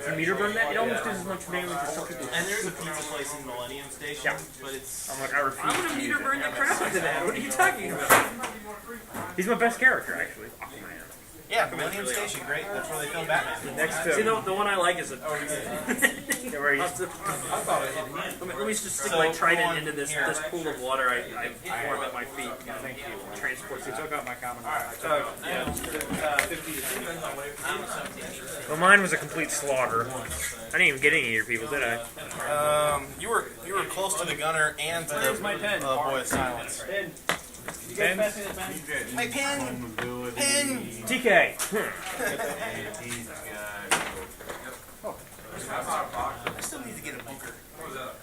You meter burn that? It almost does as much damage as some people. and there's a pizza place in Millennium Station, but it's I'm like, I refuse I'm gonna to use meter burn it. the crap out of that. What are you talking about? He's my best character, actually. Aquaman. yeah, Millennium Station, great. That's where they film Batman. Next See, to the one I like is a. where he's Let me just stick my trident into this pool of water I form at my feet. Thank you. Transport. You took out my common. well, mine was a complete slaughter. I didn't even get any of your people, did I? You were close to the gunner and to the boy of silence. Ben? My pen, pen. TK. I still need to get a bunker.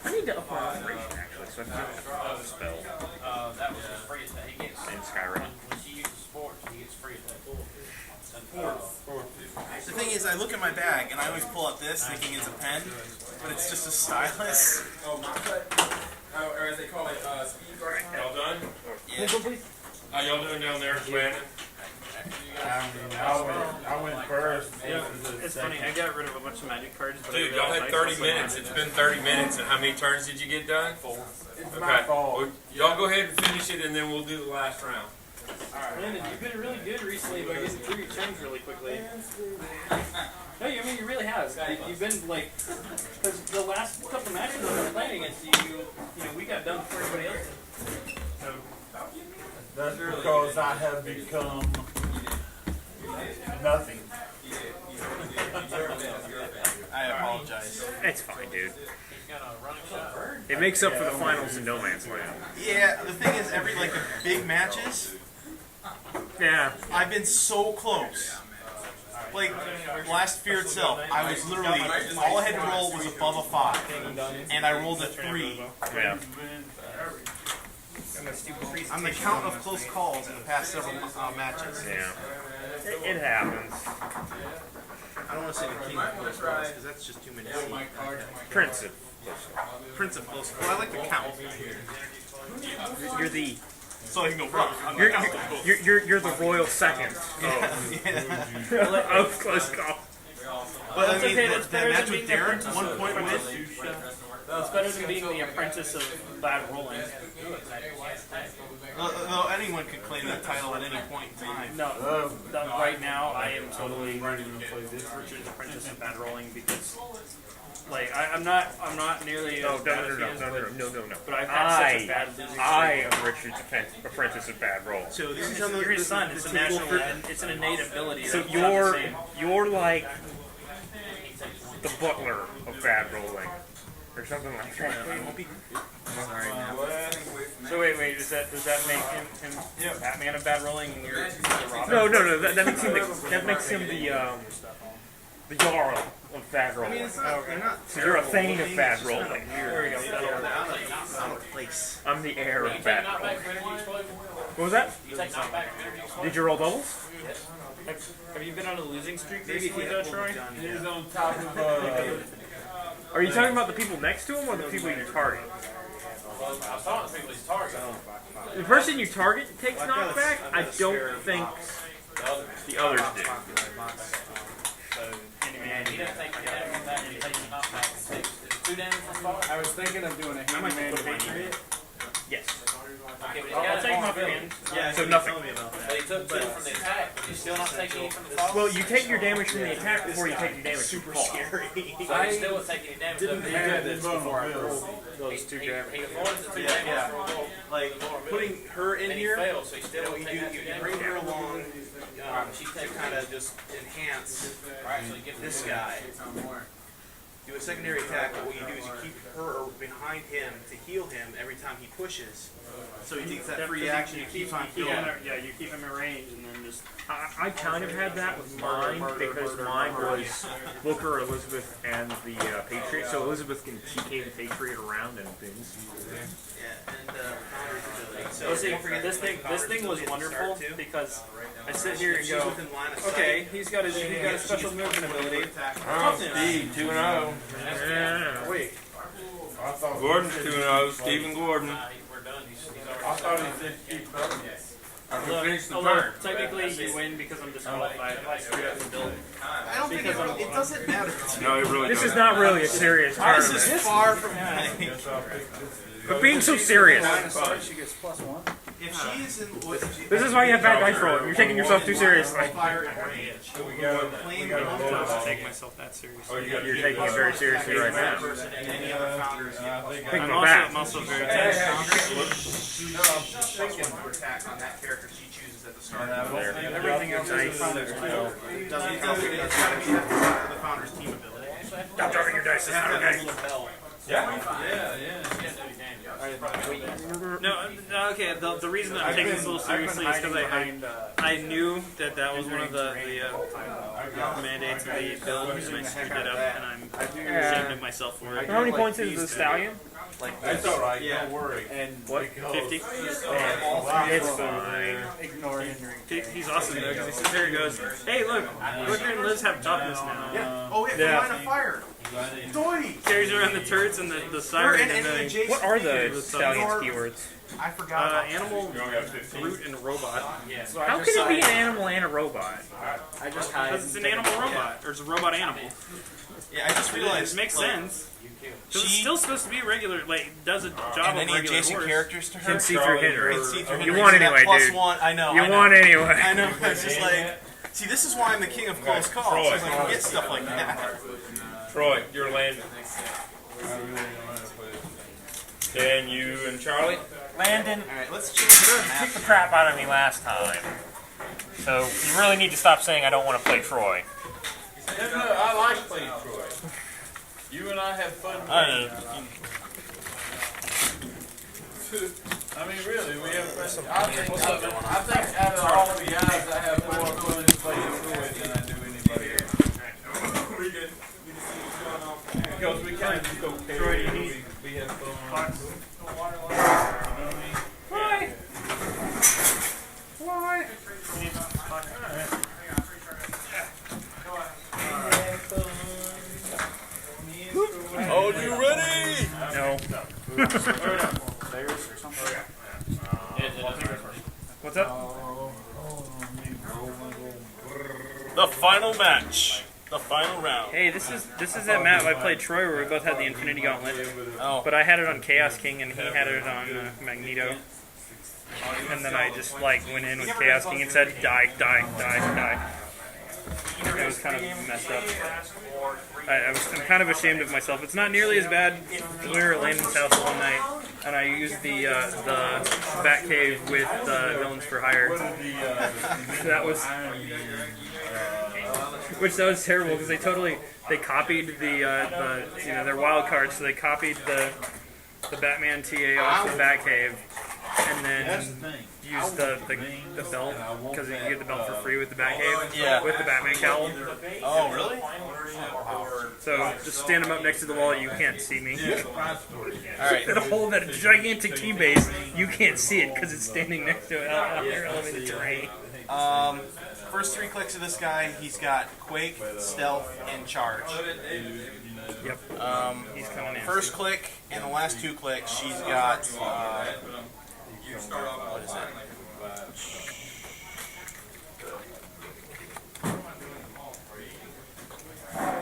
I need to up my operation, actually, so I can get a spell in Skyrim. The thing is, I look at my bag and I always pull out this thinking it's a pen, but it's just a stylus. Or as they call it, speed guard. Y'all done? Yeah. How y'all doing down there, Shannon? I went first. It's funny. I got rid of a bunch of magic cards, but Dude, I y'all realized had I 30 still minutes. have It's been 30 minutes, and how many turns did you get done? Okay. Well, y'all go ahead and finish it, and then we'll do the last round. Brandon, you've been really good recently by getting through your turns really quickly. No, I mean you really have. You've been like, because the last couple matches I've been playing against you, you know, we got done before anybody else did. That's because I have become nothing. I apologize. It's fine, dude. It makes up for the finals in No Man's Land. Yeah, the thing is, every like the big matches, Yeah. I've been so close. Like last Fear itself, I was literally all I had to roll was above a 5, and I rolled a 3. Yeah. I'm the count of close calls in the past several matches. Yeah. It happens. I don't want to say the king of close calls because that's just too many. Prince of Prince of close calls. I like the count, You're the so I can go rough. you're the royal second of close call. But I That's mean, okay, that, that's that better match than with being the Darren, apprentice 1 of point win. It's better than being the apprentice of bad rolling. Though anyone could claim that title at any point in time. No, right now I am totally Richard's apprentice of bad rolling because, like, I'm not nearly No, as bad as he is, no. but I've had such a bad losing streak. I am Richard's apprentice of bad roll. So this is You're his son. It's a natural. It's an innate ability. So That's not the same. you're like the butler of bad rolling, or something like that. So wait. Does that make him Batman of bad rolling and you're the Robin? No. That makes him the Jarl of bad rolling. they're not So you're a Thane of bad rolling. There we go. out of place. I'm the heir of bad rolling. What was that? Did you roll doubles? Have you been on a losing streak recently, though, Troy? He's on top of Are you talking about the people next to him or the people you target? The person you target takes knockback? I don't think the others do. I was thinking of doing a handyman patriot. Yes. I'll take him off your hand. Yeah, so nothing. Well, you take your damage from the attack before you take your damage. Super scary. I didn't have this before I rolled those 2 damage. Yeah. Like putting her in here, what you do, you bring her along to kind of just enhance this guy. Do a secondary attack, but what you do is you keep her behind him to heal him every time he pushes. So he takes that free action, you keep on healing. Yeah, you keep him in range and then just. I kind of had that with mine because mine was Booker, Elizabeth, and the Patriot. So Elizabeth can TK the Patriot around and things. Yeah, and Founder's ability. So see, this thing was wonderful because I sit here and go, okay, he's got a special movement ability. Steve, 2-0. Yeah. Wait. Gordon's 2-0. Stephen Gordon. I thought he said keep up. Finish the turn. Look, technically you win because I'm disqualified if I screw up the build. I don't think it doesn't matter. No, it really This is doesn't. not really a serious This tournament. is far from playing. But being so serious. She gets +1. If she's in, This is why you have bad dice rolling. You're taking yourself too seriously. fire and range. Playing I one don't take myself that seriously. You're taking it very seriously right now. person and any other founders. I'm also very Attack on that character she chooses at the start. Everything else is founders. It's got to be the founder's team ability. Stop dropping your dice. It's not okay. No, okay. The reason I'm taking this a little seriously is because I knew that was one of the mandates of the build, and I screwed it up, and I'm ashamed of myself for it. How many points is the Stallion? That's alright, don't worry. And What? 50. It's fine. Ignore hindering. He's awesome though, because he sits there and goes, "Hey, look, Booker and Liz have toughness now." Oh, yeah, line of fire. Doity. Carries around the turrets and the siren, and the What are the Stallion's keywords? I forgot. animal, brute, and robot. How can it be an animal and a robot? Because it's an animal robot, or it's a robot animal. Yeah, I just realized. It makes sense. Because it's still supposed to be regular, like, does a job And of any regular adjacent horse. characters to her. Can see through Hindra. Can see through You Hindra, want so that anyway, plus dude. one, I know. You I know. want anyway. I know. It's just like, see, this is why I'm the king of close calls. Because I can get stuff like that. Troy, you're landing. Dan, you and Charlie? Landon All right, let's change the map. kicked the crap out of me last time. So you really need to stop saying I don't want to play Troy. I like playing Troy. You and I have fun. I mean, really, we have fun. I think out of all the guys, I have more fun playing Troy than I do anybody else. Because we kind of just go carry. We have fun. Why? Why? Are you ready? No. What's up? The final match. The final round. Hey, this is that map I played Troy where we both had the Infinity Gauntlet. Oh. But I had it on Chaos King and he had it on Magneto. And then I just like went in with Chaos King and said die, die, die, die. It was kind of messed up. I'm kind of ashamed of myself. It's not nearly as bad. We were at Landon's house one night, and I used the Batcave with Villains for Hire. That was terrible because they copied their wild cards, so they copied the Batman TA off the Batcave, and then used the belt because you get the belt for free with the Batcave with the Batman cowl. Oh, really? So just stand them up next to the wall. You can't see me. All right. That whole that gigantic key base, you can't see it because it's standing next to elevated terrain. First 3 clicks of this guy, he's got Quake, Stealth, and Charge. Yep. He's coming in. First click and the last 2 clicks, she's got. What is it?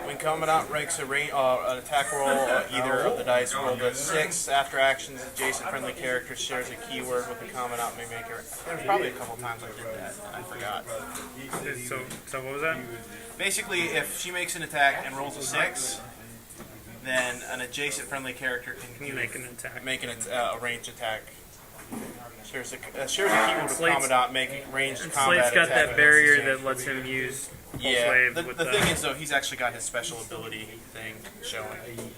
When Commandant makes an attack roll, either of the dice rolled a 6 after actions, adjacent friendly character shares a keyword with the Commandant may make her. There's probably a couple times I did that, and I forgot. So what was that? Basically, if she makes an attack and rolls a 6, then an adjacent friendly character can Make an attack. make a ranged attack. Shares a keyword with Slate's- Commandant, make ranged And combat Slate's got attack that barrier against that lets him use Pulse Yeah, Wave the with thing is though, he's actually got his special ability thing showing.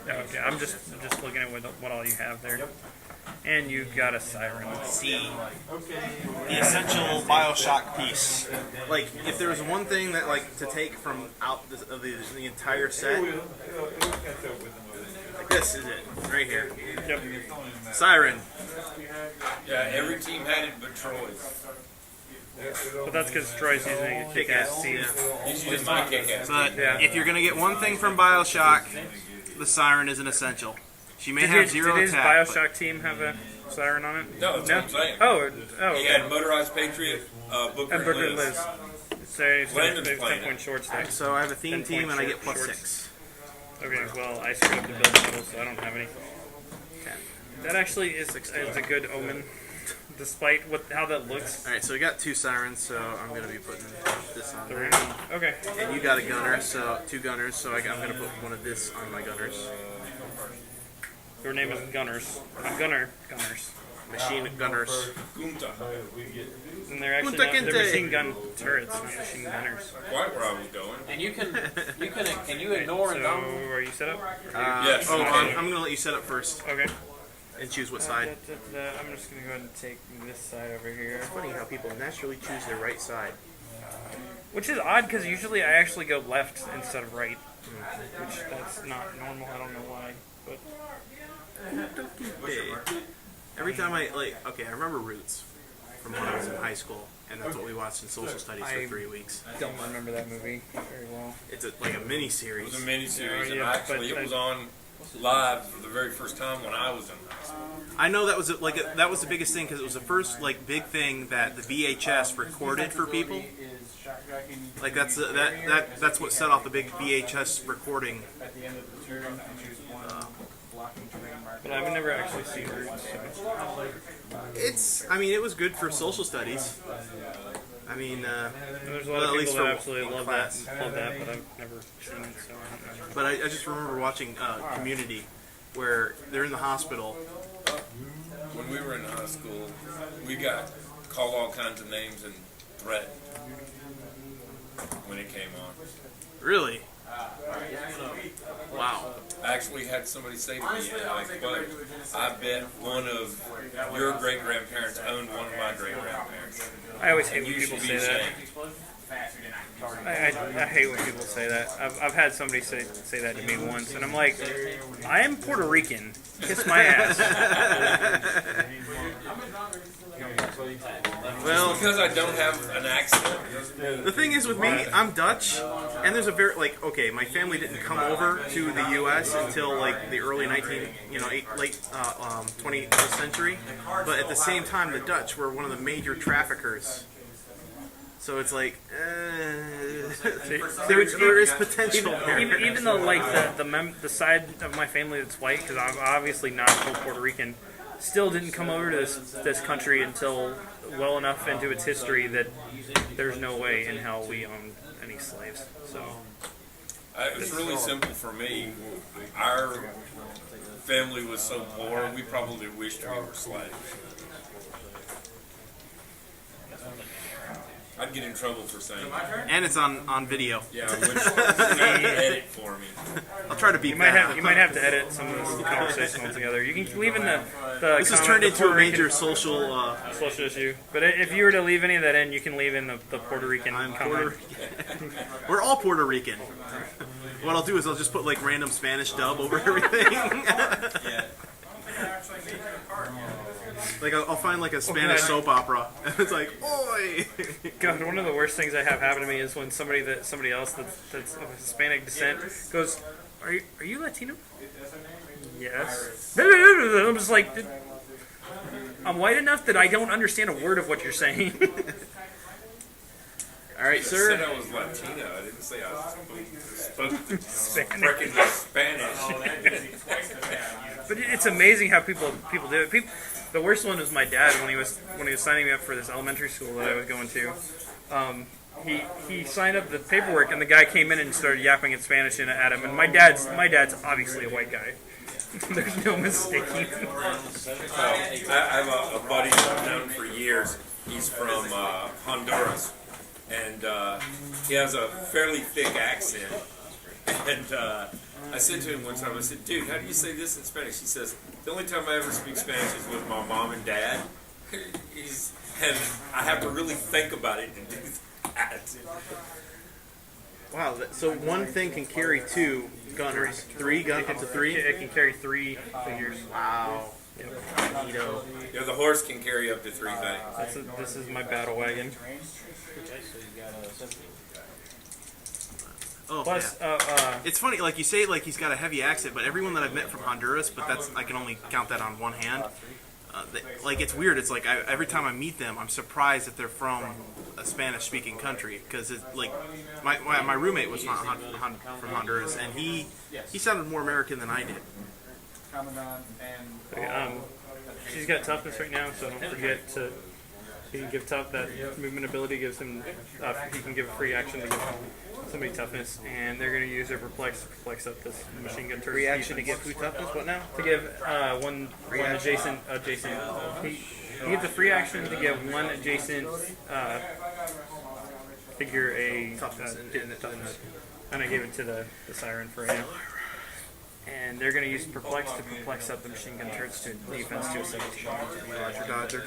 Okay, I'm just looking at what all you have there. And you got a siren. See, the essential Bioshock piece. Like, if there was one thing that like to take from out the entire set, like this is it right here. Yep. Siren. Yeah, every team had it but Troy's. But that's because Troy's using a kick-ass team. He's using my kick-ass. But Yeah. if you're gonna get one thing from Bioshock, the Siren is an essential. She may have zero did his attack. Bioshock team have a siren on it? No, that's what I'm saying. Oh, He okay. had Motorized Patriot, Booker, And Booker and and Liz. Liz. So Landon's there's playing 10-point shorts there. So I have a theme 10-point team and I get shorts. +6. Okay, well, I screwed up the build model, so I don't have any. That actually is a good omen, despite how that looks. All right, so we got 2 Sirens, so I'm gonna be putting this on there. Okay. And you got a gunner, so 2 gunners, so I'm gonna put one of this on my gunners. Your name is Gunners. Gunners. Machine gunners. Gunta. And they're actually Punta they're Kinte. machine gun turrets, not machine gunners. Quite where I was going. And can you ignore So, and dump? are you set up? Yes. Oh, Okay. I'm gonna let you set up first Okay. and choose what side. I'm just gonna go ahead and take this side over here. Funny how people naturally choose their right side. Which is odd, because usually I actually go left instead of right. Which, that's not normal, I don't know why. But Every time I I remember Roots from when I was in high school, and that's what we watched in social studies for 3 weeks. don't remember that movie very well. It's like a mini It series. was a miniseries, and Yeah, actually but it was on live for the very first time when I was in high school. I know that was that was the biggest thing because it was the first big thing that the VHS recorded for people. Like that's what set off the big VHS recording. But I've never actually seen Roots. So. It was good for social studies. And there's a lot well, at of least people that for absolutely love class. that, but I've never seen it, so I don't know. But I just remember watching Community, where they're in the hospital. When we were in high school, we got called all kinds of names and threatened when it came on. Really? Wow. I actually had somebody say to me, like, "But I bet one of your great grandparents owned one of my great grandparents. I always hate when You people should be say that. ashamed." I hate when people say that. I've had somebody say that to me once, and I'm like, I am Puerto Rican. Kiss my ass. Well, Because I don't have an accent. the thing is with me, I'm Dutch, and there's a very my family didn't come over to the U.S. until the early 20th century. But at the same time, the Dutch were one of the major traffickers. So it's like there is potential there. Even though the side of my family that's white, because I'm obviously not full Puerto Rican, still didn't come over to this country until well enough into its history that there's no way in hell we owned any slaves. So It's really simple for me. Our family was so poor, we probably wished we were slaves. I'd get in trouble for saying that. And it's on video. Yeah, which you edit for me. I'll try to beat you might that. have to edit some of this conversation altogether. You can leave in the This has turned into a major social. social issue. But if you were to leave any of that in, you can leave in the Puerto Rican I'm comment. Puerto Rican. We're all Puerto Rican. What I'll do is I'll just put random Spanish dub over everything. I'll find a Spanish soap opera, and it's like, oi! God, one of the worst things I have happen to me is when somebody else that's of Hispanic descent goes, "Are you Latino?" Yes. I'm just like, I'm white enough that I don't understand a word of what you're saying. All right, I said sir. I was Latino. I didn't say I spoke Spanish. freaking Spanish. But it's amazing how people do it. The worst one was my dad when he was signing me up for this elementary school that I was going to. He signed up the paperwork, and the guy came in and started yapping in Spanish at him. And my dad's obviously a white guy. There's no mistaking. I have a buddy that I've known for years. He's from Honduras, and he has a fairly thick accent. And I said to him one time, I said, "Dude, how do you say this in Spanish?" He says, "The only time I ever speak Spanish is with my mom and dad." And I have to really think about it to do that. Wow. So one thing can carry 2 gunners. 3 gun up to 3. It can carry 3 figures. Wow. Neato. You know, the horse can carry up to 3 things. This is my battle wagon. Oh, Plus, yeah. It's funny, like you say, like he's got a heavy accent, but everyone that I've met from Honduras, but I can only count that on one hand. Like it's weird. It's like every time I meet them, I'm surprised that they're from a Spanish-speaking country because it's like my roommate was from Honduras, and he sounded more American than I did. she's got toughness right now, so don't forget to. He can give tough. That movement ability gives him. He can give a free action to give somebody toughness, and they're going to use their perplex to perplex up this machine gun turret. Free action to give who toughness? What now? To give one adjacent. He gives a free action to give one adjacent figure a toughness, and I gave it to the siren for now. And they're going to use perplex to perplex up the machine gun turrets to defense to a 17. Roger, Dodger.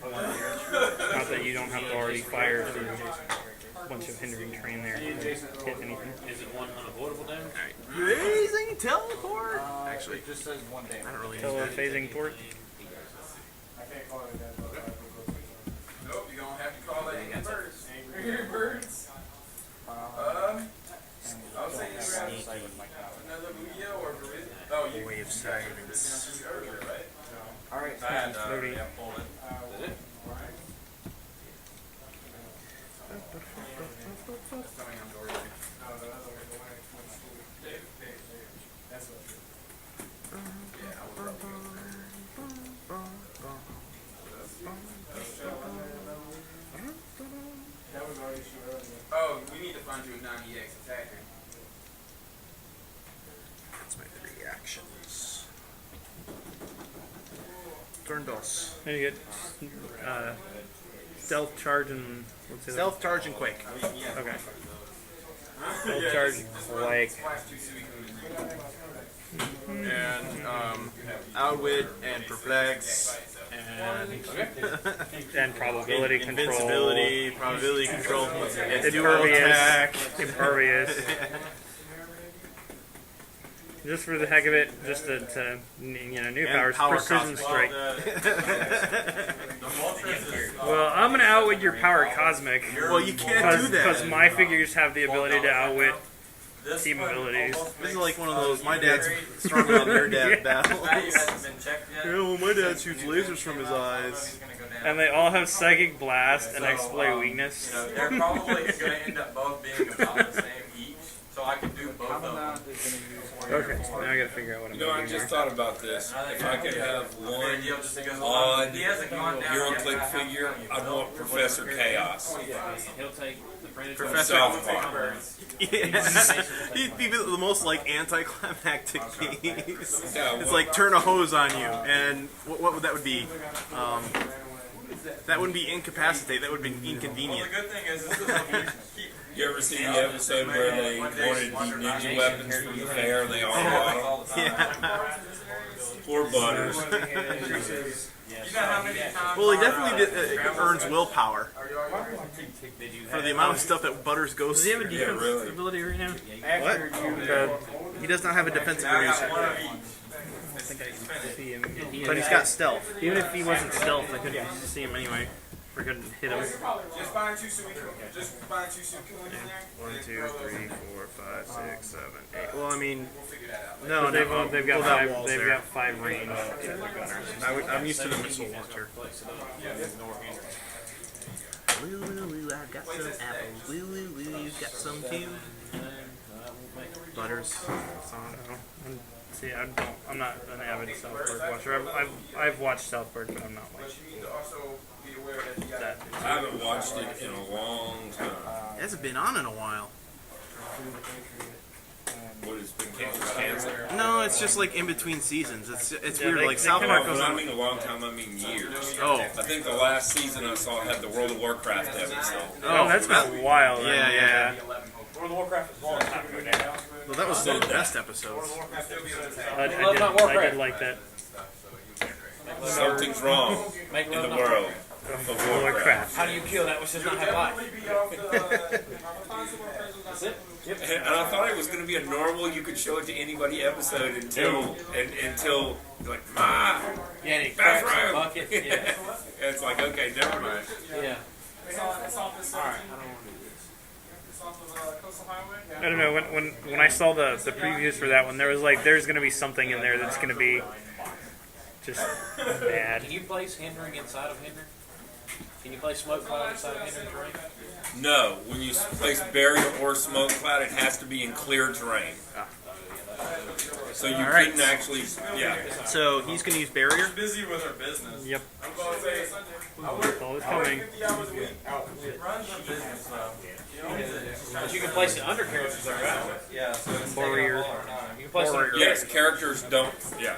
Not that you don't have to already fire through a bunch of hindering terrain there to hit anything. Is it one unavoidable damage? Raising teleport. Actually, It just says one day. I don't really Tele phasing port. Nope, you're gonna have to call that Angry Birds. Angry Birds. I was saying another Lugia or Verizon. Oh, you way of silence. earlier, right? Alright. I had Loading. yeah, Poland. Oh, we need to find you a 90X attacker. That's my 3 actions. Turn dos. And you get stealth charge and what's the other? Stealth, charge, and quake. Okay. Stealth charge quake. And outwit and perplex And probability control. invincibility, probability control, and dual Impervious. attack. Impervious. Just for the heck of it, just to new powers, power precision cosmic. strike. Well, I'm gonna outwit your power cosmic. Well, you can't do that. Because my figures have the ability to outwit team abilities. This is like one of those my dad's stronger than your dad battles. Value hasn't been checked yet. Yeah, well, my dad shoots lasers from his eyes. And they all have psychic blast and exploit weakness. They're probably going to end up both being about the same each, so I can do both of them. Okay, now I gotta figure out what I'm You know, I doing just here. thought about this. If I could have one odd HeroClick figure, I'd want Professor Chaos He'll take the printed from Professor- South Park. Yeah. He'd be the most like anticlimactic piece. Yeah, It's well- like turn a hose on you, and what would that would be? That wouldn't be incapacitate. That would be inconvenient. The good thing is this is You ever see the episode where they wanted the ninja weapons from the fair and they all got them? Yeah. Poor Butters. You know how many times Well, he definitely earns willpower for the amount of stuff that Butters goes Does he have a through. Yeah, defense really. ability right now? What? He does not have a defensive producer, I think I can see him. but he's got stealth. Even if he wasn't stealth, I couldn't see him anyway. Or couldn't hit him. just find two super just find two super in there. 1, 2, 3, 4, 5, 6, 7, 8. Well, I mean, No, they've got pull that five. walls They've there. got 5 range. I'm used to the missile launcher. Woo woo woo, I've got some apples. Woo woo woo, you've got some too. Butters. See, I'm not an avid South Park watcher. I've watched South Park, but I'm not like that. I haven't watched it in a long time. It hasn't been on in a while. What has been canceled? No, it's just like in between seasons. It's Yeah, weird. they- Like they South kinda Park When goes I on. mean a long time, I mean years. Oh, I think the last season I saw had the World of Warcraft episode. Oh, that's been a while. Then. Yeah. World of Warcraft is a long time ago now. Well, that was one of the best episodes. I did like that. Something's wrong in the world of Warcraft. How do you kill that which does not have life? That's it? And I thought it was going to be a normal, you could show it to anybody episode until like, Ma, Yeah, and he cracks the bathroom. bucket. Yeah. And it's like, okay, never mind. Yeah. I don't know. When I saw the previews for that one, there was like there's gonna be something in there that's gonna be just bad. Can you place hindering inside of hinder? Can you place smoke cloud inside of hindering terrain? No, when you place barrier or smoke cloud, it has to be in clear terrain. So you All right. couldn't actually, yeah. So he's going to use barrier. Busy with her business. Yep. I'm going to say, It's always coming. runs her business, so. But you can place it under characters that are out. Yeah, so it's Warrior. taking up all our time. You can place it under Yes, characters don't, yeah.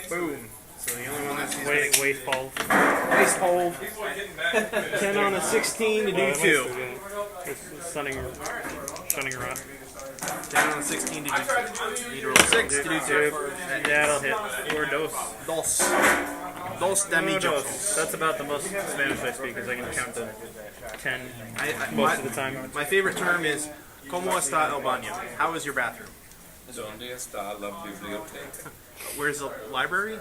Boom. So the only one that's waste pole. Waste pole. 10 on a 16 to do 2. It's stunning run. 10 on a 16 to do 2. Need to roll 6 to do 2. Yeah, it'll hit. Or dos. Dos damage. Dos. That's about the most Spanish I speak, because I can count to 10 most my, of the time. my favorite term is ¿Cómo está el baño? How is your bathroom? Donde está la biblioteca? Where's the library?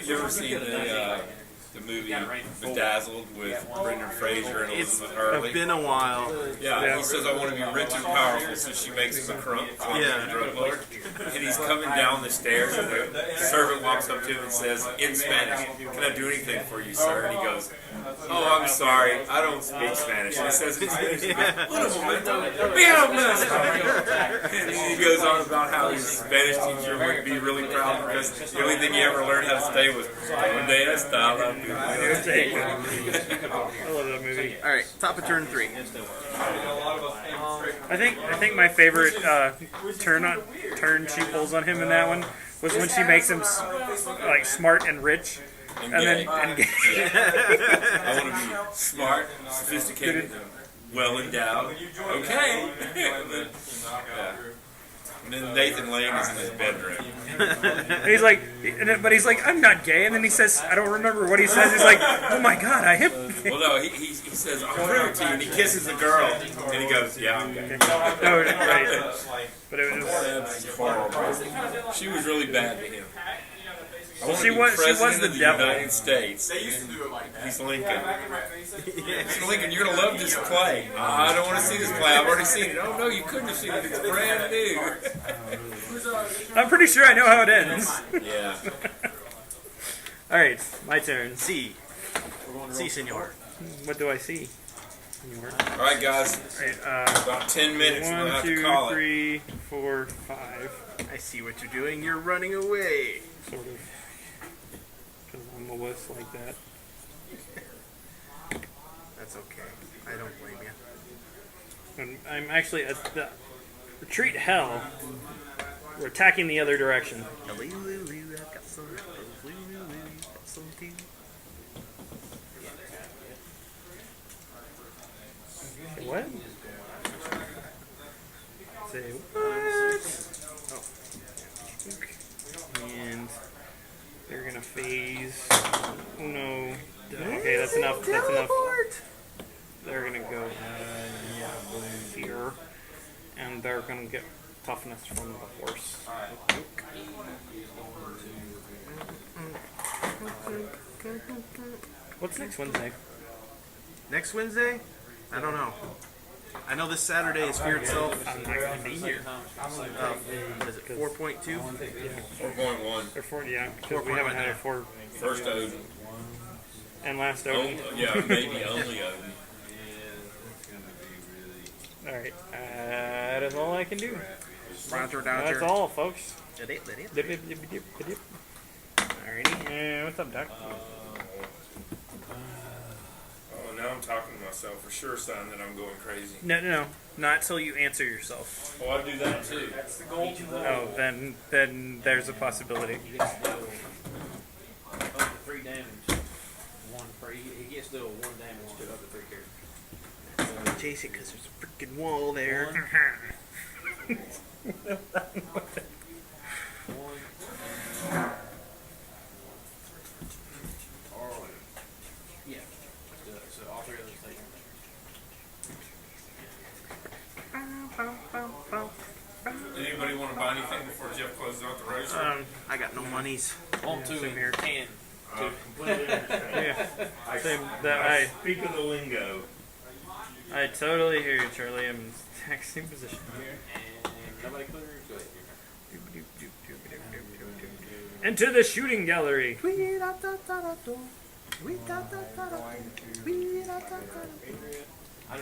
You ever seen the movie Bedazzled with Brendan Fraser and It's Elizabeth Hurley? been a while. Yeah, he says, I want to be rich and powerful, so she makes him a crump, Yeah. drug lord. And he's coming down the stairs, and the servant walks up to him and says, in Spanish, can I do anything for you, sir? And he goes, oh, I'm sorry, I don't speak Spanish. And he says in Spanish, he goes, "Un momento, be hablas." And he goes on about how his Spanish teacher would be really proud because the only thing he ever learned how to say was, Donde está la biblioteca? I love that movie. All right, top of turn 3. I think my favorite turn she pulls on him in that one was when she makes him like smart and rich, and then gay. I want to be smart, sophisticated, well endowed. Okay. And then Nathan Lane is in his bedroom. And he's like, he's like, I'm not gay. And then he says, I don't remember what he says. He's like, oh my god, I am gay. Well, no, he says, I'll prove it to you. And he kisses the girl. And he goes, yeah, I'm gay. Oh, right. But it was. That's horrible. She was really bad to him. Well, she was the of the devil. United States. He's Lincoln. Mr. Lincoln, you're gonna love this play. I don't want to see this play. I've already seen it. Oh no, you couldn't have seen it. It's brand new. I'm pretty sure I know how it ends. Yeah. All right, my turn. C. C, senor. What do I see? All right, guys. All right, About 10 minutes. We're gonna 1, have to 2, call it. 3, 4, 5. I see what you're doing. You're running away. Sort of. Because I'm a wuss like that. That's okay. I don't blame you. And I'm actually at the retreat hell. We're attacking the other direction. I've got some. Got some tea. What? Say what? And they're gonna phase. Oh no. Okay, that's enough. That's enough. They're gonna go here, and they're gonna get toughness from the horse. What's next Wednesday? Next Wednesday? I don't know. I know this Saturday is Fear itself. I'm not going to be here. Is it 4.2? 4.1. Or 4, yeah, because we haven't had a 4 First Odin. and last Odin. Yeah, maybe only Odin. Alright, that is all I can do. Roger, That's Dodger. all, folks. Alrighty. Yeah, what's up, Doc? Oh, now I'm talking to myself for sure, son, that I'm going crazy. No, not till you answer yourself. Oh, I do that too. That's the goal. Oh, then there's a possibility. 3 damage. 1 per. He gets to do a 1 damage to up to 3 characters. Chase it because there's a freaking wall there. Yeah. So all 3 of those take. Did anybody want to buy anything before Jeff closes out the race? I got no monies. 1, 2, Same here. 10. Yeah, same, that Speak of the lingo. I totally hear you, Charlie. I'm in the exact same position. And nobody clear. Go ahead. Into the shooting gallery. I'm just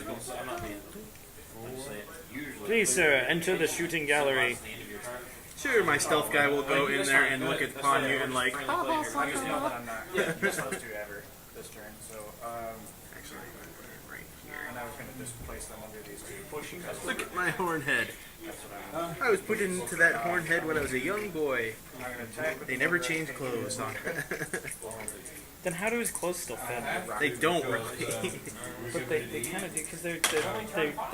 gonna say I'm not being. I'm just saying. Usually. Please, sir, enter the shooting gallery. That's the end of your turn. Sure, my stealth guy will go in there and look upon you and like, I just know that I'm not supposed to ever this turn. So, actually, I'm gonna put it right here. and I was going to just place them under these 2. Pushing. Look at my horn head. That's what I'm. I was put into that horn head when I was a young boy. I'm going to attack. They never changed clothes. Huh? Then how do his clothes still fit? They don't really. But they kind of do because they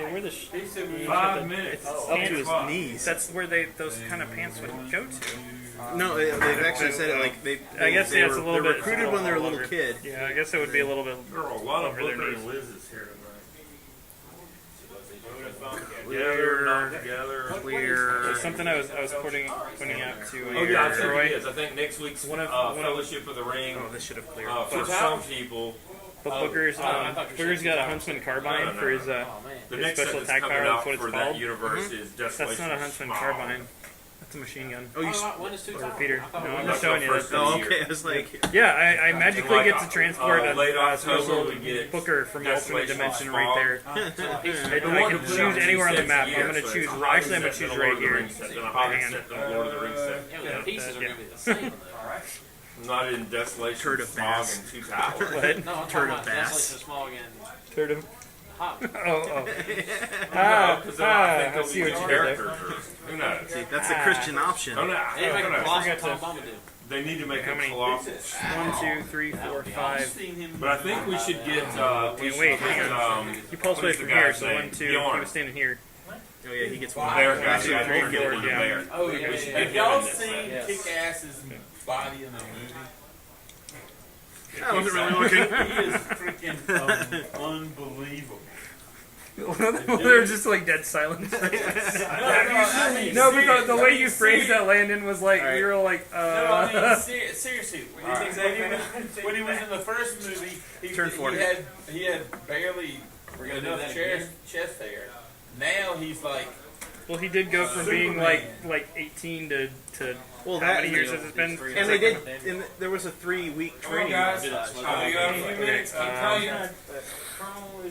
wear the 5 minutes. Up to his knees. That's where those kind of pants would go to. No, they've actually said it like they. I guess they yeah, it's were, a little they're bit. recruited when they're a little longer. kid. Yeah, I guess it would be a little bit. There are a lot of Over their Booker knees. and Liz's here tonight. Clear, Not together. clear. There's something I was pointing out to Oh yeah, I think Troy. it is. I think next week's Fellowship of the Ring. Oh, this should have cleared. For some people, But Booker's got a Huntsman carbine for his the his next special set that's attack coming power. out That's what for it's that called. universe is Desolation. That's not a Huntsman Smog. carbine. That's a machine gun. Oh, you. When is 2 Or repeater. No, I'm That's just showing the you first that. of the Oh, year. okay. I was like, Yeah, I magically get to transport a late October, special we get Booker from alternate Desolation dimension Smog. right there. I can choose anywhere on the map. I'm gonna choose. Actually, I'm gonna choose right here. Hang on. Lord of the Rings set. Yeah, the pieces are yeah. going to be the same. Not in Desolation, Turd of Smog, Bass. and 2 Towers. What? No, I'm Turd talking of about bass. Desolation Smog and Turd of. Hop. Oh. Because I think I they'll see be what you did there. characters. Or, who knows? see, that's the Christian option. Oh, no. They make a no. colossal forgot to- Tom Bombadil. They need to make How a many? colossal. 1, 2, 3, 4, 5. But I think we should get. We should wait, get, hang on. He pulls what away is the from here, guy's so name? 1, 2. He Bjorn. was standing here. Oh yeah, he gets The one. bear guy. Actually, The guy very who good. killed the Yeah. bear. Oh, We should get have him y'all in this seen thing. Yes. Kick-Ass's body in the movie? I wasn't really looking. He is freaking unbelievable. They're just like dead silence. No, but the way you phrased that, Landon, was like All right. we were like, No, I mean, seriously. When he was in the first movie, Turn 40. he had barely We're going to do enough that again. chest hair. Now he's like, well, he did go from being like 18 to Well, how that many years has it been? and they did. And there was a 3-week training. you got a Okay. few minutes. I'll tell you.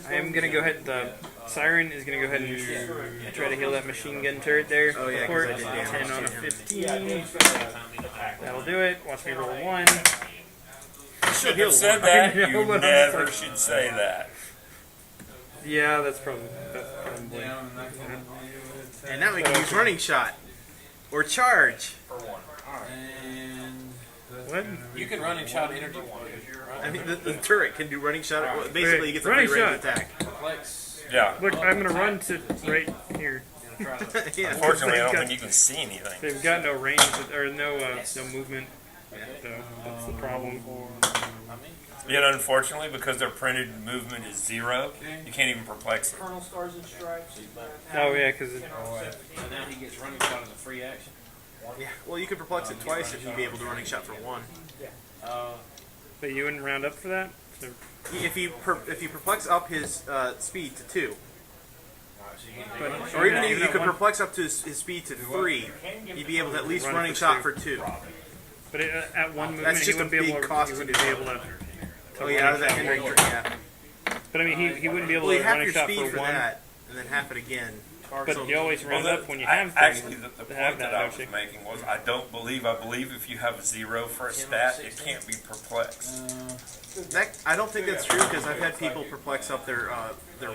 I am gonna go ahead. The Siren is gonna go ahead and try to heal that machine gun turret there. Oh, yeah, 'cause Port, I did damage 10 on a to him. 15. That'll do it. Watch me roll 1. Should have said that. I know, You but I'm never just should say that. Yeah, that's probably. And now we can use running shot or charge. What? You can run and shot energy one. I mean, the turret can do running shot. Well, basically, he gets a Running free range shot. attack. Flex. Yeah. Look, I'm gonna run to right here. Try to. Yeah. Unfortunately, I don't got- think you can see anything. They've got no range or no movement. So that's the problem. Yet, unfortunately, because their printed movement is 0, you can't even perplex it. Colonel Stars and Stripes. Oh yeah, because So now he gets running shot as a free action. Yeah. Well, you could perplex it twice if you'd be able to running shot for 1. but you wouldn't round up for that. So, If you perplex up his speed to 2, Or even if you could perplex up to his speed to 3, you'd be able to at least running shot for 2. But at one movement, That's just he wouldn't a be big able to. cost He to wouldn't do. be able to. Oh yeah, out of that hindering turn, yeah. But I mean, he wouldn't be able Well, to you half running your shot speed for for one. that, and then half it again. But you always round up when you have things. Actually, the to have point that that, I don't was you? making was I believe if you have 0 for a stat, it can't be perplexed. I don't think that's true because I've had people perplex up their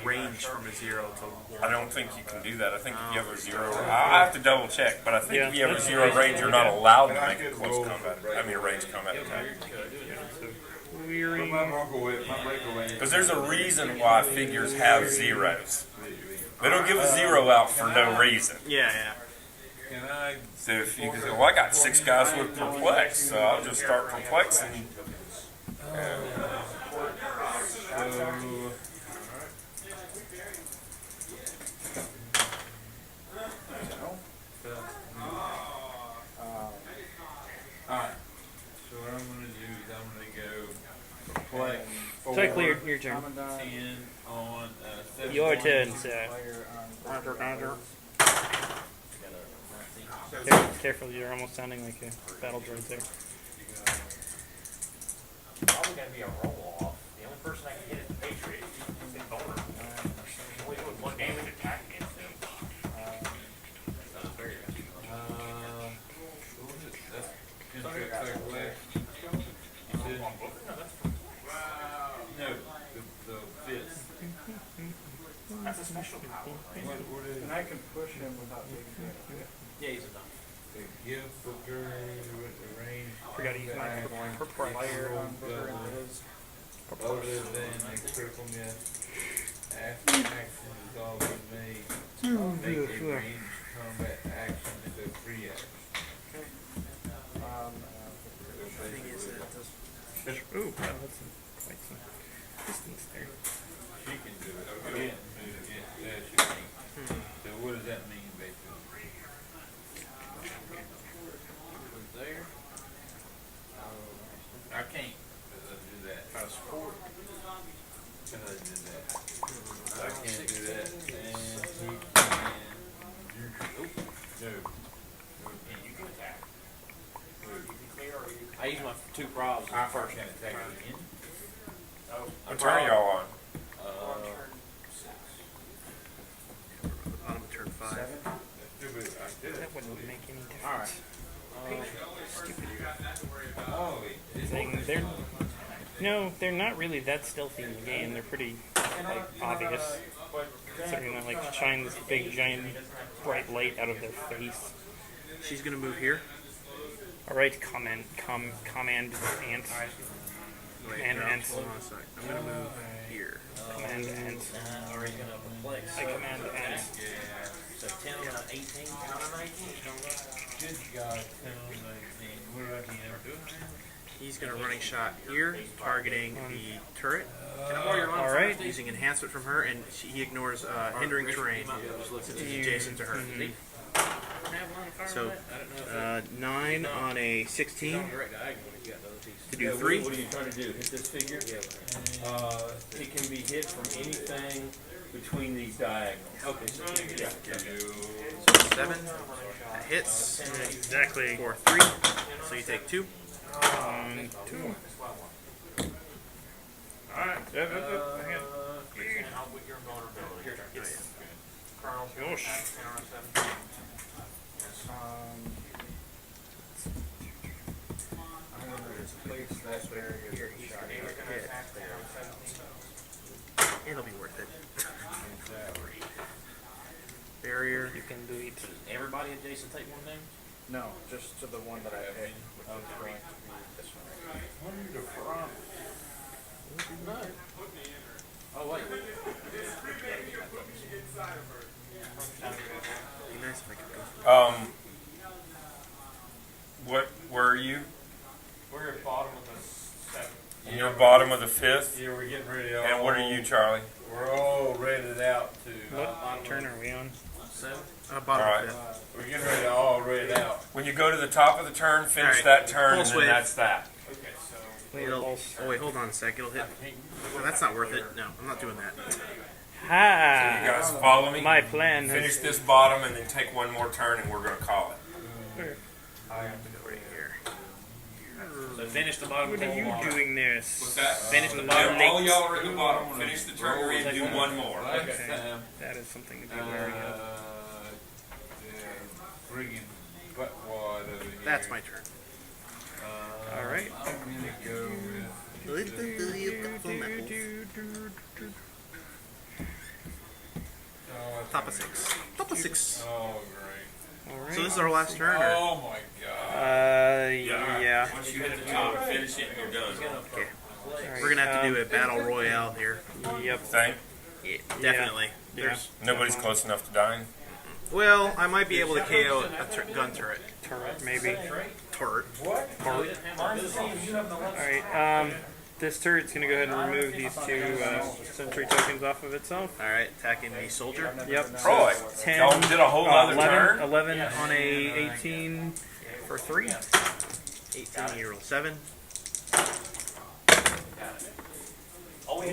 range from a 0 to 1. I don't think you can do that. I think if you have a 0, I have to double check, but I think if you have a 0 range, you're not allowed to make a close combat. I mean, a range combat attack. Because there's a reason why figures have 0s. They don't give a 0 out for no reason. Yeah, yeah. So if you can say, well, I got 6 guys with perplex, so I'll just start perplexing. Alright, so what I'm gonna do is I'm gonna go play Technically, your turn. 10 on 7. Your turn, sir. Careful, you're almost sounding like a battle droid there. Probably going to be a roll-off. The only person I can hit is the Patriot. He's vulnerable. He's only doing 1 damage attack against him. No, the fist. That's a special power. And I can push him without taking damage. Yeah, he's a dumb. The gift booker with the range. Forgot to use my Fire on Booker into his. Other than the critical miss. After action is always made. Make a range combat action as a free action. Ooh, wow, that's quite some distance there. She can do it. Okay. Yes, she can. So what does that mean basically? There. I can't do that. I support. Can I do that? I can't do that. And he can. No. You can attack. I use my 2 probs. I first can attack again. What turn are y'all on? Bottom of turn 5. That wouldn't make any difference. Alright. Oh, They're not really that stealthy in the game. They're pretty obvious. Considering that shine this big giant bright light out of their face. She's going to move here. Alright, command ant. Wait, Command ant. hold on a sec. I'm going to move here. Command ant. Or he's going to perplex. I command ant. So 10 on an 18, 10 on an 19. good God, 10 on 19. What about the Emperor? He's going to running shot here, targeting the turret. Alright. Using enhancement from her, and he ignores hindering terrain since he's adjacent to her. So 9 on a 16 to do 3. What are you trying to do? Hit this figure? It can be hit from anything between these diagonals. Okay, so So 7. That hits. Exactly. For 3. So you take 2. 2. Alright. It'll be worth it. Barrier. You can do it. everybody adjacent take 1 damage? No, just to the one that I picked, which is going to be this one. Under the front. Oh, wait. Be nice if I could go. Where are you? We're at bottom of the 7th. You're bottom of the 5th. Yeah, we're getting ready to. And what are you, Charlie? We're all rated out to. What turn are we on? Bottom All right. of 5th. We're getting ready to all rate out. When you go to the top of the turn, finish Alright. that turn, Pulse and then wave. that's that. Okay, so Oh wait, hold on a sec. It'll hit. No, that's not worth it. No, I'm not doing that. Ha! You guys follow me? My plan has Finish this bottom and then take one more turn and we're going to call it. So finish the bottom. What are you doing this? What's that? Finish the bottom. All y'all are at the bottom. Finish the turn you're in, do one more. Okay. That is something to be wary of. Friggin' butt wad over here. That's my turn. Alright. I'm gonna go Top of 6. Top of 6. Oh, great. Alright. So this is our last turn, or? Oh my god. Yeah. Once you hit the top, finish it and you're done. Okay. Alright, We're gonna have to do a battle royale here. Yep. Think? Yeah, definitely. Yeah. There's. Nobody's close enough to dying. Well, I might be able to KO a gun turret. Turret, maybe. Turret. Alright, this turret's gonna go ahead and remove these 2 sentry tokens off of itself. All right, attacking the soldier. Yep. Troy, 10. y'all did a whole other 11, turn? 11 on a 18 for 3. 18 year old 7.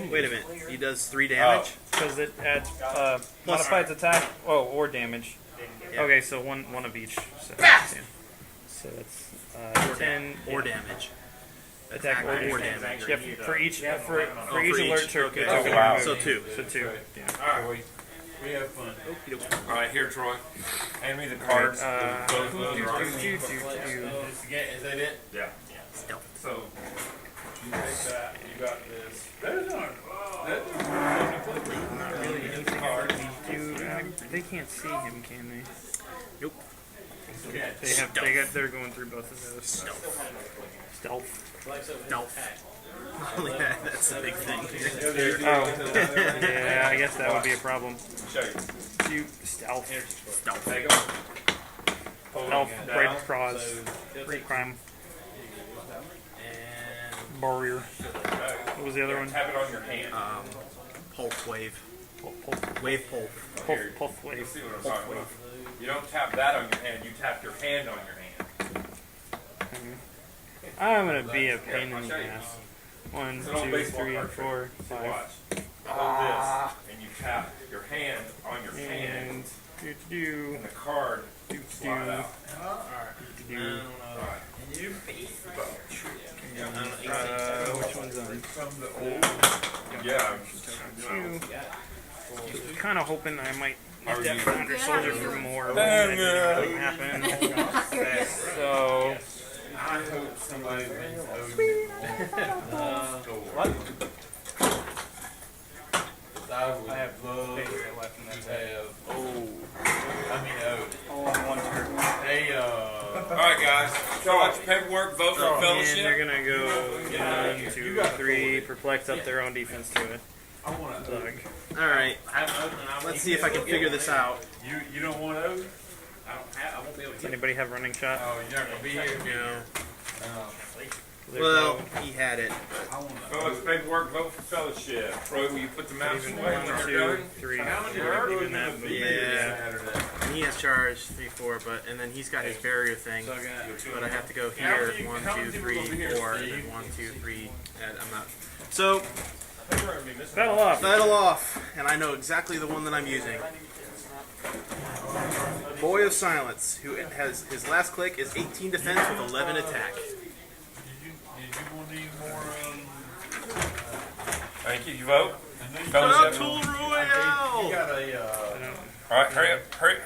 Wait a minute. He does 3 damage. Because it adds modifies attack, or damage. Yeah. Okay, so one of each. So, yeah. So that's 10 Or damage. attack or damage. Yep, for each for for each each. alert token. Okay. token Wow. removed. So 2. So 2. Yeah. Alright, we have fun. All right, here, Troy. Hand me the cards. Alright, Both of those are do. Is that it? Yeah. So, you take that, you got this. Those aren't. Not really anything I really do. They can't see him, can they? Nope. They're going through both of those. Stealth. Yeah, that's the big thing. Oh, yeah, I guess that would be a problem. Show you. Stealth. Take them. Stealth, break cross, break crime, barrier. What was the other one? Have it on your hand. Pulse wave. Pulse Wave pulse. wave. You see what I'm talking about? You don't tap that on your hand. You tap your hand on your hand. I'm gonna be a pain in I'll the show you. ass. 1, It's an old 2, baseball 3, card 4, trick. 5. Watch. Hold this, and you tap your hand on your hand, And do and the card slide out. which one's on? Yeah. Kind of hoping I might use that 500 soldier for more, but no. that didn't really happen. So I hope somebody wins I have love to have. Hey, All right, guys. Fill out your paperwork. Vote for and they're fellowship. gonna go 1, 2, 3, perplex up their own defense to it. Doug. All right. Let's see if I can figure this out. you don't want those? Does anybody have running shot? Oh, you're not gonna be here. No. There Well, go. he had it. Fill out your paperwork. Vote for fellowship. Troy, will you put the mouse Even away 1, when 2, you're done? 3, You're 4, even that move. Yeah. And he has charge 3, 4, and then he's got his barrier thing. But I have to go here 1, 2, 3, 4, and then 1, 2, 3. And I'm not. So Battle off. battle off, and I know exactly the one that I'm using. Boy of Silence, who has his last click is 18 defense with 11 attack. Did you want any more? Thank you. You vote. Battle Fellowship. Royale! You got a. All right, hurry up. Hurry.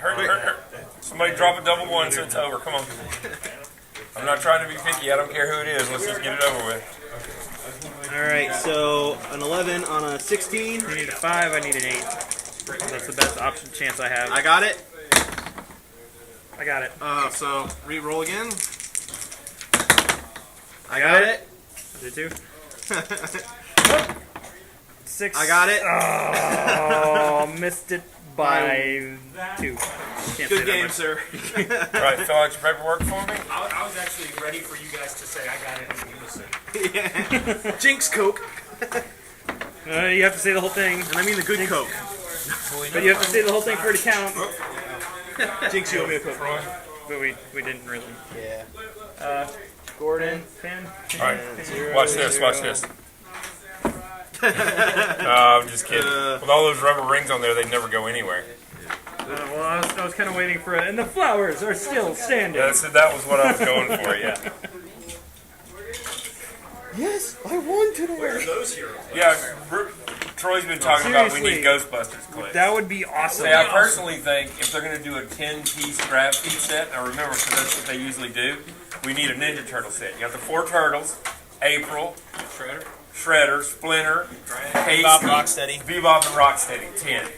Somebody drop a double 1 so it's over. Come on. I'm not trying to be picky. I don't care who it is. Let's just get it over with. Alright, so an 11 on a 16. You need a 5, I need an 8. That's the best option chance I have. I got it. I got it. So re-roll again. I got it. I did too. 6. I got it. Oh, missed it by 2. Can't Good say game, that sir. All right, fill out your paperwork for me. I was actually ready for you guys to say I got it in unison. Yeah. Jinx Coke. much. You have to say the whole thing, And I mean the good Coke. but you have to say the whole thing for it to count. Jinx, you owe me a Coke. But we didn't really. Yeah. Gordon. 10. All right, watch this. I'm just kidding. With all those rubber rings on there, they'd never go anywhere. Well, I was kind of waiting for it, and the flowers are still standing. Yeah, that was what I was going for. Yeah. Yes, I won today. Where are those heroes? Yeah. Troy's been talking about we need Seriously. Ghostbusters clips. That would be awesome. Hey, I personally think if they're going to do a 10-piece grab feed set, now remember, because that's what they usually do, we need a Ninja Turtle set. You got the 4 turtles, April, Shredder, Splinter, Casey, Bebop, Rocksteady. Bebop and Rocksteady, 10.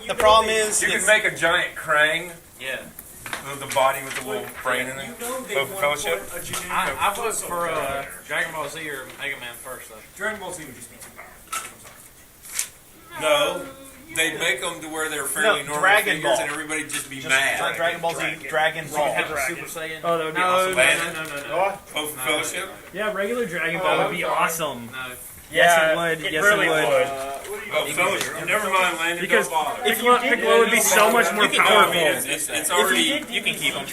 The problem is, You can make a giant Krang Yeah. with the body with the little brain in it. Vote for Fellowship? I vote for Dragon Ball Z or Mega Man first, though. Dragon Ball Z would just be too powerful. No, they make them to where they're fairly normal Dragon figures Ball. and everybody just be just mad. Dragon Ball Z, Dragon Ball. Have a Super Saiyan. Oh, that would be no, awesome. no. Vote for Fellowship? Yeah, regular Dragon Ball would be awesome. No. Yes, it would. Yes, really it would. Oh, Fellowship. Never mind, Landon. Because don't bother. if you Piccolo would be so much more I mean, powerful. It's already. You can keep them.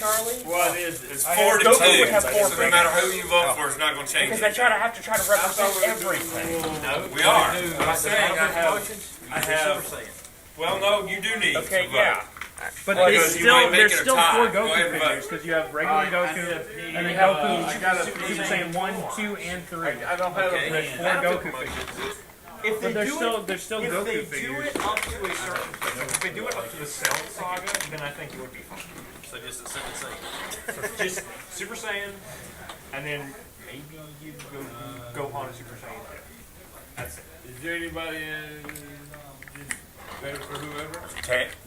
Well, it is. It's 4 to 2. So no matter who you vote for, it's not going to change. Because they have to try to represent everything. We are. I'm saying I have. Super Saiyan. Well, no, you do need Okay, to yeah. vote. But Well, it's you might make there's it a still tie. 4 Go Goku ahead and vote. figures because you have regular Goku and then Goku, Super Saiyan 1, 2, and 3. I don't have There's a 4 Goku figures. If they But there's do still it, there's still if Goku they do figures. it up to a certain point, if they do it up to the Cell Saga, then I think it would be fun. So just a Super Saiyan. Just Super Saiyan, and then maybe you go Gohan and Super Saiyan. That's it. Is there anybody in better for whoever?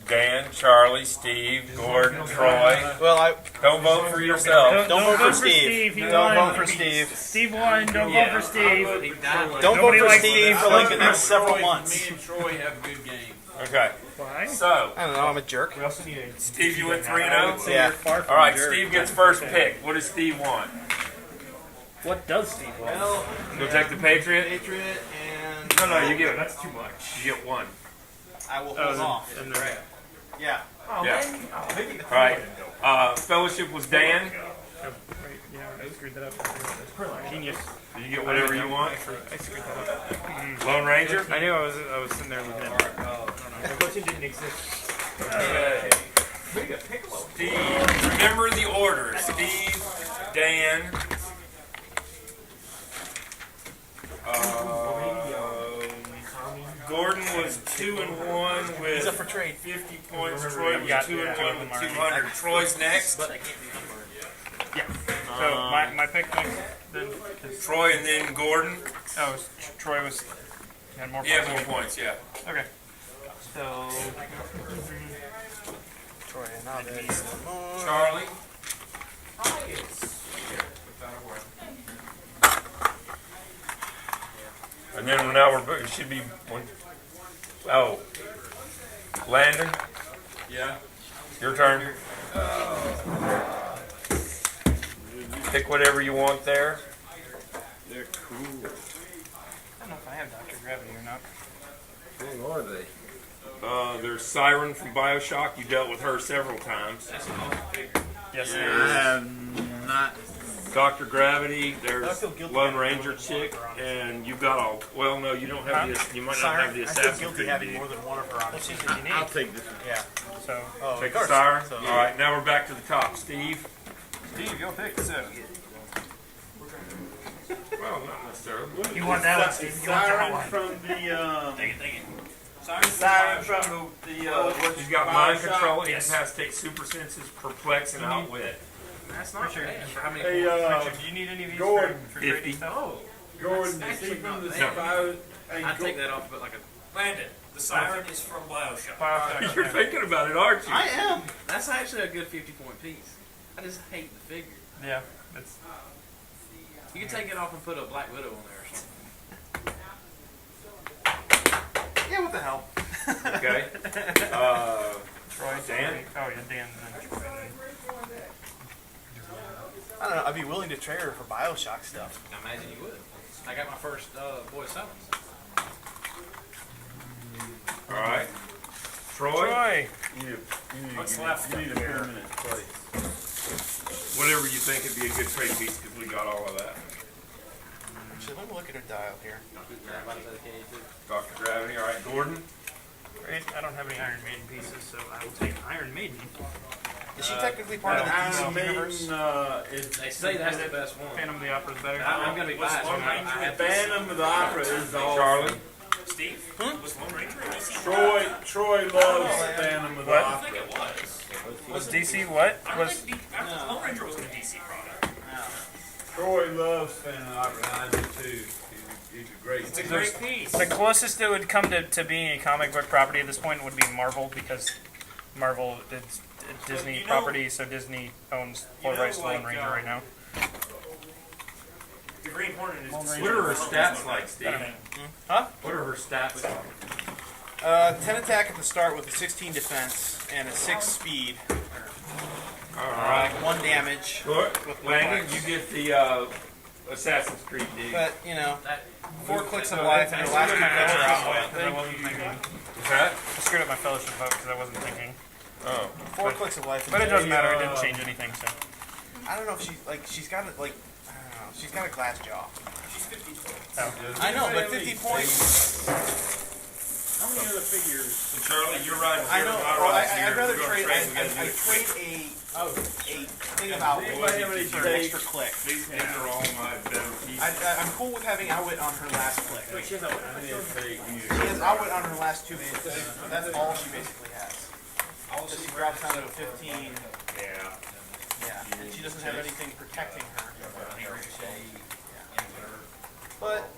Dan, Charlie, Steve, Gordon, Troy. Well, Don't vote for yourself. don't vote for Steve. He Don't won. vote for Steve. Steve won. Don't vote for Steve. He died like Don't vote Nobody for likes Steve for like the next several months. Me and Troy have a good game. Okay. Why? So, I don't know. I'm a jerk. We also need a Steve, you went 3-0? Yeah. All right, Steve gets first pick. What does Steve want? What does Steve want? Well, Go take the Patriot? Patriot and No, you get That's too much. You get 1. I will hold off. And then, Yeah. Oh, Yeah. man. Oh, maybe All right. Fellowship was Dan. yeah, I screwed that up. Genius. You get whatever you want. I screwed that up. Lone Ranger. I knew I was sitting there looking at it. the question didn't exist. Okay. Steve, remember the order. Steve, Dan. Gordon was 2-1 with He's up for trade. 50 points. Troy was 2-1 with 200. Troy's next. but I can't be numbered. So my pick next, then Troy and then Gordon. Troy was had more. He has more points, yeah. Okay. So Troy Hernandez. Charlie. And then now it should be one. Oh, Landon, Yeah. your turn. Pick whatever you want there. They're cool. I don't know if I have Dr. Gravity or not. Who are they? There's Siren from Bioshock. You dealt with her several times. Yes, I have not. Dr. Gravity. I There's feel guilty. Lone Ranger chick, and you've got all. Well, no, you don't have the. You might not have the I feel assassin. guilty having more than one of her on the team. I'll take this one. Yeah. So Oh, Take of the course. Siren. So- All right, now we're back to the top. Steve. Steve, your pick. So. Well, not necessarily. you want that one, Steve? You want that Siren one? from the Dang it. Siren from the He's got mind Bioshock. control. He has to take super senses, perplex, and outwit. That's not bad. How many? Hey, Richard, do you need any of these Gordon. for 50. trading stuff? Oh, Gordon, That's is he actually from the not Bio? Hey, I'd take that off, but like a. Landon, the siren is from Bioshock. Bioshock. You're thinking about it, aren't you? I am. That's actually a good 50-point piece. I just hate the figure. Yeah, that's You can take it off and put a Black Widow on there or something. Yeah, what the hell? Okay. Troy. Dan? Oh yeah, Dan. And Troy. I don't know. I'd be willing to trade her for Bioshock stuff. I imagine you would. I got my first Boy Summons. All right. Troy, Troy. What's left You need to put him in his place. whatever you think would be a good trade piece, because we got all of that. Actually, let me look at her dial here. Dr. Gravity. All right, Gordon. Great. I don't have any Iron Maiden pieces, so I will take Iron Maiden. Is she technically part of the DC Iron universe? Maiden, They say that's the best one. Phantom of the Opera is better. I'm gonna be biased on that. Phantom of the Opera is all. Charlie. Steve, was Lone Ranger a DC? Troy loves Phantom of the I Opera. think it was. Was DC what? I Was thought Lone Ranger was a DC product. Troy loves Phantom of the Opera, and I do too. He's a great. It's a great piece. the closest it would come to being a comic book property at this point would be Marvel, because Marvel is a Disney property, so Disney owns full rights to Lone Ranger right now. The Green Hornet is What are her stats like, Steve? Huh? What are her stats like? 10 attack at the start with a 16 defense and a 6 speed. All right. 1 damage. Look, with Landon, reflex. you get the Assassin's Creed D. But, you know, 4 clicks of life and her last 2 clicks are out with. Because I wasn't thinking. What's that? I screwed up my fellowship vote because I wasn't thinking. Oh. 4 clicks of life. But it doesn't matter. It didn't change anything. So I don't know if she's got a, I don't know, she's got a glass jaw. She's 50 points. I know, but 50 points. How many other figures? So Charlie, you're riding I here. know. I'm Well, riding here. I'd rather We're gonna trade. we gotta do I it. trade a thing of outwit for an extra click. These are all my better pieces. I'm cool with having outwit on her last click. She has outwit on her last 2 clicks. That's all she basically has. So she drops down to a 15. Yeah. Yeah, and she doesn't have anything protecting her. But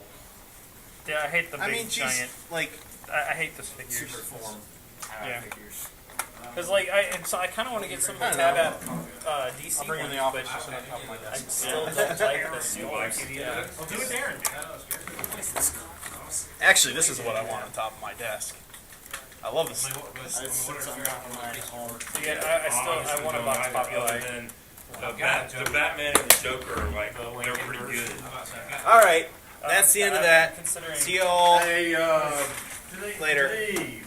yeah, I hate the big I mean, she's giant. like I hate this figure. Yeah. Because I kind of want to get some of the tab at DC I'll bring her in the ones, office but just on the top of my I desk. still don't like the scores. Do what Darren did. Actually, this is what I want on top of my desk. I love this. Yeah, I want to box Populi. Then the Batman and the Joker are like, they're pretty good. All right, that's the end of that. Considering See y'all Hey, later. Steve.